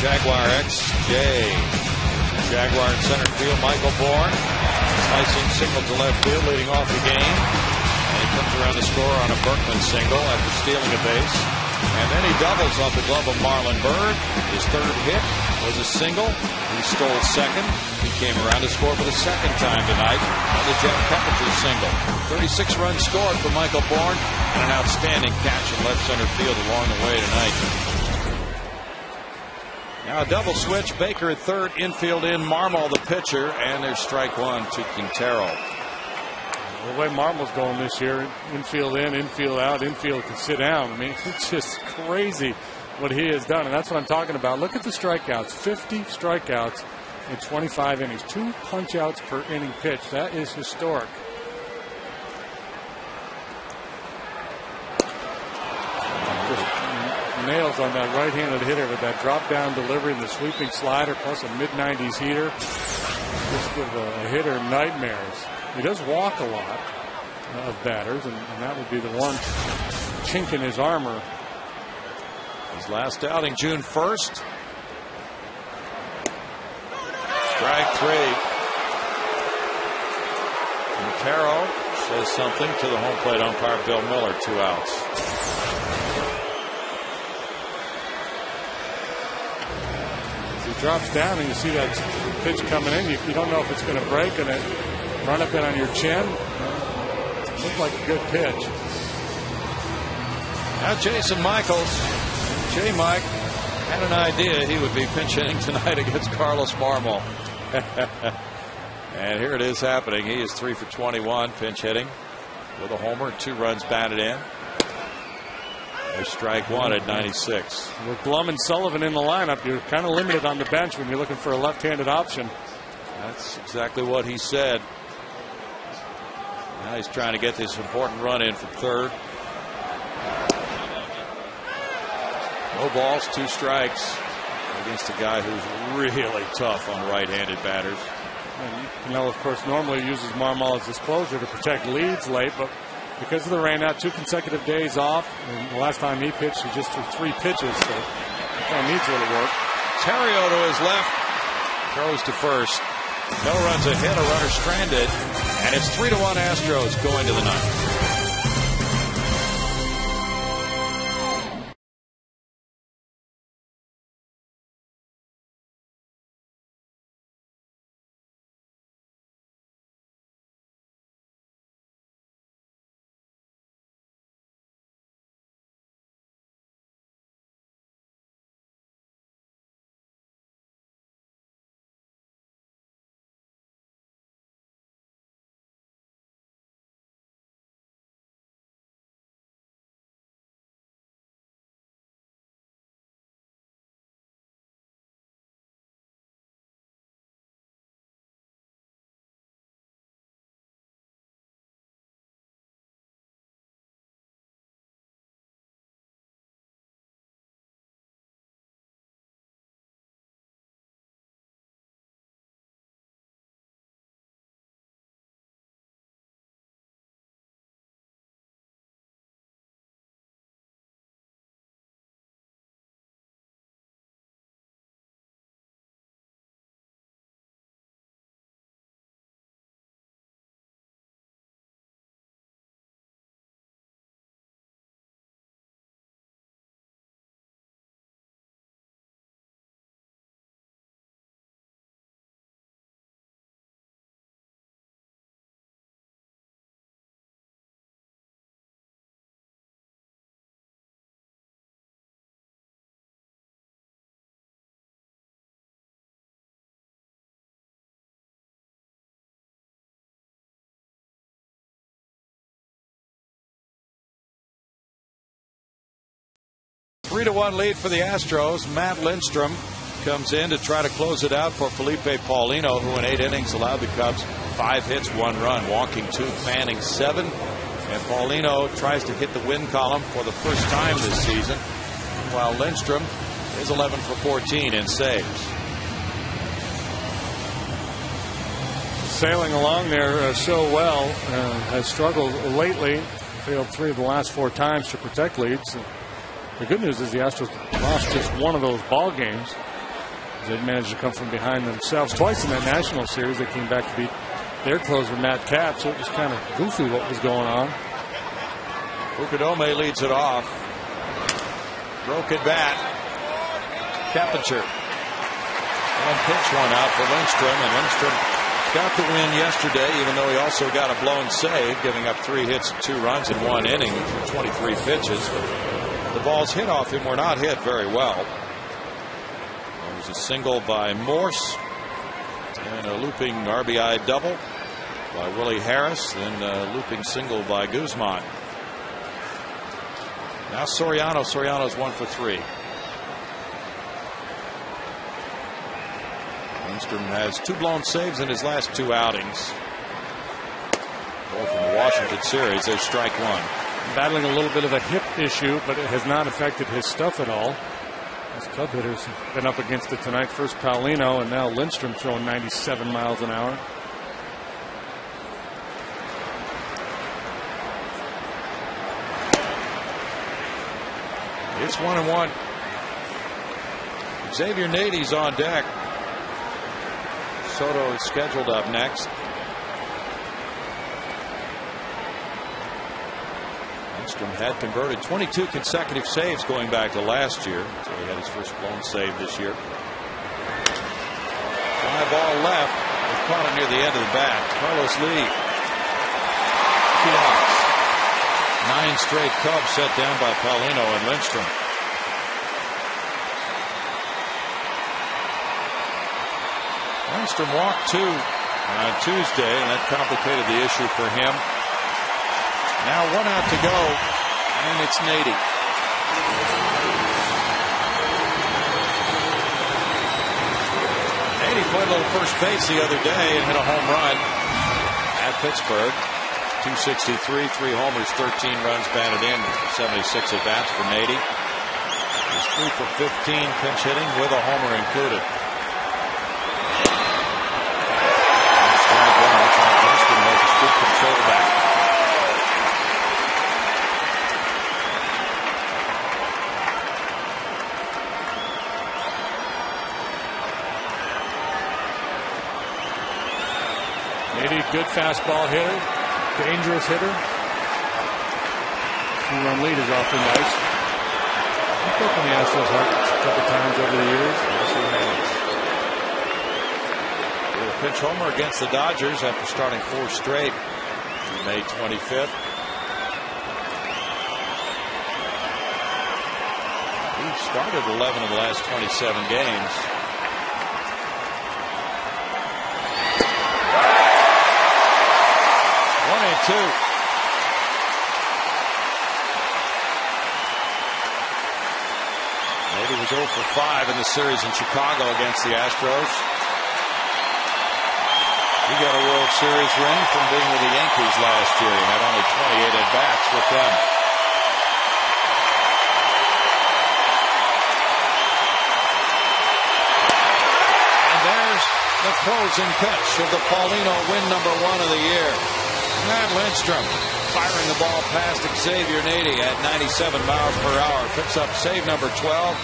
Jaguar XJ. Jaguar in center field. Michael Bourne. Slicing single to left field, leading off the game. And he comes around to score on a Berkman single after stealing a base. And then he doubles off the glove of Marlon Byrd. His 3rd hit was a single. He stole 2nd. He came around to score for the 2nd time tonight on the Jeff Peppinger single. 36 runs scored for Michael Bourne, and an outstanding catch in left center field along the way tonight. Now a double switch. Baker at 3rd, infield in, Marmol the pitcher, and there's strike 1 to Quintero. The way Marmol's going this year, infield in, infield out, infield can sit down. I mean, it's just crazy what he has done, and that's what I'm talking about. Look at the strikeouts. 50 strikeouts in 25 innings. 2 punch-outs per inning pitched. That is historic. Nails on that right-handed hitter with that drop-down delivery and the sweeping slider, plus a mid-90s heater. Just give a hitter nightmares. He does walk a lot of batters, and that would be the one chink in his armor. His last outing, June 1st. Strike 3. Quintero says something to the home plate umpire, Bill Miller. 2 outs. Drops down and you see that pitch coming in. You don't know if it's going to break and it run up in on your chin. Looked like a good pitch. Now Jason Michaels. J-Mike had an idea he would be pinch hitting tonight against Carlos Marmol. And here it is happening. He is 3 for 21 pinch hitting with a homer, 2 runs batted in. There's strike 1 at 96. With Blum and Sullivan in the lineup, you're kind of limited on the bench when you're looking for a left-handed option. That's exactly what he said. Now he's trying to get this important run in from 3rd. No balls, 2 strikes against a guy who's really tough on right-handed batters. And Canelo, of course, normally uses Marmol as his closer to protect leads late, but because of the rain out, 2 consecutive days off, and the last time he pitched, he just threw 3 pitches, so he kind of needs a little work. Terrio to his left, throws to first. No runs ahead, a runner stranded, and it's 3-1 Astros going to the ninth. A 3-1 lead for the Astros. Matt Lindstrom comes in to try to close it out for Felipe Paulino, who in 8 innings allowed the Cubs 5 hits, 1 run, walking 2, fanning 7. And Paulino tries to hit the win column for the first time this season, while Lindstrom is 11 for 14 in saves. Sailing along there so well, has struggled lately, failed 3 of the last 4 times to protect leads. The good news is the Astros lost just 1 of those ball games. They managed to come from behind themselves twice in that National Series. They came back to beat their closer, Matt Kapp, so it was kind of goofy what was going on. Bucadome leads it off. Broken bat. Kappinger. One pitch, 1 out for Lindstrom, and Lindstrom got the win yesterday, even though he also got a blown save, giving up 3 hits and 2 runs in 1 inning from 23 pitches. The balls hit off him were not hit very well. There was a single by Morse and a looping RBI double by Willie Harris, then a looping single by Guzman. Now Soriano. Soriano's 1 for 3. Lindstrom has 2 blown saves in his last 2 outings. Both in the Washington series, they strike 1. Battling a little bit of a hip issue, but it has not affected his stuff at all. His club hitters have been up against it tonight. First Paulino, and now Lindstrom throwing 97 miles an hour. It's 1-1. Xavier Nady's on deck. Soto is scheduled up next. Lindstrom had converted 22 consecutive saves going back to last year, so he had his first blown save this year. Fly ball left. They caught it near the end of the bat. Carlos Lee. 2 outs. 9 straight Cubs set down by Paulino and Lindstrom. Lindstrom walked 2 on Tuesday, and that complicated the issue for him. Now 1 out to go, and it's Nady. Nady played a little first base the other day and hit a home run at Pittsburgh. 263, 3 homers, 13 runs batted in, 76 at bats for Nady. He's 3 for 15 pinch hitting with a homer included. fastball hitter, dangerous hitter. 2-run lead is awfully nice. I've broken the Astros' hearts a couple times over the years. Yes, he has. With a pinch homer against the Dodgers after starting 4 straight on May 25th. He started 11 of the last 27 games. Two. Maybe was 0 for 5 in the series in Chicago against the Astros. He got a World Series ring from being with the Yankees last year. He had only 28 at-bats with them. And there's the closing pitch of the Paulino win #1 of the year. Matt Lindstrom firing the ball past Xavier Nady at 97 miles per hour. Picks up save number 12.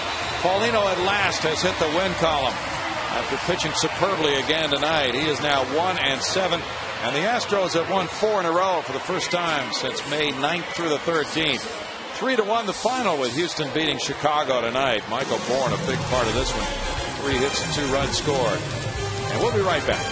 Paulino at last has hit the win column after pitching superbly again tonight. He is now 1-7, and the Astros have won 4 in a row for the first time since May 9th through the 13th. 3-1 the final with Houston beating Chicago tonight. Michael Bourne a big part of this one. 3 hits and 2 runs scored. And we'll be right back.